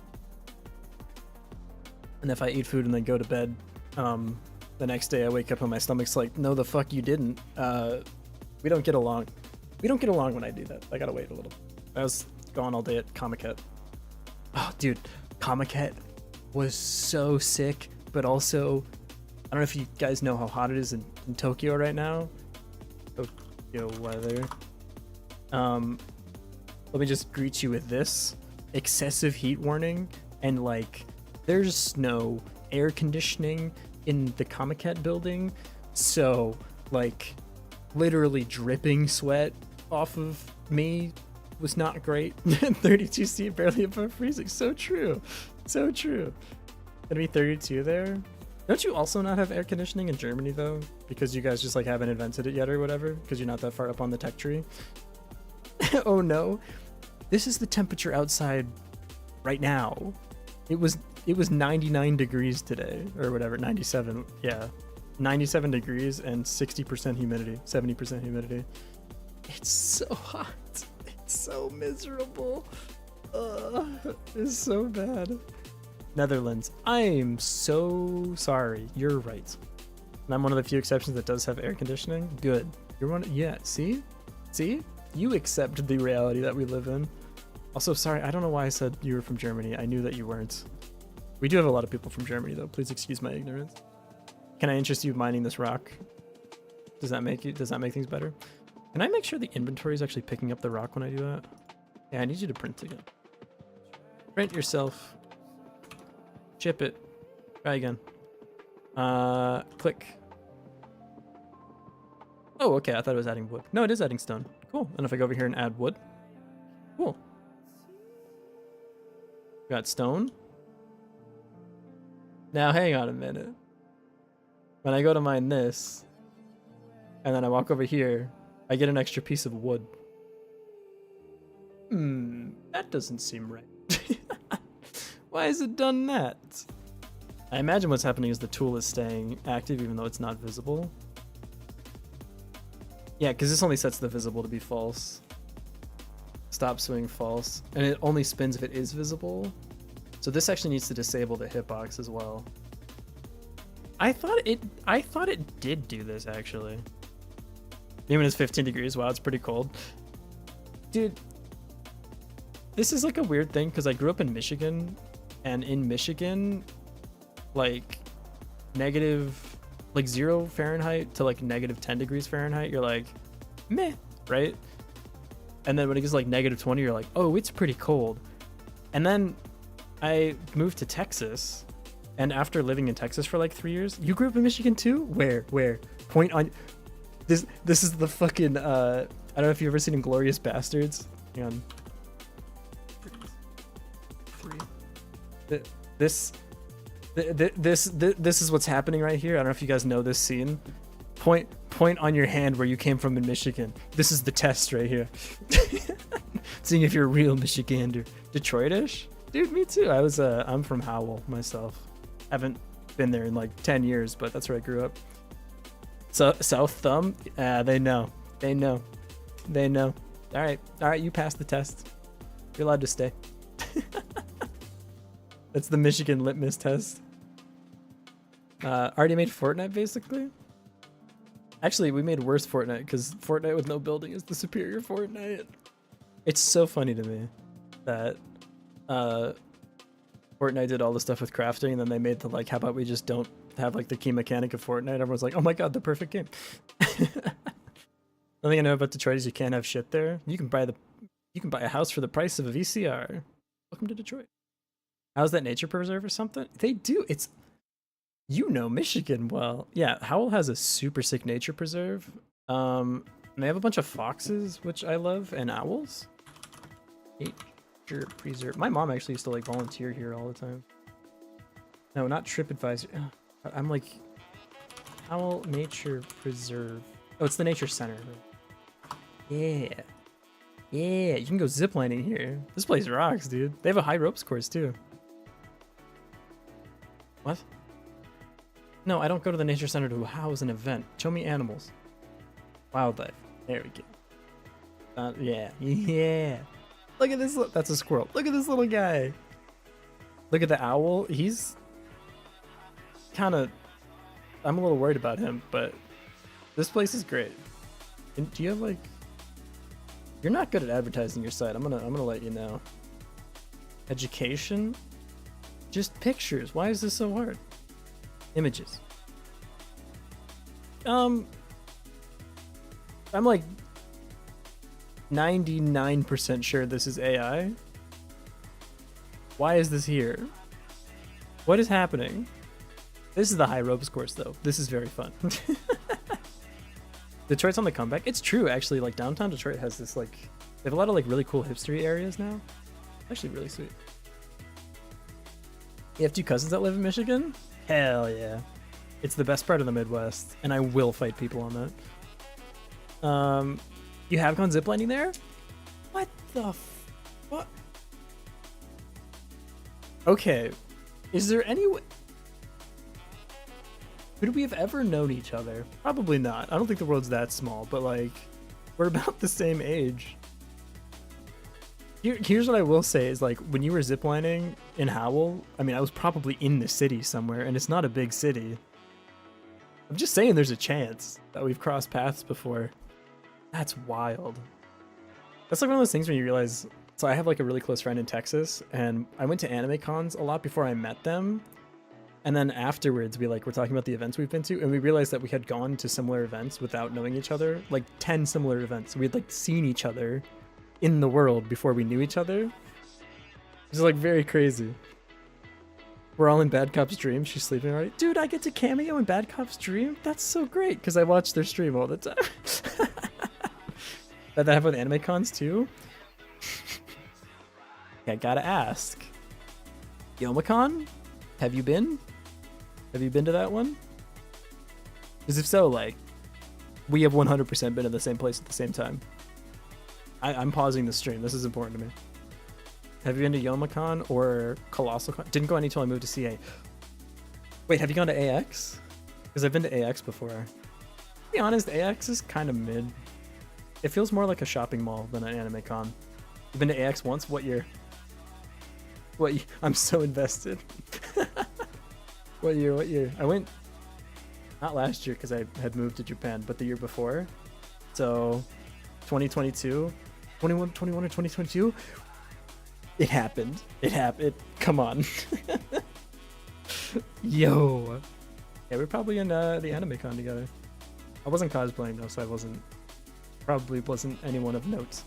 S1: And if I eat food and then go to bed, the next day I wake up and my stomach's like, no, the fuck you didn't. We don't get along. We don't get along when I do that. I gotta wait a little. I was gone all day at Comiket. Oh, dude, Comiket was so sick, but also, I don't know if you guys know how hot it is in Tokyo right now. Tokyo weather. Let me just greet you with this. Excessive heat warning, and like, there's no air conditioning in the Comiket building, so like literally dripping sweat off of me was not great. 32C barely above freezing. So true. So true. Gonna be 32 there. Don't you also not have air conditioning in Germany though? Because you guys just like haven't invented it yet or whatever? Because you're not that far up on the tech tree? Oh no. This is the temperature outside right now. It was 99 degrees today or whatever, 97. Yeah. 97 degrees and 60% humidity, 70% humidity. It's so hot. It's so miserable. It's so bad. Netherlands. I'm so sorry. You're right. And I'm one of the few exceptions that does have air conditioning. Good. You're one. Yeah. See? You accept the reality that we live in. Also, sorry. I don't know why I said you were from Germany. I knew that you weren't. We do have a lot of people from Germany, though. Please excuse my ignorance. Can I interest you mining this rock? Does that make things better? Can I make sure the inventory is actually picking up the rock when I do that? Yeah, I need you to print again. Print yourself. Chip it. Try again. Click. Oh, okay. I thought it was adding wood. No, it is adding stone. Cool. And if I go over here and add wood. Cool. Got stone. Now, hang on a minute. When I go to mine this, and then I walk over here, I get an extra piece of wood. That doesn't seem right. Why has it done that? I imagine what's happening is the tool is staying active even though it's not visible. Yeah, because this only sets the visible to be false. Stop swing false. And it only spins if it is visible. So this actually needs to disable the hitbox as well. I thought it did do this actually. Even it's 15 degrees. Wow, it's pretty cold. Dude, this is like a weird thing because I grew up in Michigan, and in Michigan, like negative, like 0 Fahrenheit to like negative 10 degrees Fahrenheit, you're like, meh, right? And then when it gets like negative 20, you're like, oh, it's pretty cold. And then I moved to Texas, and after living in Texas for like 3 years, you grew up in Michigan too? Where? Point on. This is the fucking, I don't know if you've ever seen Inglourious Bastards. Hang on. This is what's happening right here. I don't know if you guys know this scene. Point on your hand where you came from in Michigan. This is the test right here. Seeing if you're a real Michigander. Detroitish? Dude, me too. I'm from Howell myself. Haven't been there in like 10 years, but that's where I grew up. So South Thumb, they know. All right, you passed the test. You're allowed to stay. That's the Michigan litmus test. Already made Fortnite, basically. Actually, we made worse Fortnite because Fortnite with no building is the superior Fortnite. It's so funny to me that Fortnite did all the stuff with crafting, and then they made the like, how about we just don't have like the key mechanic of Fortnite? Everyone's like, oh my god, the perfect game. The thing I know about Detroit is you can't have shit there. You can buy a house for the price of a VCR. Welcome to Detroit. How's that nature preserve or something? They do. It's, you know, Michigan well. Yeah, Howell has a super sick nature preserve. And they have a bunch of foxes, which I love, and owls. Nature preserve. My mom actually used to like volunteer here all the time. No, not TripAdvisor. I'm like, Howell Nature Preserve. Oh, it's the Nature Center. Yeah. Yeah, you can go ziplining here. This place rocks, dude. They have a high ropes course, too. What? No, I don't go to the Nature Center to house an event. Show me animals. Wildlife. There we go. Yeah. Yeah. Look at this. That's a squirrel. Look at this little guy. Look at the owl. He's kind of... I'm a little worried about him, but this place is great. And do you have like... You're not good at advertising your site. I'm gonna let you know. Education? Just pictures. Why is this so hard? Images. I'm like 99% sure this is AI. Why is this here? What is happening? This is the high ropes course though. This is very fun. Detroit's on the comeback. It's true, actually. Like downtown Detroit has this like, they have a lot of like really cool hipstery areas now. Actually, really sweet. You have 2 cousins that live in Michigan? Hell yeah! It's the best part of the Midwest, and I will fight people on that. You have gone ziplining there? What the fuck? Okay, is there any way? Could we have ever known each other? Probably not. I don't think the world's that small, but like, we're about the same age. Here's what I will say is like, when you were ziplining in Howell, I mean, I was probably in the city somewhere, and it's not a big city. I'm just saying there's a chance that we've crossed paths before. That's wild. That's like one of those things when you realize, so I have like a really close friend in Texas, and I went to anime cons a lot before I met them. And then afterwards, we're talking about the events we've been to, and we realized that we had gone to similar events without knowing each other, like 10 similar events. We had like seen each other in the world before we knew each other. It's like very crazy. We're all in Bad Cop's Dream. She's sleeping already. Dude, I get to cameo in Bad Cop's Dream? That's so great, because I watch their stream all the time. That they have with anime cons too? Yeah, gotta ask. Yomacon? Have you been? Have you been to that one? Because if so, like, we have 100% been in the same place at the same time. I'm pausing the stream. This is important to me. Have you been to Yomacon or Colossal Con? Didn't go any until I moved to CA. Wait, have you gone to AX? Because I've been to AX before. To be honest, AX is kind of mid. It feels more like a shopping mall than an anime con. You've been to AX once? What year? What year? I'm so invested. What year? What year? I went, not last year because I had moved to Japan, but the year before. So 2022, 21 or 2022. It happened. It happened. Come on. Yo. Yeah, we're probably in the anime con together. I wasn't cosplaying though, so I probably wasn't anyone of note.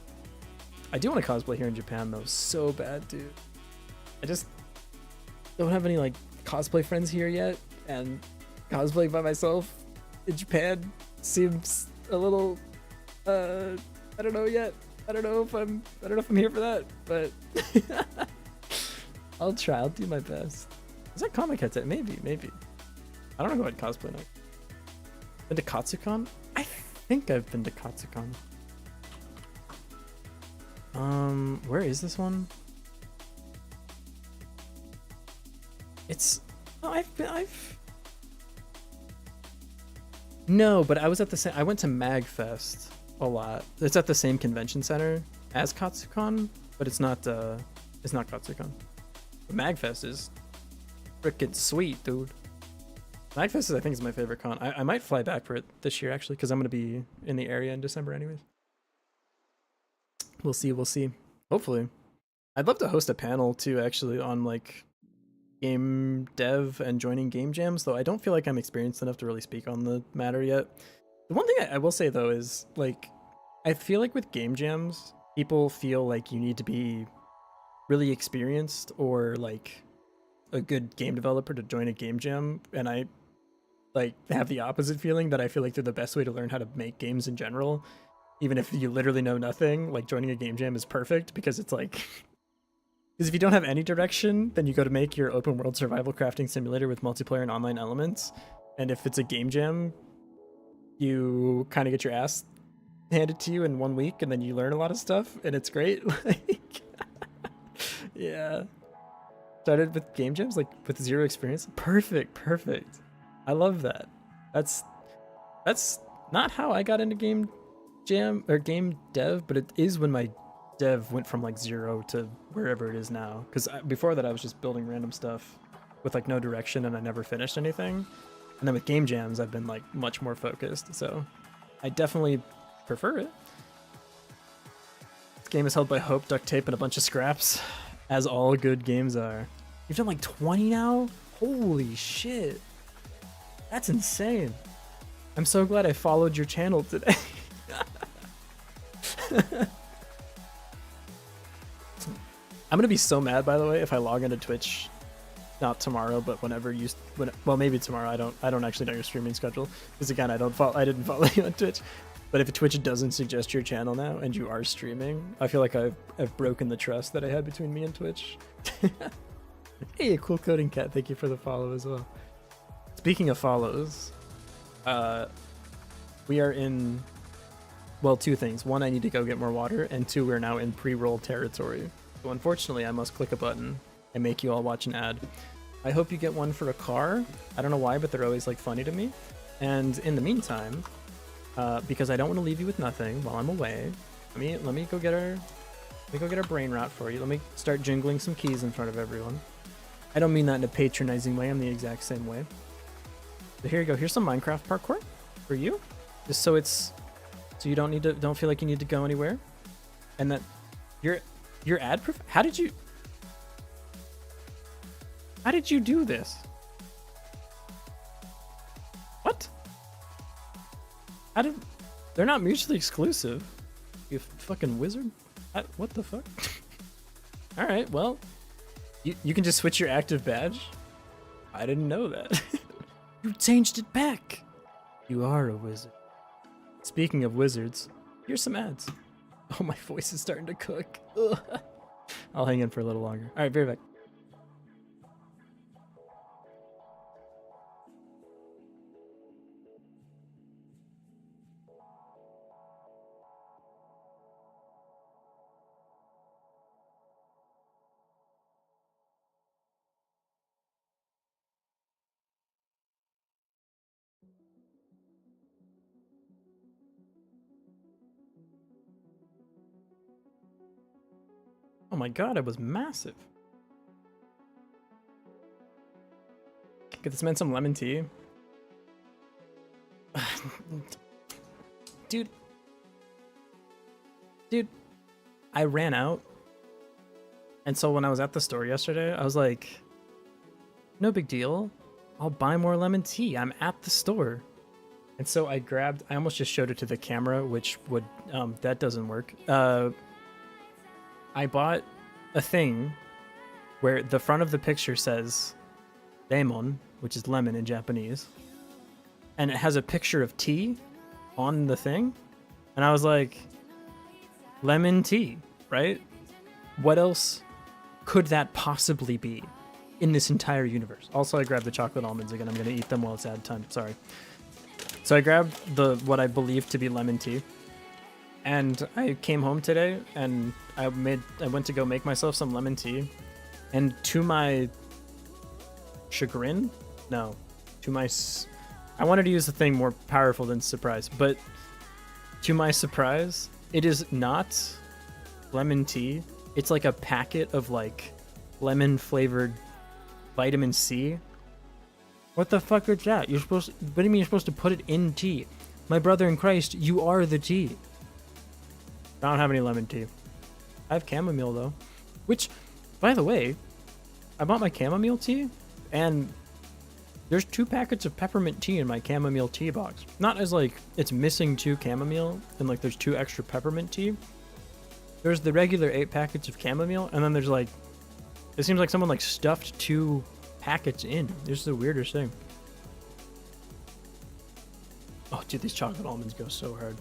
S1: I do want to cosplay here in Japan though, so bad, dude. I just don't have any like cosplay friends here yet, and cosplaying by myself in Japan seems a little I don't know yet. I don't know if I'm here for that, but I'll try. I'll do my best. Is that comic headset? Maybe. I don't know what cosplay now. Been to Katsucon? I think I've been to Katsucon. Where is this one? It's No, but I was at the same. I went to MagFest a lot. It's at the same convention center as Katsucon, but it's not Katsucon. But MagFest is freaking sweet, dude. MagFest I think is my favorite con. I might fly back for it this year actually, because I'm gonna be in the area in December anyways. We'll see. Hopefully. I'd love to host a panel too, actually, on like game dev and joining game jams, though I don't feel like I'm experienced enough to really speak on the matter yet. The one thing I will say though is, like, I feel like with game jams, people feel like you need to be really experienced or like a good game developer to join a game jam, and I like have the opposite feeling, that I feel like they're the best way to learn how to make games in general. Even if you literally know nothing, like joining a game jam is perfect, because it's like, because if you don't have any direction, then you go to make your open world survival crafting simulator with multiplayer and online elements. And if it's a game jam, you kind of get your ass handed to you in 1 week, and then you learn a lot of stuff, and it's great. Like, yeah. Started with game jams, like with zero experience. Perfect. I love that. That's not how I got into game jam or game dev, but it is when my dev went from like 0 to wherever it is now. Because before that I was just building random stuff with like no direction, and I never finished anything. And then with game jams I've been like much more focused, so I definitely prefer it. This game is held by hope, duct tape, and a bunch of scraps, as all good games are. You've done like 20 now? Holy shit, that's insane. I'm so glad I followed your channel today. I'm gonna be so mad, by the way, if I log into Twitch, not tomorrow, but well, maybe tomorrow. I don't actually know your streaming schedule, because again, I didn't follow you on Twitch. But if Twitch doesn't suggest your channel now and you are streaming, I feel like I've broken the trust that I had between me and Twitch. Hey, cool coding cat, thank you for the follow as well. Speaking of follows, we are in, well, two things. One, I need to go get more water, and two, we're now in pre-roll territory. So unfortunately, I must click a button and make you all watch an ad. I hope you get one for a car. I don't know why, but they're always like funny to me. And in the meantime, because I don't want to leave you with nothing while I'm away, let me go get our brain rot for you. Let me start jingling some keys in front of everyone. I don't mean that in a patronizing way. I'm the exact same way. So here you go. Here's some Minecraft parkour for you, just so you don't feel like you need to go anywhere. And that your ad. How did you do this? What? They're not mutually exclusive. You fucking wizard. What the fuck? All right, well, you can just switch your active badge. I didn't know that. You changed it back. You are a wizard. Speaking of wizards, here's some ads. Oh, my voice is starting to cook. Ugh. I'll hang in for a little longer. All right, be right back. Oh my god, it was massive. Get this man some lemon tea. Dude. Dude, I ran out. And so when I was at the store yesterday, I was like, no big deal. I'll buy more lemon tea. I'm at the store. And so I almost just showed it to the camera, which would, that doesn't work. I bought a thing where the front of the picture says lemon, which is lemon in Japanese, and it has a picture of tea on the thing. And I was like, lemon tea, right? What else could that possibly be in this entire universe? Also, I grabbed the chocolate almonds again. I'm going to eat them while it's ad time. Sorry. So I grabbed what I believe to be lemon tea. And I came home today and I went to go make myself some lemon tea. And to my chagrin, no, I wanted to use the thing more powerful than surprise, but to my surprise, it is not lemon tea. It's like a packet of like lemon flavored vitamin C. What the fuck is that? What do you mean you're supposed to put it in tea? My brother in Christ, you are the tea. I don't have any lemon tea. I have chamomile though. Which, by the way, I bought my chamomile tea and there's 2 packets of peppermint tea in my chamomile tea box. Not as like it's missing 2 chamomile and like there's 2 extra peppermint tea. There's the regular 8 packets of chamomile and then there's like, it seems like someone like stuffed 2 packets in. This is the weirdest thing. Oh dude, these chocolate almonds go so hard.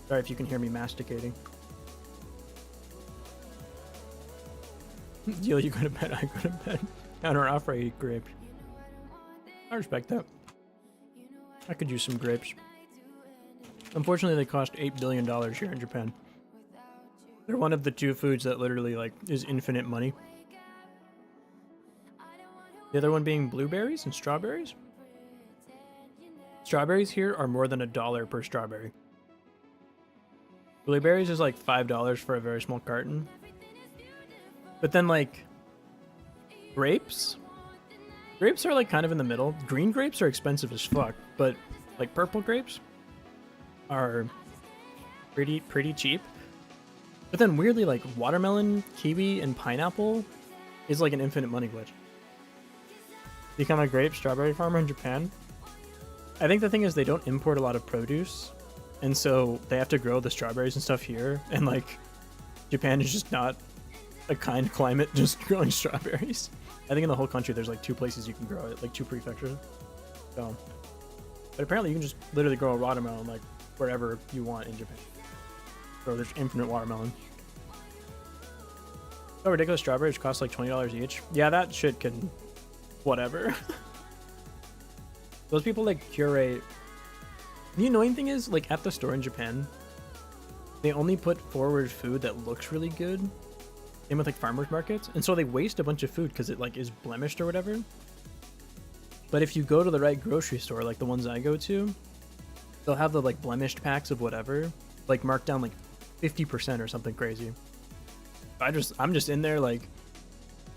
S1: Sorry if you can hear me masticating. Deal, you go to bed, I go to bed. On or off, I eat grapes. I respect that. I could use some grapes. Unfortunately, they cost $8 billion here in Japan. They're one of the 2 foods that literally like is infinite money. The other one being blueberries and strawberries. Strawberries here are more than $1 per strawberry. Blueberries is like $5 for a very small carton. But then like grapes are like kind of in the middle. Green grapes are expensive as fuck, but like purple grapes are pretty cheap. But then weirdly like watermelon, kiwi, and pineapple is like an infinite money glitch. Become a grape strawberry farmer in Japan. I think the thing is they don't import a lot of produce, and so they have to grow the strawberries and stuff here, and like Japan is just not a kind climate just growing strawberries. I think in the whole country there's like 2 places you can grow it, like 2 prefectures. So, but apparently you can just literally grow a watermelon like wherever you want in Japan. So there's infinite watermelon. Oh, ridiculous strawberries cost like $20 each. Yeah, that shit can whatever. Those people like curate. The annoying thing is like at the store in Japan, they only put forward food that looks really good. Same with like farmers markets, and so they waste a bunch of food because it like is blemished or whatever. But if you go to the right grocery store, like the ones I go to, they'll have the like blemished packs of whatever, like marked down like 50% or something crazy. I'm just in there like,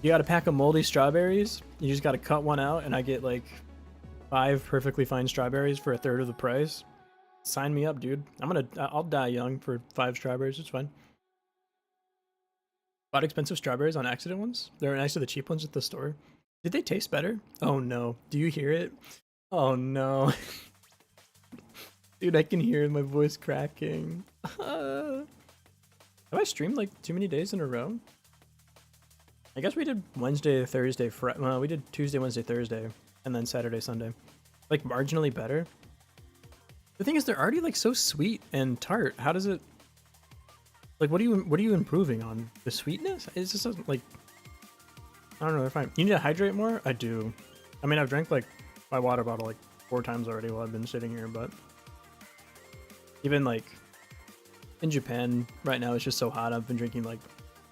S1: you got a pack of moldy strawberries, you just got to cut one out, and I get like 5 perfectly fine strawberries for 1/3 of the price. Sign me up, dude. I'll die young for 5 strawberries. It's fine. Bought expensive strawberries on accident once. They were next to the cheap ones at the store. Did they taste better? Oh no. Do you hear it? Oh no. Dude, I can hear my voice cracking. Have I streamed like too many days in a row? I guess we did Wednesday, Thursday, Friday. Well, we did Tuesday, Wednesday, Thursday. and then Saturday, Sunday. Like marginally better. The thing is, they're already like so sweet and tart. How does it? Like, what are you improving on? The sweetness? It just doesn't like. I don't know. They're fine. You need to hydrate more. I do. I mean, I've drank like my water bottle like 4 times already while I've been sitting here, but even like in Japan right now, it's just so hot. I've been drinking like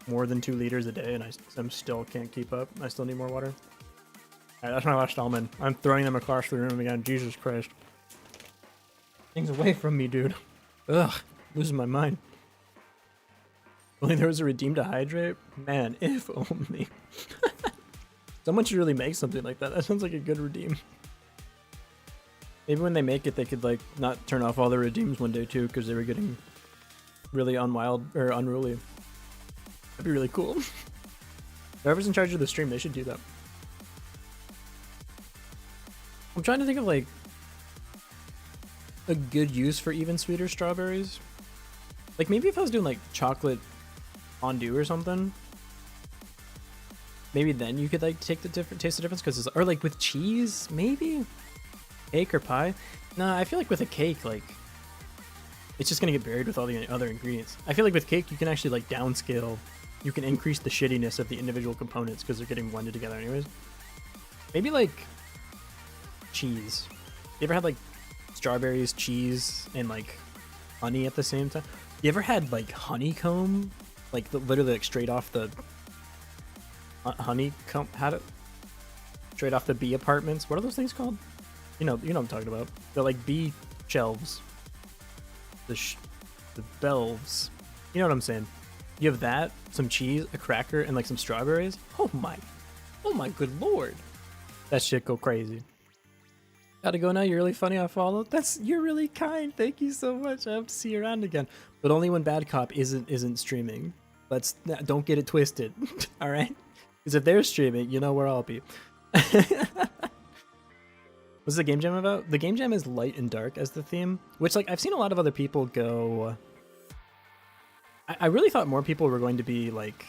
S1: more than 2 liters a day, and I'm still can't keep up. I still need more water. All right, that's my last almond. I'm throwing them across the room again. Jesus Christ. Things away from me, dude. Ugh, losing my mind. Only there was a redeem to hydrate? Man, if only. Someone should really make something like that. That sounds like a good redeem. Maybe when they make it, they could like not turn off all the redeems one day too, because they were getting really unwild or unruly. That'd be really cool. Whoever's in charge of the stream, they should do that. I'm trying to think of like a good use for even sweeter strawberries. Like maybe if I was doing like chocolate fondue or something, maybe then you could like take the different taste the difference, because or like with cheese maybe, cake or pie. Nah, I feel like with a cake, like it's just gonna get buried with all the other ingredients. I feel like with cake you can actually like downscale. You can increase the shittiness of the individual components because they're getting blended together anyways. Maybe like cheese. You ever had like strawberries, cheese, and like honey at the same time? You ever had like honeycomb? Like literally like straight off the honeycomb, had it straight off the bee apartments. What are those things called? You know what I'm talking about. They're like bee shelves. The belves. You know what I'm saying? You have that, some cheese, a cracker, and like some strawberries. Oh my good lord. That shit go crazy. Gotta go now. You're really funny. I follow. You're really kind. Thank you so much. I hope to see you around again, but only when Bad Cop isn't streaming. Don't get it twisted. All right, because if they're streaming, you know where I'll be. What's the game jam about? The game jam is light and dark as the theme, which like I've seen a lot of other people go. I really thought more people were going to be like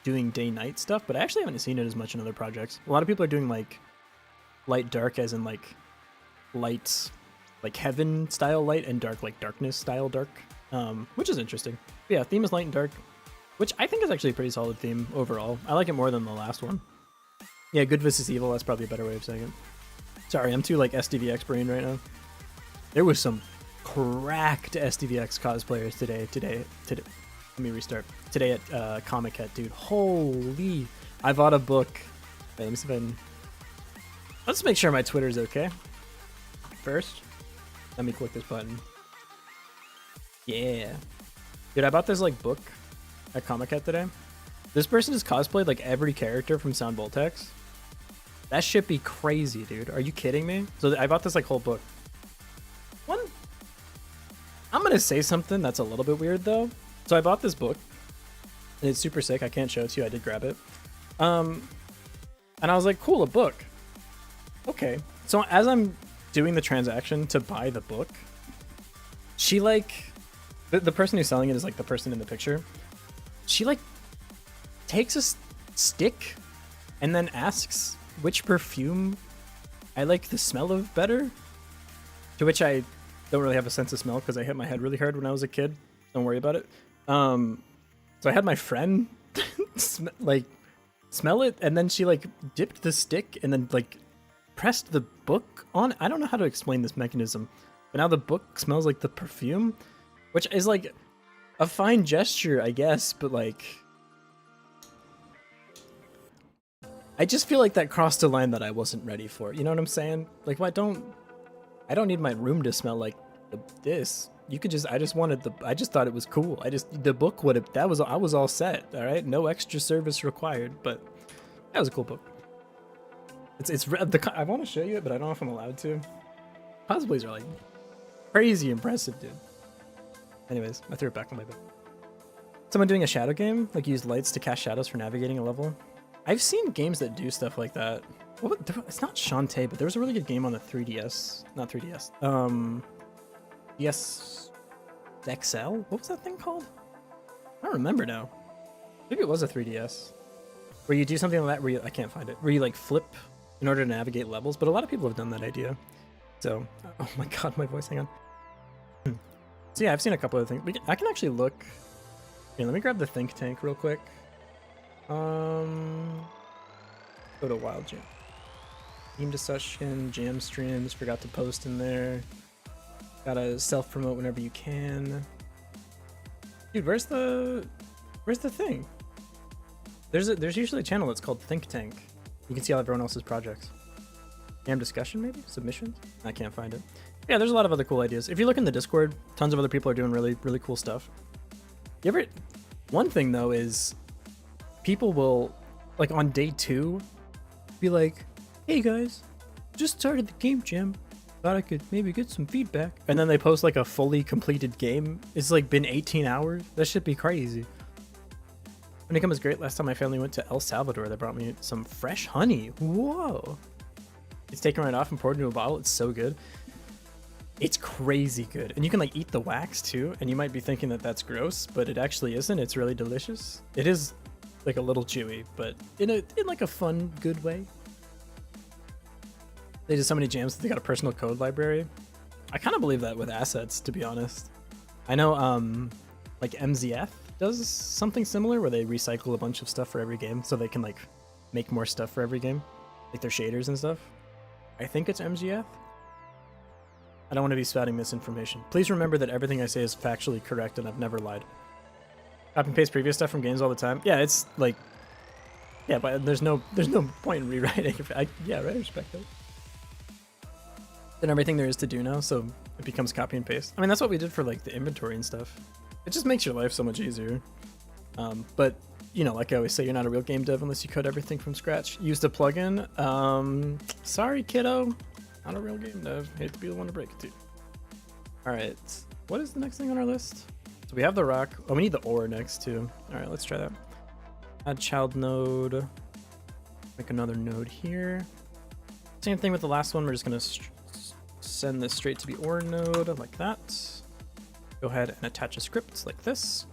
S1: doing day-night stuff, but I actually haven't seen it as much in other projects. A lot of people are doing like light dark, as in like light like heaven style light, and dark like darkness style dark, which is interesting. But yeah, theme is light and dark, which I think is actually a pretty solid theme overall. I like it more than the last one. Yeah, good versus evil, that's probably a better way of saying it. Sorry, I'm too like SDVX brain right now. There was some cracked SDVX cosplayers today. Let me restart. Today at Comic Cat, dude. Holy! I bought a book. Wait, let me see if I can. Let's make sure my Twitter's okay. First, let me click this button. Yeah, dude, I bought this like book at Comic Cat today. This person has cosplayed like every character from Sound Voltex. That shit be crazy, dude. Are you kidding me? So I bought this like whole book. I'm gonna say something that's a little bit weird though. So I bought this book, and it's super sick. I can't show it to you. I did grab it. And I was like, cool, a book. Okay. So as I'm doing the transaction to buy the book, she like, the person who's selling it is like the person in the picture. She like takes a stick and then asks which perfume I like the smell of better. To which I don't really have a sense of smell because I hit my head really hard when I was a kid. Don't worry about it. So I had my friend smell it, and then she like dipped the stick and then like pressed the book on. I don't know how to explain this mechanism, but now the book smells like the perfume, which is like a fine gesture, I guess, but like I just feel like that crossed a line that I wasn't ready for. You know what I'm saying? Like, I don't need my room to smell like this. You could just, I just thought it was cool. The book would have, I was all set. All right. No extra service required, but that was a cool book. I want to show you it, but I don't know if I'm allowed to. Cosplays are like crazy impressive, dude. Anyways, I threw it back on my bed. Someone doing a shadow game, like use lights to cast shadows for navigating a level. I've seen games that do stuff like that. Well, it's not Shantae, but there was a really good game on the 3DS. Not 3DS. DS XL? What was that thing called? I don't remember now. Maybe it was a 3DS. Where you do something like that where I can't find it. Where you like flip in order to navigate levels, but a lot of people have done that idea. So, oh my god, my voice, hang on. So yeah, I've seen a couple of things. I can actually look. Here, let me grab the think tank real quick. Go to Wild Jam. Team discussion, jam streams, forgot to post in there. Gotta self-promote whenever you can. Dude, where's the thing? There's usually a channel that's called Think Tank. You can see all everyone else's projects. Jam discussion, maybe? Submissions? I can't find it. Yeah, there's a lot of other cool ideas. If you look in the Discord, tons of other people are doing really, really cool stuff. One thing though is people will, like on day 2, be like, hey guys, just started the game jam. Thought I could maybe get some feedback. And then they post like a fully completed game. It's like been 18 hours. That should be crazy. Honeycomb is great. Last time my family went to El Salvador, they brought me some fresh honey. Whoa. It's taken right off and poured into a bottle. It's so good. It's crazy good. And you can like eat the wax too. And you might be thinking that that's gross, but it actually isn't. It's really delicious. It is like a little chewy, but in like a fun, good way. They did so many jams that they got a personal code library. I kind of believe that with assets, to be honest. I know like MZF does something similar where they recycle a bunch of stuff for every game so they can like make more stuff for every game, like their shaders and stuff. I think it's MGF. I don't want to be spouting misinformation. Please remember that everything I say is factually correct and I've never lied. Copy and paste previous stuff from games all the time. Yeah, it's like, yeah, but there's no point in rewriting. Yeah, right, I respect that. And everything there is to do now, so it becomes copy and paste. I mean, that's what we did for like the inventory and stuff. It just makes your life so much easier. But you know, like I always say, you're not a real game dev unless you code everything from scratch. Used a plugin. Sorry, kiddo. Not a real game dev. Hate to be the one to break it to you. All right, what is the next thing on our list? So we have the rock. Oh, we need the ore next too. All right, let's try that. Add child node. Make another node here. Same thing with the last one. We're just gonna send this straight to the ore node like that. Go ahead and attach a script like this.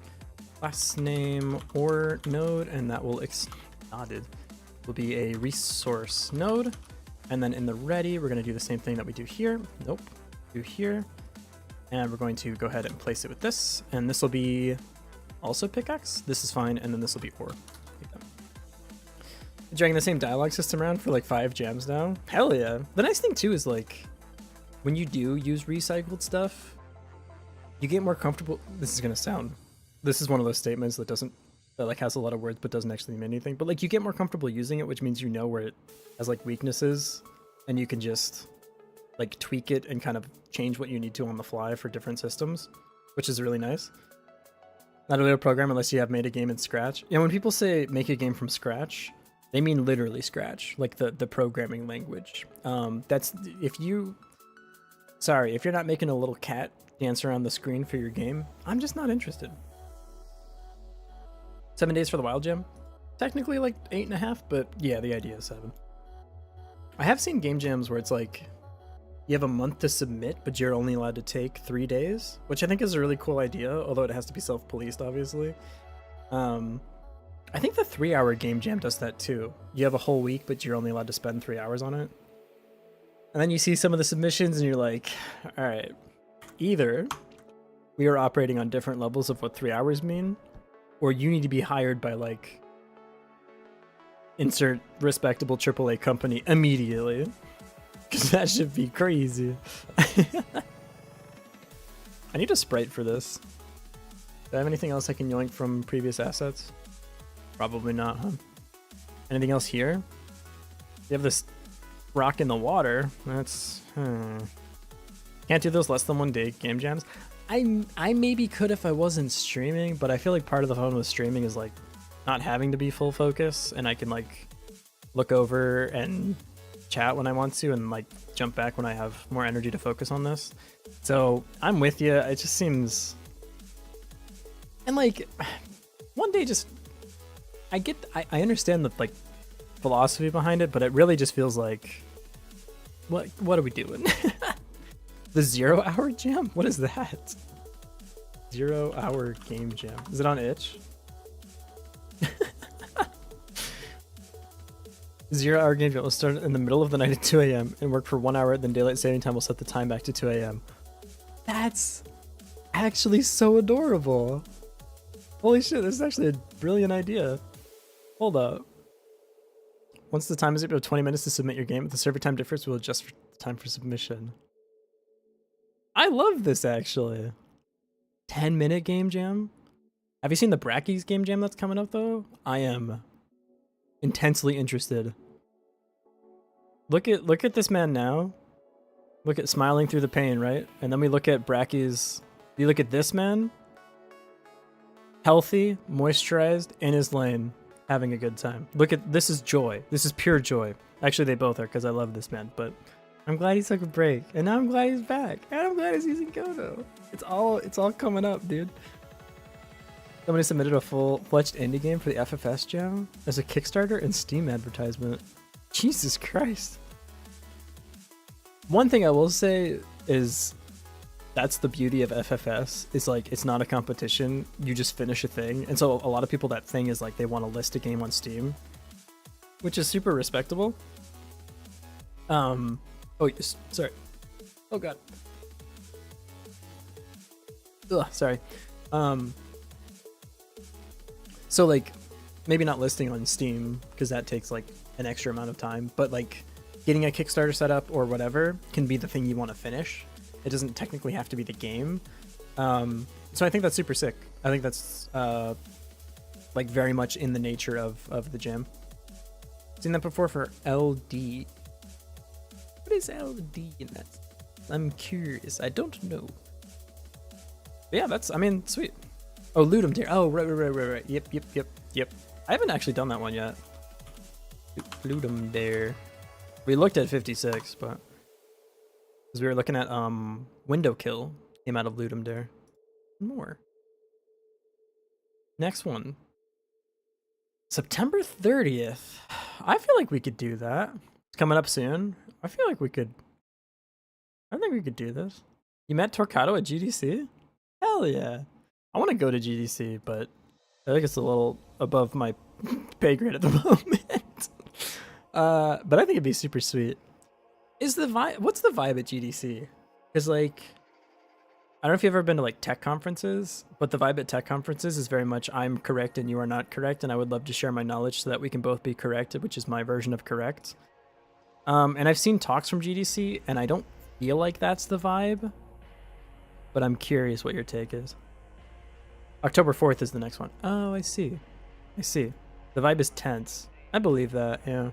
S1: Last name ore node, and that will will be a resource node. And then in the ready, we're gonna do the same thing that we do here. Nope, do here. And we're going to go ahead and place it with this. And this will be also pickaxe. This is fine, and then this will be ore. Dragging the same dialogue system around for like 5 jams now. Hell yeah. The nice thing too is like, when you do use recycled stuff, you get more comfortable. This is one of those statements that like has a lot of words but doesn't actually mean anything. But like you get more comfortable using it, which means you know where it has like weaknesses, and you can just like tweak it and kind of change what you need to on the fly for different systems, which is really nice. Not a real program unless you have made a game in Scratch. Yeah, when people say make a game from scratch, they mean literally scratch, like the programming language. That's if you're not making a little cat dance around the screen for your game, I'm just not interested. 7 days for the wild gem? Technically like 8.5, but yeah, the idea is 7. I have seen game jams where it's like, you have a month to submit, but you're only allowed to take 3 days, which I think is a really cool idea, although it has to be self-policed, obviously. I think the 3-hour game jam does that too. You have a whole week, but you're only allowed to spend 3 hours on it. And then you see some of the submissions and you're like, all right, either we are operating on different levels of what 3 hours mean, or you need to be hired by like insert respectable AAA company immediately. Because that should be crazy. I need a sprite for this. Do I have anything else I can yoink from previous assets? Probably not, huh? Anything else here? You have this rock in the water. That's... Can't do those less than 1 day game jams. I maybe could if I wasn't streaming, but I feel like part of the fun with streaming is like not having to be full focus, and I can like look over and chat when I want to and like jump back when I have more energy to focus on this. So I'm with you. It just seems, and like 1 day just I understand the like philosophy behind it, but it really just feels like what are we doing? The 0 hour jam? What is that? 0 hour game jam. Is it on itch? 0-hour game will start in the middle of the night at 2 a.m. and work for 1 hour, then daylight saving time will set the time back to 2 a.m. That's actually so adorable. Holy shit, this is actually a brilliant idea. Hold up. Once the time is up to 20 minutes to submit your game, the server time difference will adjust for the time for submission. I love this actually. 10-minute game jam. Have you seen the Brackies game jam that's coming up though? I am intensely interested. Look at this man now. Look at smiling through the pain, right? And then we look at Brackies. You look at this man. Healthy, moisturized, in his lane, having a good time. Look at this is joy. This is pure joy. Actually, they both are because I love this man. But I'm glad he took a break, and now I'm glad he's back, and I'm glad he's using Godot. It's all coming up, dude. Somebody submitted a full-fledged indie game for the FFS Jam as a Kickstarter and Steam advertisement. Jesus Christ. One thing I will say is that's the beauty of FFS is like it's not a competition. You just finish a thing. And so a lot of people, that thing is like they want to list a game on Steam, which is super respectable. Oh, yes, sorry. Oh god. Ugh, sorry. So like maybe not listing on Steam because that takes like an extra amount of time, but like getting a Kickstarter set up or whatever can be the thing you want to finish. It doesn't technically have to be the game. So I think that's super sick. I think that's like very much in the nature of the jam. Seen that before for LD. What is LD in that? I'm curious. I don't know. But yeah, that's, I mean, sweet. Oh, Ludum Dare. Oh, right. Yep. I haven't actually done that one yet. Ludum Dare. We looked at 56, but because we were looking at Window Kill came out of Ludum Dare. More. Next one. September 30th. I feel like we could do that. It's coming up soon. I feel like we could. I think we could do this. You met Torquato at GDC? Hell yeah. I want to go to GDC, but I think it's a little above my pay grade at the moment. But I think it'd be super sweet. Is the vibe? What's the vibe at GDC? Because like, I don't know if you've ever been to like tech conferences, but the vibe at tech conferences is very much I'm correct and you are not correct, and I would love to share my knowledge so that we can both be correct, which is my version of correct. And I've seen talks from GDC, and I don't feel like that's the vibe, but I'm curious what your take is. October 4th is the next one. Oh, I see. The vibe is tense. I believe that, yeah.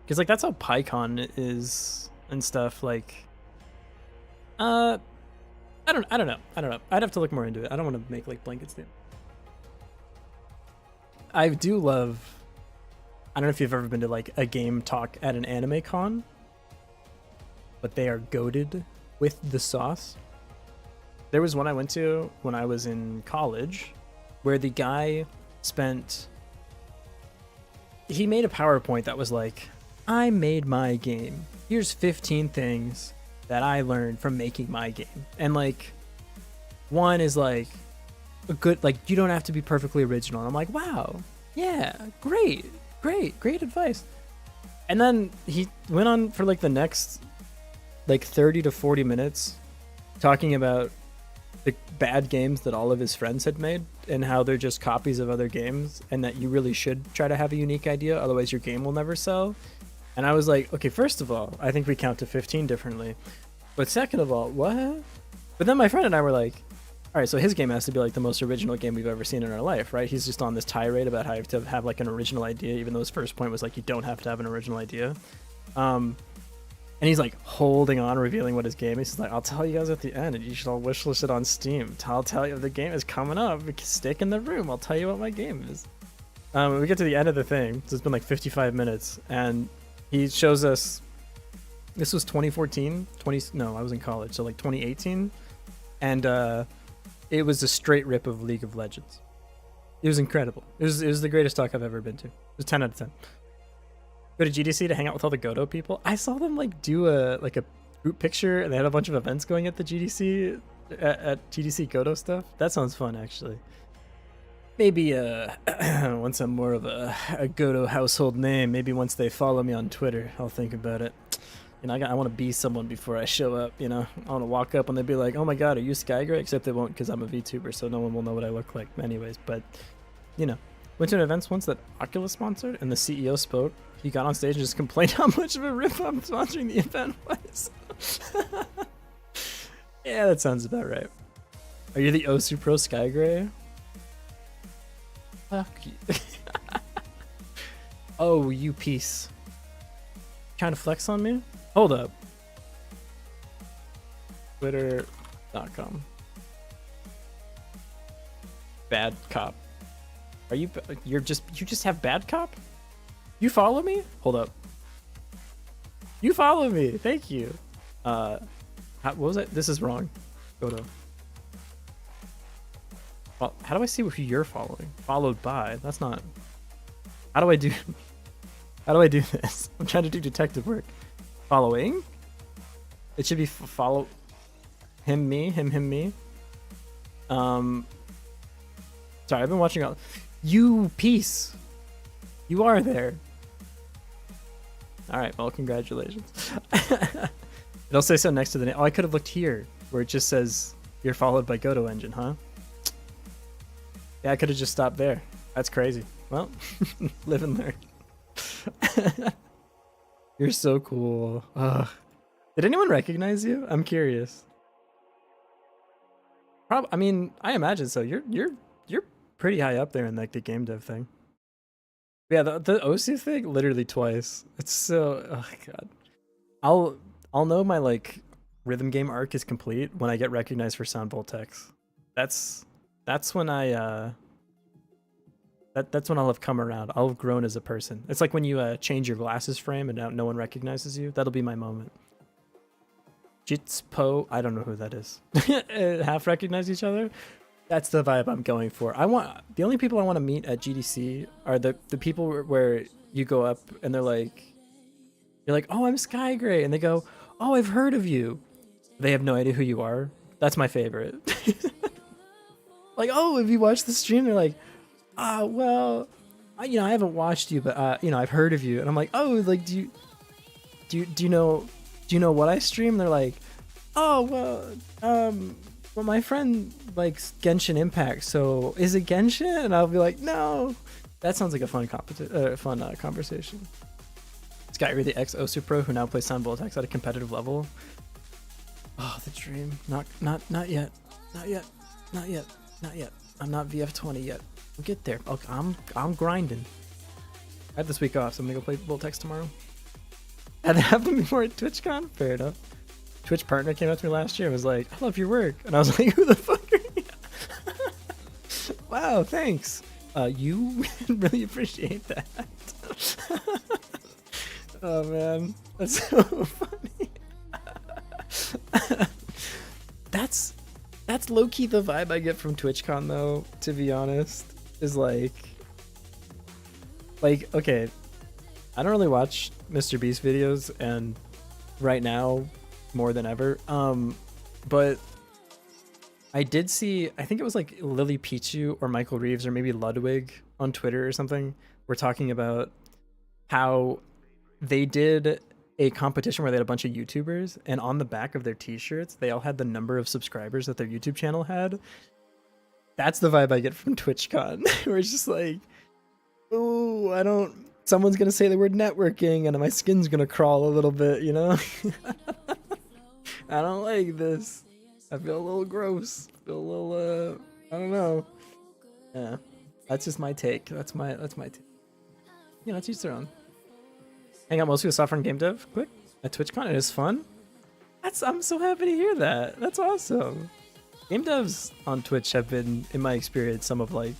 S1: Because like that's how PyCon is and stuff. Like, I don't know. I'd have to look more into it. I don't want to make like blanket statement. I do love. I don't know if you've ever been to like a game talk at an anime con, but they are goated with the sauce. There was one I went to when I was in college, where the guy he made a PowerPoint that was like, I made my game. Here's 15 things that I learned from making my game. And like, one is like a good, like, you don't have to be perfectly original. And I'm like, wow, yeah, great advice. And then he went on for like the next like 30 to 40 minutes talking about the bad games that all of his friends had made and how they're just copies of other games, and that you really should try to have a unique idea, otherwise your game will never sell. And I was like, okay, first of all, I think we count to 15 differently. But second of all, what? But then my friend and I were like, all right, so his game has to be like the most original game we've ever seen in our life, right? He's just on this tirade about how you have to have like an original idea, even though his first point was like, you don't have to have an original idea. And he's like holding on, revealing what his game is. He's like, I'll tell you guys at the end, and you should all wishlist it on Steam. I'll tell you if the game is coming up. Stick in the room. I'll tell you what my game is. We get to the end of the thing. So it's been like 55 minutes, and he shows us. This was 2014. No, I was in college, so like 2018, and it was a straight rip of League of Legends. It was incredible. It was the greatest talk I've ever been to. It was 10 out of 10. Go to GDC to hang out with all the Godot people. I saw them like do a group picture, and they had a bunch of events going at the GDC at GDC Godot stuff. That sounds fun, actually. maybe once I'm more of a Godot household name, maybe once they follow me on Twitter, I'll think about it. You know, I want to be someone before I show up, you know? I want to walk up and they'd be like, oh my god, are you Skygray? Except they won't because I'm a VTuber, so no one will know what I look like anyways. But, you know, went to an event once that Oculus sponsored and the CEO spoke. He got on stage and just complained how much of a rip-off sponsoring the event was. Yeah, that sounds about right. Are you the Osu Pro Skygray? Fuck you. Oh, you piece. Trying to flex on me? Hold up. Twitter.com. Bad cop. Are you? You just have bad cop? You follow me? Hold up. You follow me. Thank you. What was it? This is wrong. Godot. Well, how do I see who you're following? Followed by. That's not. How do I do? How do I do this? I'm trying to do detective work. Following. It should be follow. Him, me, him, me. Sorry, I've been watching all. You piece. You are there. All right. Well, congratulations. It'll say so next to the name. Oh, I could have looked here where it just says you're followed by Godot engine, huh? Yeah, I could have just stopped there. That's crazy. Well, live and learn. You're so cool. Ugh. Did anyone recognize you? I'm curious. I mean, I imagine so. You're pretty high up there in like the game dev thing. Yeah, the Osu thing literally twice. It's so, oh god. I'll know my like rhythm game arc is complete when I get recognized for sound voltex. That's when I that's when I'll have come around. I'll have grown as a person. It's like when you change your glasses frame and now no one recognizes you. That'll be my moment. Jitspo, I don't know who that is. Half recognize each other. That's the vibe I'm going for. The only people I want to meet at GDC are the people where you go up and they're like, you're like, oh, I'm Skygray, and they go, oh, I've heard of you. They have no idea who you are. That's my favorite. Like, oh, have you watched the stream? They're like, oh, well, I haven't watched you, but I've heard of you. And I'm like, oh, like, do you know what I stream? And they're like, oh, well, my friend likes Genshin Impact, so is it Genshin? And I'll be like, no. That sounds like a fun conversation. Skyrim, the ex Osu Pro who now plays Sound Voltex at a competitive level. Oh, the dream. Not yet. Not yet. I'm not VF20 yet. We'll get there. I'm grinding. I have this week off, so I'm gonna go play Voltex tomorrow. Had that happened before at TwitchCon? Fair enough. Twitch partner came up to me last year and was like, I love your work. And I was like, who the fuck are you? Wow, thanks. You really appreciate that. Oh man, that's so funny. That's low-key the vibe I get from TwitchCon though, to be honest. Is like okay, I don't really watch Mr. Beast videos, and right now more than ever. But I did see, I think it was like Lily Pichu or Michael Reeves or maybe Ludwig on Twitter or something, were talking about how they did a competition where they had a bunch of YouTubers, and on the back of their t-shirts, they all had the number of subscribers that their YouTube channel had. That's the vibe I get from TwitchCon, where it's just like, oh, someone's gonna say the word networking and my skin's gonna crawl a little bit, you know? I don't like this. I feel a little gross. I feel a little, I don't know. Yeah, that's just my take. That's my take. You know, to each their own. Hang out mostly with software and game dev. Quick at TwitchCon, it is fun. I'm so happy to hear that. That's awesome. Game devs on Twitch have been, in my experience, some of like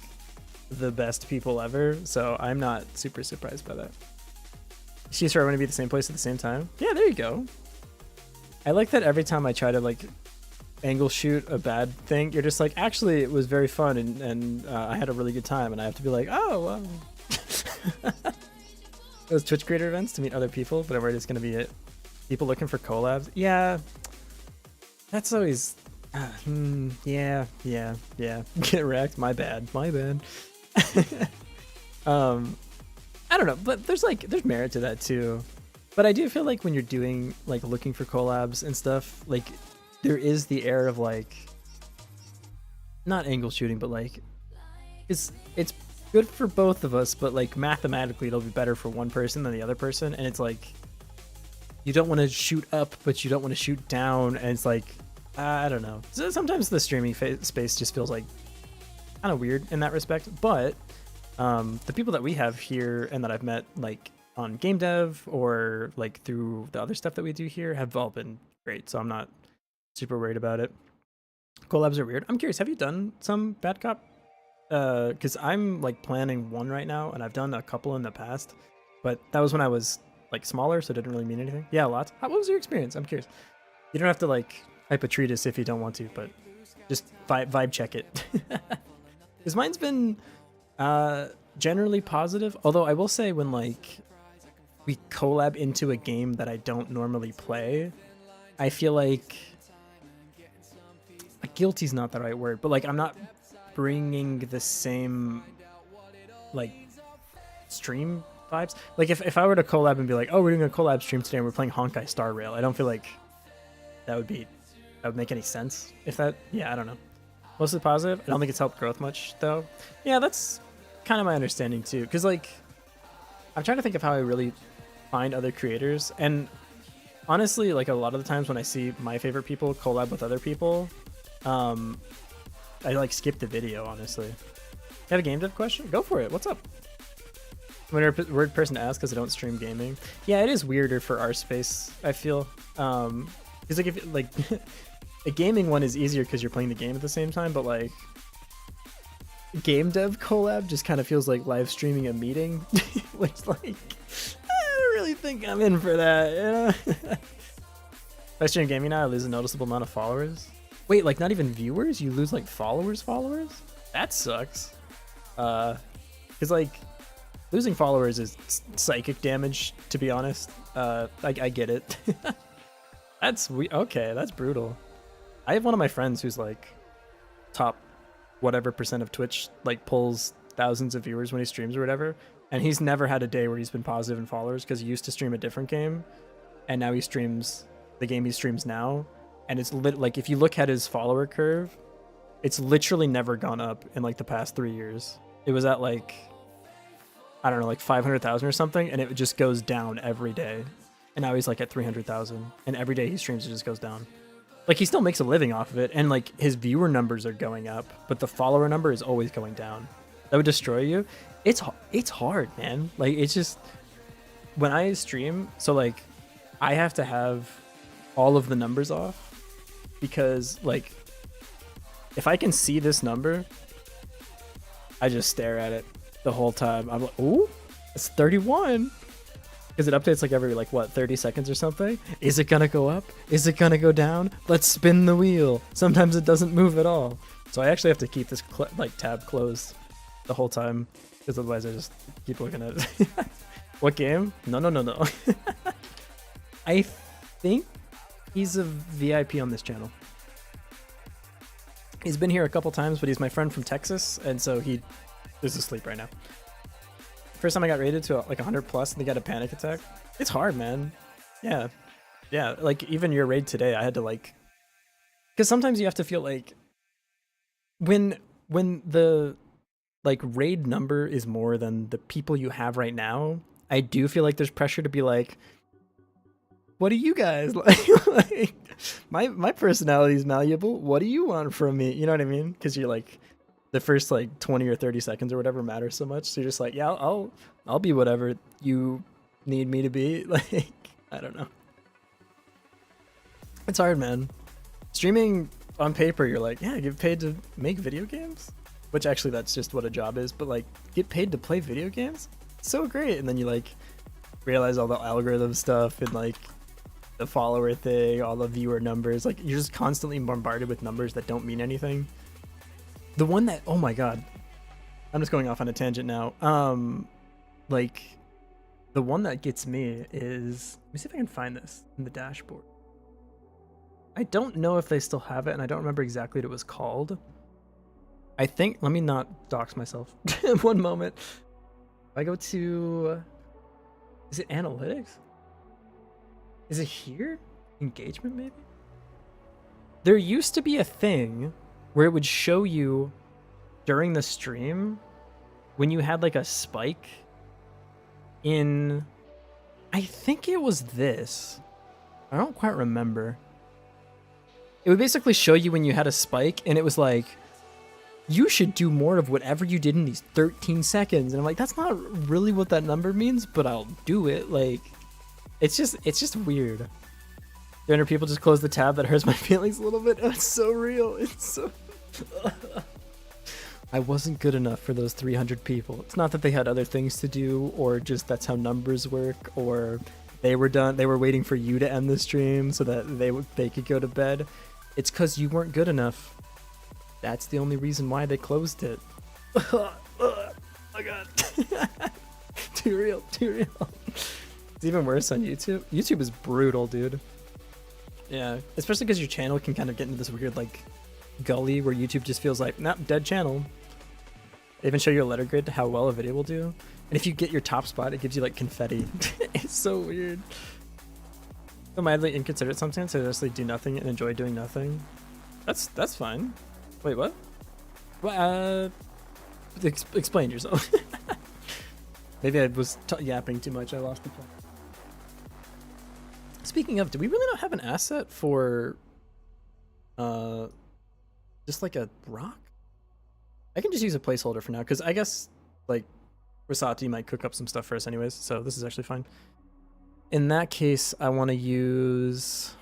S1: the best people ever. So I'm not super surprised by that. She's sure I want to be at the same place at the same time. Yeah, there you go. I like that every time I try to like angle shoot a bad thing, you're just like, actually, it was very fun and I had a really good time, and I have to be like, oh, well. Those Twitch creator events to meet other people, but it's going to be it. People looking for collabs. Yeah, that's always, yeah. Get wrecked. My bad. um, I don't know, but there's merit to that too. But I do feel like when you're doing like looking for collabs and stuff, like there is the air of like not angle shooting, but like it's good for both of us, but like mathematically it'll be better for one person than the other person, and it's like you don't want to shoot up, but you don't want to shoot down, and it's like I don't know. So sometimes the streaming space just feels like kind of weird in that respect, but the people that we have here and that I've met like on game dev or like through the other stuff that we do here have all been great, so I'm not super worried about it. Collabs are weird. I'm curious, have you done some Bad Cop? Because I'm like planning one right now, and I've done a couple in the past, but that was when I was like smaller, so it didn't really mean anything. Yeah, lots. What was your experience? I'm curious. You don't have to like type a treatise if you don't want to, but just vibe check it. Because mine's been generally positive, although I will say when like we collab into a game that I don't normally play, I feel like guilty's not the right word, but like I'm not bringing the same like stream vibes. Like if I were to collab and be like, oh, we're doing a collab stream today and we're playing Honkai Star Rail, I don't feel like that would make any sense. If that, yeah, I don't know. Mostly positive. I don't think it's helped growth much though. Yeah, that's kind of my understanding too. Because like I'm trying to think of how I really find other creators, and honestly, like a lot of the times when I see my favorite people collab with other people, I like skip the video, honestly. You have a game dev question? Go for it. What's up? Weird person to ask because I don't stream gaming. Yeah, it is weirder for our space, I feel. Because like if like a gaming one is easier because you're playing the game at the same time, but like game dev collab just kind of feels like live streaming a meeting, which like I don't really think I'm in for that. You know? If I stream gaming now, I lose a noticeable amount of followers. Wait, like not even viewers? You lose like followers? That sucks. Because like losing followers is psychic damage, to be honest. I get it. Okay, that's brutal. I have one of my friends who's like top whatever percent of Twitch, like pulls thousands of viewers when he streams or whatever, and he's never had a day where he's been positive in followers because he used to stream a different game, and now he streams the game he streams now. And it's like if you look at his follower curve, it's literally never gone up in like the past 3 years. It was at like, I don't know, like 500,000 or something, and it just goes down every day. And now he's like at 300,000, and every day he streams it just goes down. Like he still makes a living off of it, and like his viewer numbers are going up, but the follower number is always going down. That would destroy you. It's hard, man. Like it's just when I stream, so like I have to have all of the numbers off. Because like if I can see this number, I just stare at it the whole time. I'm like, ooh, it's 31. Because it updates like every like what 30 seconds or something. Is it gonna go up? Is it gonna go down? Let's spin the wheel. Sometimes it doesn't move at all. So I actually have to keep this like tab closed the whole time, because otherwise I just keep looking at it. What game? No. I think he's a VIP on this channel. He's been here a couple times, but he's my friend from Texas, and so he is asleep right now. First time I got rated to like 100 plus and they got a panic attack. It's hard, man. Yeah. Like even your raid today, I had to like, because sometimes you have to feel like when the like raid number is more than the people you have right now, I do feel like there's pressure to be like, what do you guys like? My personality is malleable. What do you want from me? You know what I mean? Because you're like the first like 20 or 30 seconds or whatever matters so much. So you're just like, yeah, I'll be whatever you need me to be. Like I don't know. It's hard, man. Streaming on paper, you're like, yeah, get paid to make video games, which actually that's just what a job is. But like, get paid to play video games, so great. And then you like realize all the algorithm stuff and like the follower thing, all the viewer numbers, like you're just constantly bombarded with numbers that don't mean anything. The one that, oh my god, I'm just going off on a tangent now. Like the one that gets me is, let me see if I can find this in the dashboard. I don't know if they still have it, and I don't remember exactly what it was called, I think, let me not dox myself. One moment. If I go to, is it analytics? Is it here? Engagement, maybe? There used to be a thing where it would show you during the stream when you had like a spike in, I think it was this. I don't quite remember. It would basically show you when you had a spike, and it was like, you should do more of whatever you did in these 13 seconds. And I'm like, that's not really what that number means, but I'll do it. Like, it's just weird. 300 people just closed the tab. That hurts my feelings a little bit. It's so real. It's so... I wasn't good enough for those 300 people. It's not that they had other things to do, or just that's how numbers work, or they were done. They were waiting for you to end the stream so that they could go to bed. It's because you weren't good enough. That's the only reason why they closed it. Oh my god. Too real, too real. It's even worse on YouTube. YouTube is brutal, dude. Yeah, especially because your channel can kind of get into this weird like gully where YouTube just feels like, nah, dead channel. They even show you a letter grade to how well a video will do. And if you get your top spot, it gives you like confetti. It's so weird. So mildly inconsiderate sometimes, so just like do nothing and enjoy doing nothing. That's fine. Wait, what? Well, explain yourself. Maybe I was yapping too much. I lost the point. Speaking of, do we really not have an asset for just like a rock? I can just use a placeholder for now, because I guess like Rosati might cook up some stuff for us anyways, so this is actually fine. In that case, I want to use...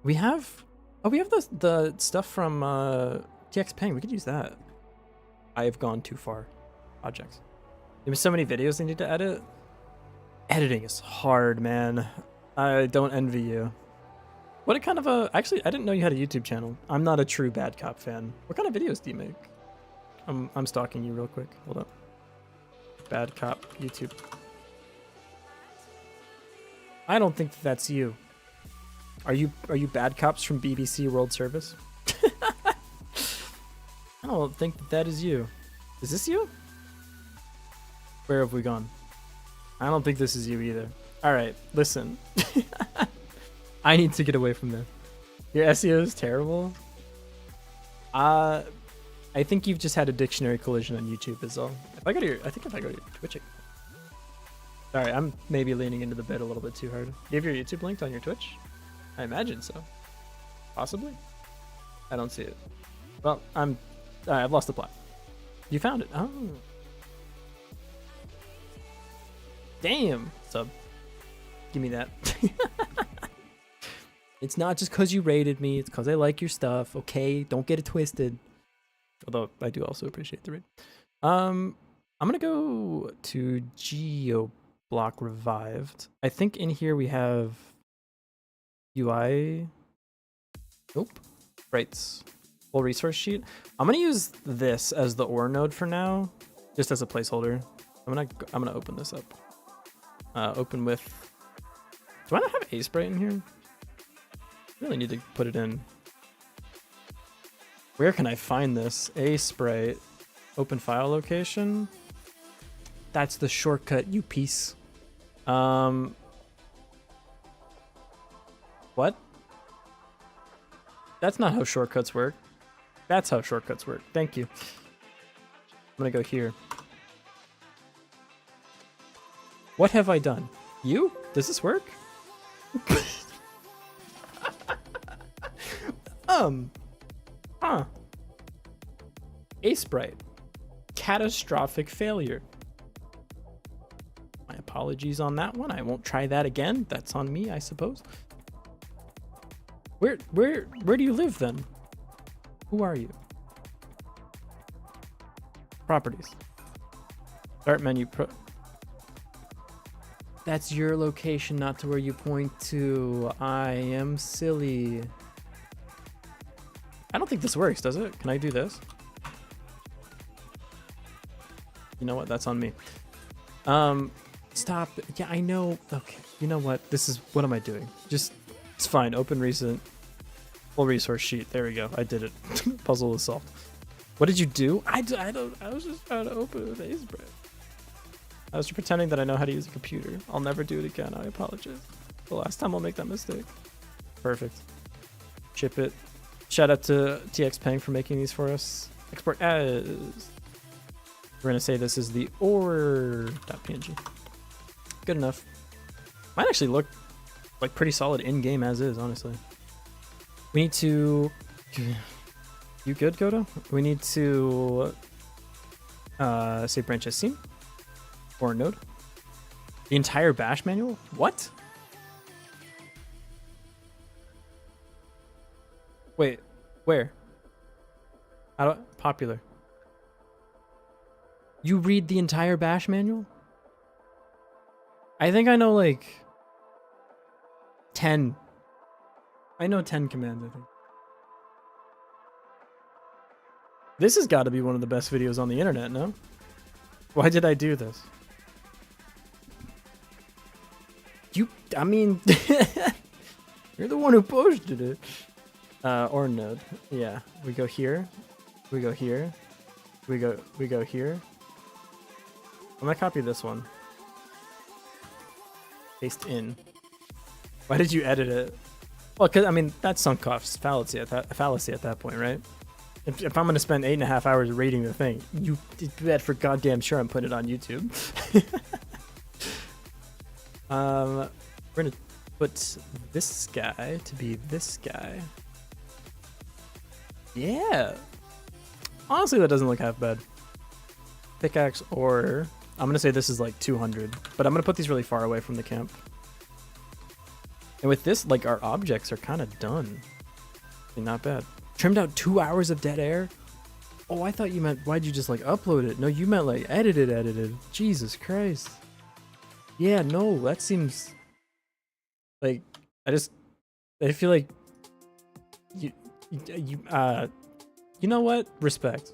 S1: we have the stuff from TX Peng. We could use that. I've gone too far. Projects. There's so many videos they need to edit. Editing is hard, man. I don't envy you. What kind of a... actually, I didn't know you had a YouTube channel. I'm not a true Bad Cop fan. What kind of videos do you make? I'm stalking you real quick. Hold up. Bad Cop YouTube. I don't think that's you. Are you Bad Cops from BBC World Service? I don't think that is you. Is this you? Where have we gone? I don't think this is you either. Alright, listen. I need to get away from there. Your SEO is terrible? I think you've just had a dictionary collision on YouTube is all. If I go to your Twitch. Sorry, I'm maybe leaning into the bed a little bit too hard. You have your YouTube linked on your Twitch? I imagine so. Possibly? I don't see it. Well, I've lost the plot. You found it. Oh. Damn. Sub. Give me that. It's not just because you rated me. It's because I like your stuff. Okay? Don't get it twisted. Although I do also appreciate the raid. I'm going to go to GeoBlock Revived. I think in here we have UI. Nope. Rights. Full resource sheet. I'm going to use this as the ore node for now, just as a placeholder. I'm gonna open this up. Open with... do I not have A-Sprite in here? Really need to put it in. Where can I find this? A-Sprite. Open file location. That's the shortcut, you piece. What? That's not how shortcuts work. That's how shortcuts work. Thank you. I'm gonna go here. What have I done? You? Does this work? A-Sprite. Catastrophic failure. My apologies on that one. I won't try that again. That's on me, I suppose. Where do you live then? Who are you? Properties. Start menu. That's your location, not to where you point to. I am silly. I don't think this works, does it? Can I do this? You know what? That's on me. Stop. Yeah, I know. Okay. You know what? This is... what am I doing? Just... it's fine. Open recent. Full resource sheet. There we go. I did it. Puzzle is solved. What did you do? I don't. I was just trying to open a face break. I was pretending that I know how to use a computer. I'll never do it again. I apologize. The last time I'll make that mistake. Perfect. Ship it. Shout out to TX Peng for making these for us. Export as. We're gonna say this is the or.png. Good enough. Might actually look like pretty solid in game as is, honestly. We need to. You good, Godot? We need to say branch as scene or node. The entire bash manual? What? Wait, where? How do popular? You read the entire bash manual? I think I know like 10. I know 10 commands, I think. This has got to be one of the best videos on the internet, no? Why did I do this? I mean, you're the one who posted it. Or node. Yeah, we go here. We go here. We go here. I'm gonna copy this one. Paste in. Why did you edit it? Well, cause I mean that's sunk cost fallacy at that point, right? If I'm gonna spend 8.5 hours reading the thing, you bet for goddamn sure I'm putting it on YouTube. We're gonna put this guy to be this guy. Yeah. Honestly, that doesn't look half bad. Pickaxe or I'm gonna say this is like 200, but I'm gonna put these really far away from the camp. And with this, like our objects are kind of done. Not bad. Trimmed out 2 hours of dead air. Oh, I thought you meant why'd you just like upload it? No, you meant like edited. Jesus Christ. Yeah, no, that seems like I feel like you know what? Respect.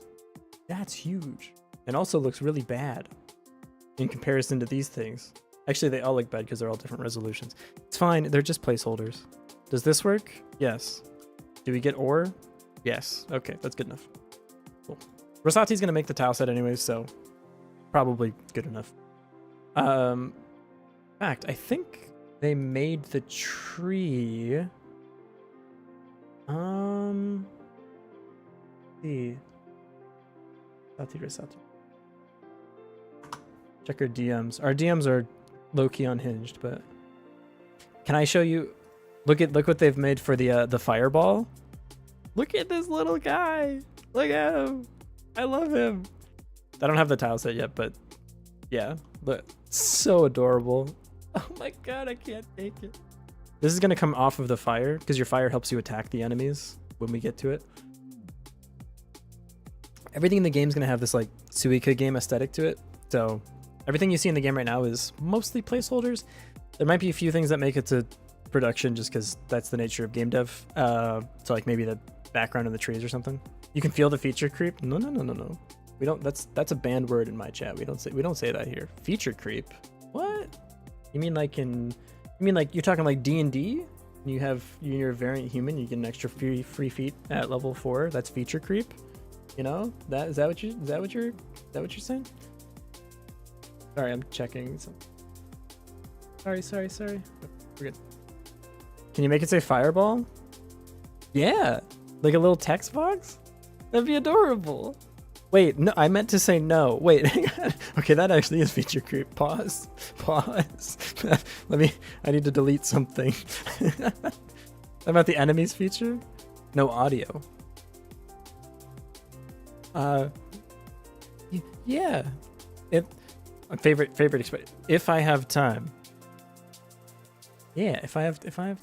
S1: That's huge. And also looks really bad in comparison to these things. Actually, they all look bad because they're all different resolutions. It's fine. They're just placeholders. Does this work? Yes. Do we get ore? Yes. Okay, that's good enough. Cool. Rosati's going to make the tile set anyways, so probably good enough. In fact, I think they made the tree. See. Rosati. Check our DMs. Our DMs are low-key unhinged, but can I show you? Look what they've made for the fireball. Look at this little guy. Look at him. I love him. I don't have the tile set yet, but yeah, look, so adorable. Oh my god, I can't take it. This is gonna come off of the fire because your fire helps you attack the enemies when we get to it. Everything in the game is gonna have this like Suika game aesthetic to it. So everything you see in the game right now is mostly placeholders. There might be a few things that make it to production just because that's the nature of game dev. So like maybe the background in the trees or something. You can feel the feature creep. No. We don't. That's a banned word in my chat. We don't say that here. Feature creep. What? You mean like you're talking like D&D? You're a variant human. You get an extra free feet at level 4. That's feature creep. You know is that what you're saying? Sorry, I'm checking. Sorry. We're good. Can you make it say fireball? Yeah, like a little text box. That'd be adorable. Wait, no, I meant to say no. Wait, hang on. Okay, that actually is feature creep. Pause. I need to delete something. About the enemies feature? No audio. Yeah. Favorite experience. If I have time. Yeah, if I have time.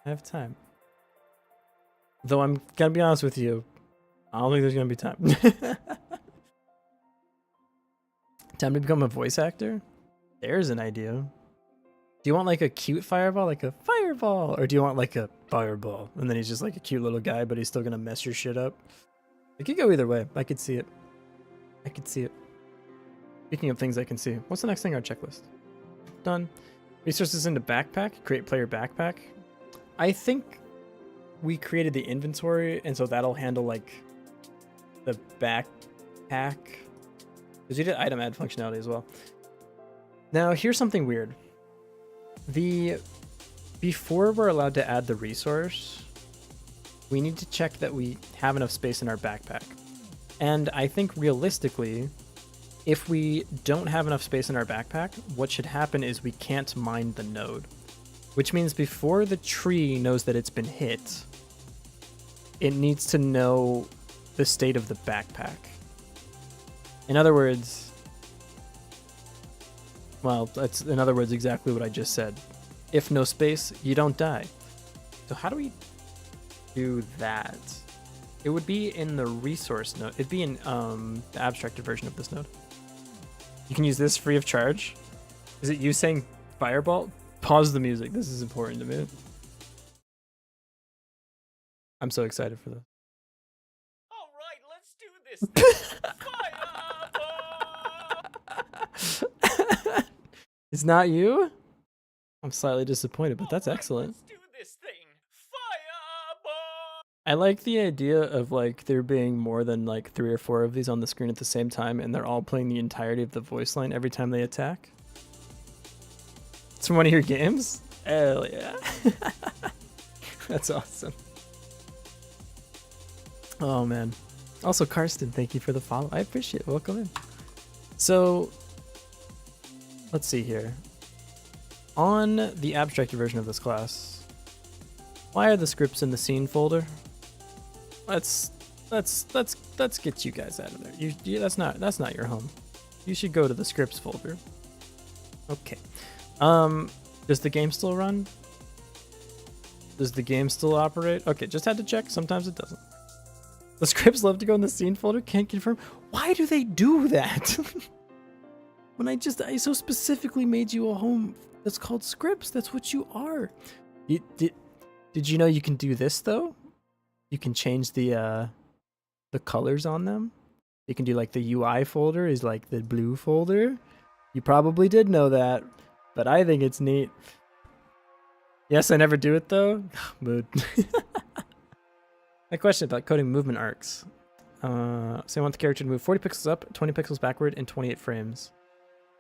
S1: I have time. Though I'm gonna be honest with you, I don't think there's gonna be time. Time to become a voice actor? There's an idea. Do you want like a cute fireball, like a fireball? Or do you want like a fireball? And then he's just like a cute little guy, but he's still gonna mess your shit up? It could go either way. I could see it. Speaking of things I can see, what's the next thing on our checklist? Done. Resources into backpack, create player backpack. I think we created the inventory, and so that'll handle like the backpack, because you did item add functionality as well. Now here's something weird. Before we're allowed to add the resource, we need to check that we have enough space in our backpack. And I think realistically, if we don't have enough space in our backpack, what should happen is we can't mine the node. Which means before the tree knows that it's been hit, it needs to know the state of the backpack. In other words, well, that's in other words exactly what I just said. If no space, you don't die. So how do we do that? It would be in the resource node. It'd be in the abstracted version of this node. You can use this free of charge. Is it you saying fireball? Pause the music. This is important to me. I'm so excited for this.
S3: All right, let's do this. Fireball!
S1: It's not you? I'm slightly disappointed, but that's excellent.
S3: Let's do this thing. Fireball!
S1: I like the idea of like there being more than like 3 or 4 of these on the screen at the same time, and they're all playing the entirety of the voice line every time they attack. It's from one of your games? Hell yeah. That's awesome. Oh man. Also, Karsten, thank you for the follow. I appreciate it. Welcome in. So, let's see here. On the abstracted version of this class, why are the scripts in the scene folder? Let's get you guys out of there. That's not your home. You should go to the scripts folder. Okay. Does the game still run? Does the game still operate? Okay, just had to check. Sometimes it doesn't. The scripts love to go in the scene folder. Can't confirm. Why do they do that? When I so specifically made you a home that's called scripts. That's what you are. Did you know you can do this though? You can change the colors on them. You can do like the UI folder is like the blue folder. You probably did know that, but I think it's neat. Yes, I never do it though. Mood. My question about coding movement arcs. So I want the character to move 40 pixels up, 20 pixels backward in 28 frames.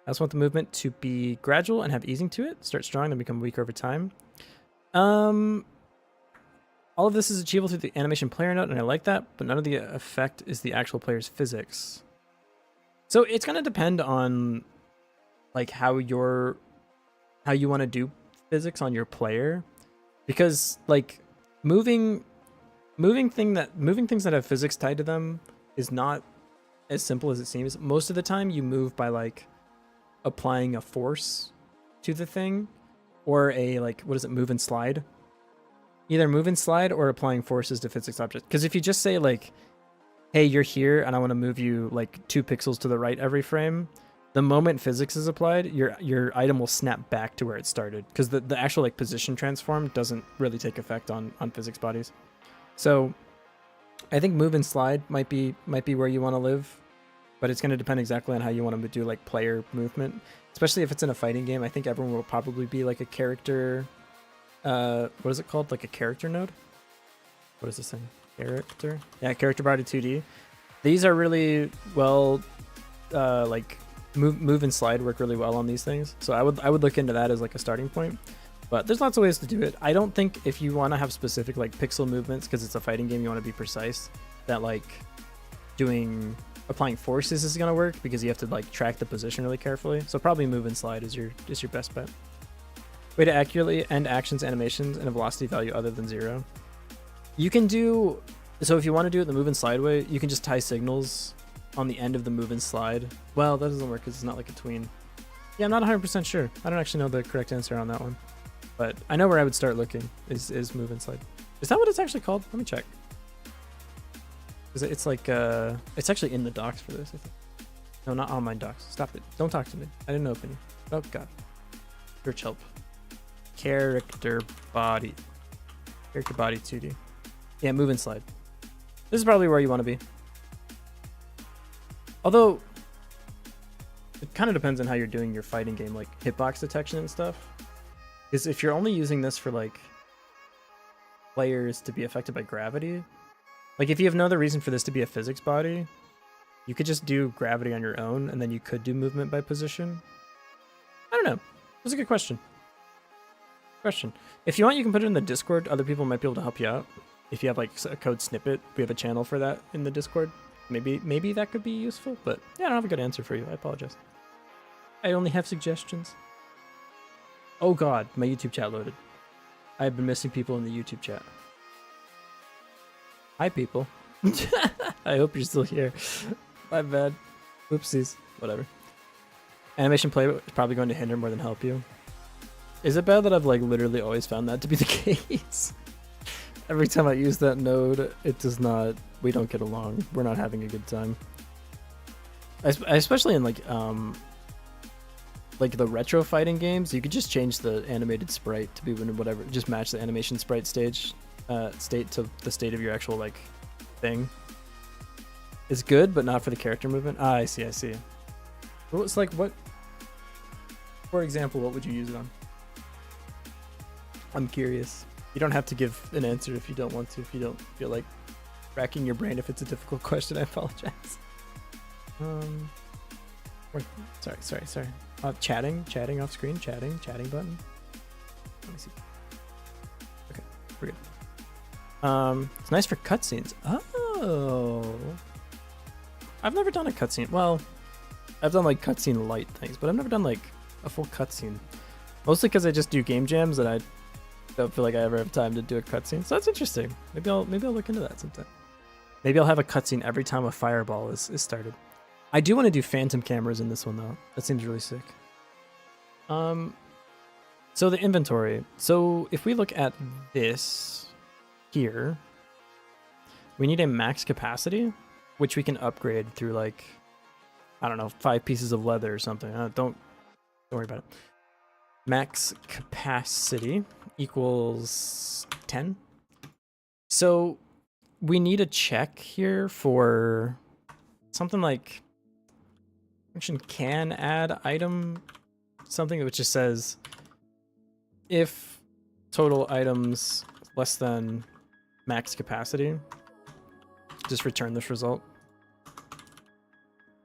S1: I also want the movement to be gradual and have easing to it. Start strong, then become weaker over time. All of this is achievable through the animation player node, and I like that, but none of the effect is the actual player's physics. So it's gonna depend on like how you want to do physics on your player, because like moving things that have physics tied to them is not as simple as it seems. Most of the time you move by like applying a force to the thing, or a like, what is it, move and slide? Either move and slide or applying forces to physics objects. Because if you just say like, hey, you're here and I want to move you like 2 pixels to the right every frame, the moment physics is applied, your item will snap back to where it started, because the actual like position transform doesn't really take effect on physics bodies. So I think move and slide might be where you want to live, but it's going to depend exactly on how you want to do like player movement, especially if it's in a fighting game. I think everyone will probably be like a character. What is it called? Like a character node? What is this thing? Character? Yeah, character body 2D. These are really well, like move and slide work really well on these things. So I would look into that as like a starting point. But there's lots of ways to do it. I don't think if you want to have specific like pixel movements, because it's a fighting game, you want to be precise, that like applying forces is going to work, because you have to like track the position really carefully. So probably move and slide is your best bet. Way to accurately end actions, animations, and a velocity value other than 0. You can do, so if you want to do it the move and slide way, you can just tie signals on the end of the move and slide. Well, that doesn't work because it's not like a tween. Yeah, I'm not 100% sure. I don't actually know the correct answer on that one. But I know where I would start looking is move and slide. Is that what it's actually called? Let me check. It's like, it's actually in the docs for this, I think. No, not online docs. Stop it. Don't talk to me. I didn't open you. Oh, God. Search help. Character body 2D. Yeah, move and slide. This is probably where you want to be. Although, it kind of depends on how you're doing your fighting game, like hitbox detection and stuff. Because if you're only using this for like players to be affected by gravity, Like if you have no other reason for this to be a physics body, you could just do gravity on your own, and then you could do movement by position. I don't know. That's a good question. If you want, you can put it in the Discord. Other people might be able to help you out. If you have like a code snippet, we have a channel for that in the Discord. Maybe that could be useful, but yeah, I don't have a good answer for you. I apologize. I only have suggestions. Oh god, my YouTube chat loaded. I have been missing people in the YouTube chat. Hi people. I hope you're still here. My bad. Oopsies. Whatever. Animation play is probably going to hinder more than help you. Is it bad that I've like literally always found that to be the case? Every time I use that node, it does not, we don't get along. We're not having a good time. Especially in like the retro fighting games, you could just change the animated sprite to be whatever, just match the animation sprite state to the state of your actual like thing. It's good, but not for the character movement. Ah, I see. Well, it's like what, for example, what would you use it on? I'm curious. You don't have to give an answer if you don't want to, if you don't feel like racking your brain if it's a difficult question. I apologize. Sorry. Chatting off screen, chatting button. Let me see. Okay, we're good. It's nice for cutscenes. Oh, I've never done a cutscene. Well, I've done like cutscene light things, but I've never done like a full cutscene. Mostly because I just do game jams and I don't feel like I ever have time to do a cutscene. So that's interesting. Maybe I'll look into that sometime. Maybe I'll have a cutscene every time a fireball is started. I do want to do phantom cameras in this one though. That seems really sick. So the inventory. So if we look at this here, we need a max capacity, which we can upgrade through like, I don't know, 5 pieces of leather or something. Don't worry about it. Max capacity equals 10. So we need a check here for something like function can add item, something which just says if total items less than max capacity, just return this result.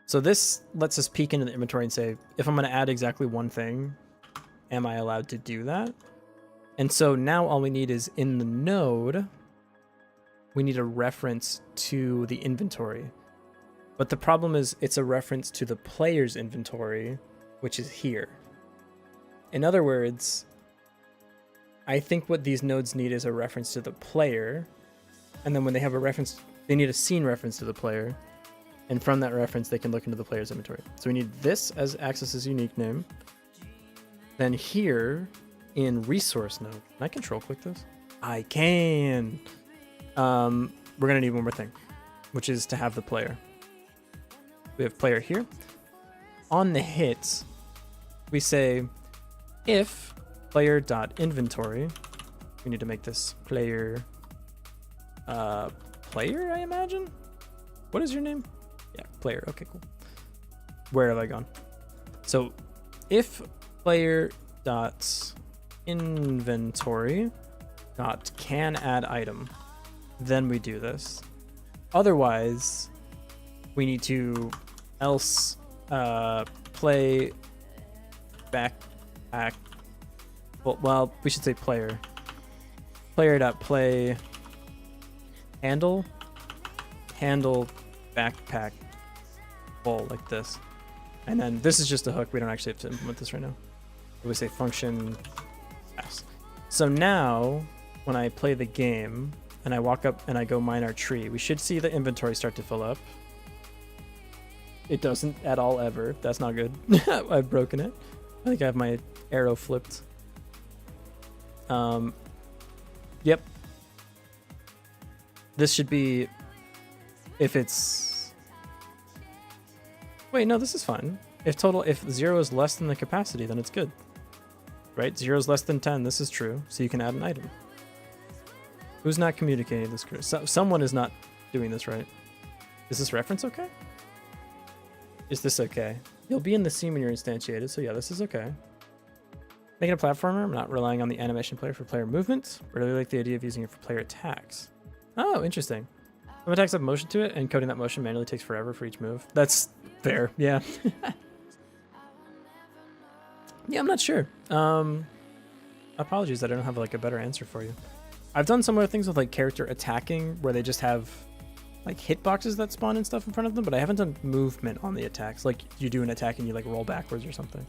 S1: So this lets us peek into the inventory and say, if I'm going to add exactly one thing, am I allowed to do that? And so now all we need is in the node, we need a reference to the inventory. But the problem is it's a reference to the player's inventory, which is here. In other words, I think what these nodes need is a reference to the player. And then when they have a reference, they need a scene reference to the player. And from that reference, they can look into the player's inventory. So we need this as access's unique name. Then here in resource node, can I control click this? I can. We're gonna need one more thing, which is to have the player. We have player here. On the hit, we say if player.inventory, we need to make this player, player, I imagine? What is your name? Yeah, player. Okay, cool. Where have I gone? So if player.inventory can add item, then we do this. Otherwise, we need to else play backpack. Well, we should say player. Player.play handle backpack full like this. And then this is just a hook. We don't actually have to implement this right now. We say function pass. So now when I play the game and I walk up and I go mine our tree, we should see the inventory start to fill up. It doesn't at all ever. That's not good. I've broken it. I think I have my arrow flipped. Yep. This should be if it's... Wait, no, this is fine. If 0 is less than the capacity, then it's good. Right? 0 is less than 10. This is true. So you can add an item. Who's not communicating this? Someone is not doing this right. Is this reference okay? Is this okay? You'll be in the scene when you're instantiated. So yeah, this is okay. Making a platformer. I'm not relying on the animation player for player movement. Really like the idea of using it for player attacks. Oh, interesting. Some attacks have motion to it, and coding that motion manually takes forever for each move. That's fair, yeah. Yeah, I'm not sure. Apologies that I don't have like a better answer for you. I've done similar things with like character attacking where they just have like hitboxes that spawn and stuff in front of them, but I haven't done movement on the attacks. Like you do an attack and you like roll backwards or something.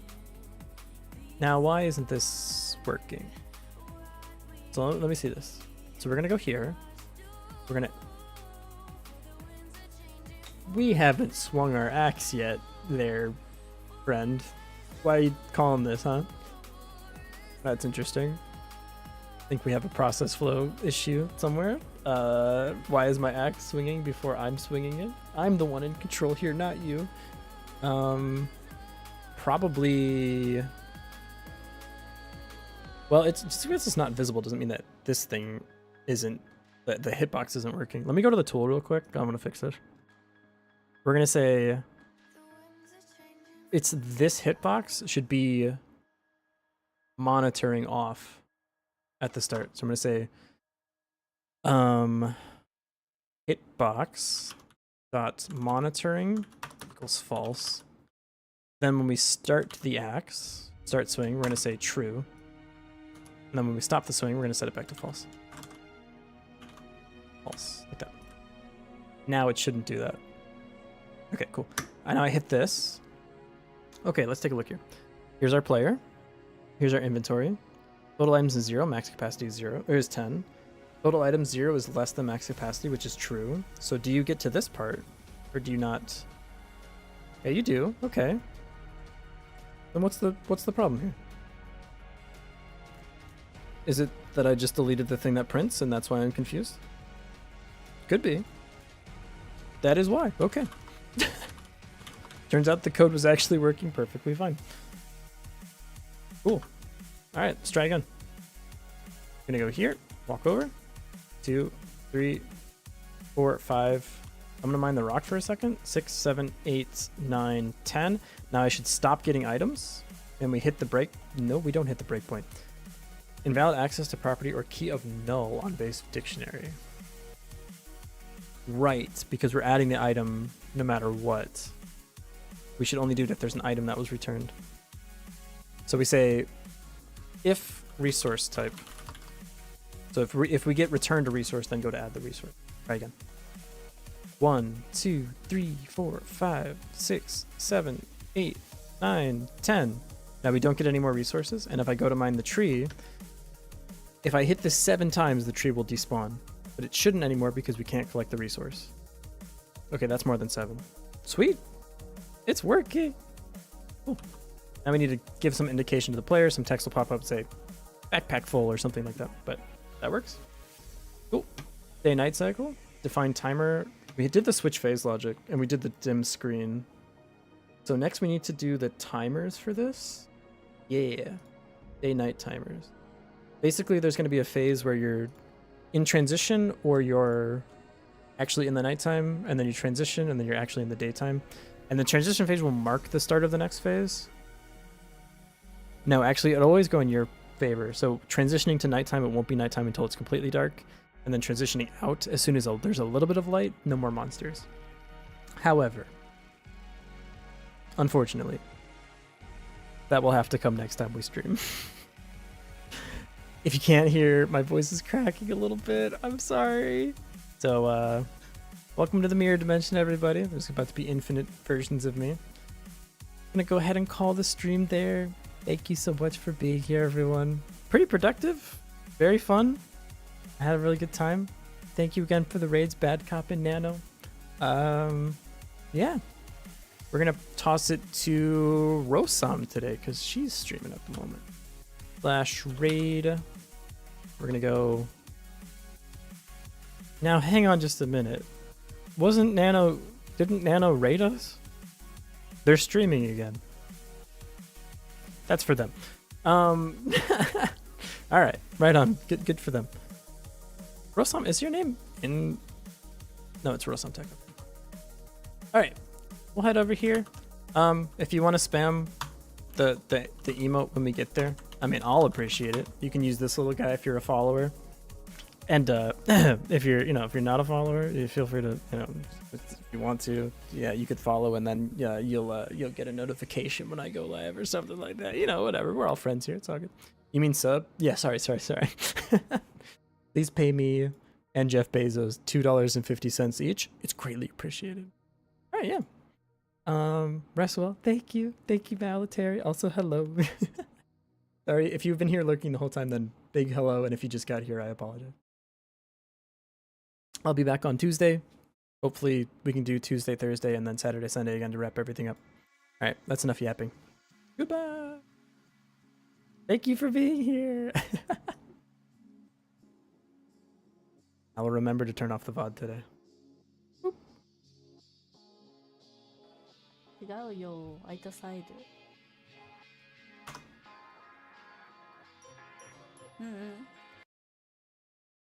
S1: Now, why isn't this working? So let me see this. So we're gonna go here. We haven't swung our axe yet there, friend. Why are you calling this, huh? That's interesting. I think we have a process flow issue somewhere. Why is my axe swinging before I'm swinging it? I'm the one in control here, not you. Probably... Well, it's just because it's not visible doesn't mean that this thing isn't... that the hitbox isn't working. Let me go to the tool real quick. I'm going to fix it. We're going to say... it's this hitbox should be monitoring off at the start. So I'm going to say hitbox dot monitoring equals false. Then when we start the axe, start swing, we're going to say true. And then when we stop the swing, we're going to set it back to false. False, like that. Now it shouldn't do that. Okay, cool. And now I hit this. Okay, let's take a look here. Here's our player. Here's our inventory. Total items is 0, max capacity is 0, or is 10. Total items 0 is less than max capacity, which is true. So do you get to this part, or do you not? Yeah, you do. Okay. Then what's the problem here? Is it that I just deleted the thing that prints, and that's why I'm confused? Could be. That is why. Okay. Turns out the code was actually working perfectly fine. Cool. All right, let's try again. Gonna go here, walk over, 2, 3, 4, 5. I'm gonna mine the rock for a second. 6, 7, 8, 9, 10. Now I should stop getting items, and we hit the break. No, we don't hit the breakpoint. Invalid access to property or key of null on base dictionary. Right, because we're adding the item no matter what. We should only do it if there's an item that was returned. So we say if resource type. So if we get returned a resource, then go to add the resource. Try again. 1, 2, 3, 4, 5, 6, 7, 8, 9, 10. Now we don't get any more resources, and if I go to mine the tree, if I hit this 7 times, the tree will despawn. But it shouldn't anymore because we can't collect the resource. Okay, that's more than 7. Sweet. It's working. Cool. Now we need to give some indication to the player. Some text will pop up and say backpack full or something like that. But that works. Cool. Day-night cycle. Define timer. We did the switch phase logic and we did the dim screen. So next we need to do the timers for this. Yeah. Day-night timers. Basically, there's going to be a phase where you're in transition or you're actually in the nighttime, and then you transition, and then you're actually in the daytime. And the transition phase will mark the start of the next phase. No, actually, it'll always go in your favor. So transitioning to nighttime, it won't be nighttime until it's completely dark. And then transitioning out, as soon as there's a little bit of light, no more monsters. However, unfortunately, that will have to come next time we stream. If you can't hear, my voice is cracking a little bit. I'm sorry. So, welcome to the mirror dimension, everybody. There's about to be infinite versions of me. I'm gonna go ahead and call the stream there. Thank you so much for being here, everyone. Pretty productive. Very fun. I had a really good time. Thank you again for the raids, Bad Cop and Nano. Yeah. We're gonna toss it to Rosam today, because she's streaming at the moment. /raid. We're gonna go. Now, hang on just a minute. Didn't Nano raid us? They're streaming again. That's for them. All right, right on. Good for them. Rosam, is your name in? No, it's Rosam Tech. All right, we'll head over here. If you want to spam the emote when we get there, I mean, I'll appreciate it. You can use this little guy if you're a follower. And if you're if you're not a follower, you feel free to if you want to, yeah, you could follow, and then you'll get a notification when I go live or something like that. Whatever. We're all friends here. It's all good. You mean sub? Yeah. Sorry. Please pay me and Jeff Bezos $2.50 each. It's greatly appreciated. All right. Yeah. Restwell, thank you, Valitary. Also, hello. Sorry if you've been here lurking the whole time. Then big hello, and if you just got here, I apologize. I'll be back on Tuesday. Hopefully we can do Tuesday, Thursday, and then Saturday, Sunday again to wrap everything up. All right, that's enough yapping. Goodbye. Thank you for being here. I will remember to turn off the VOD today.
S4: 違うよ、空いたサイド。うんうん。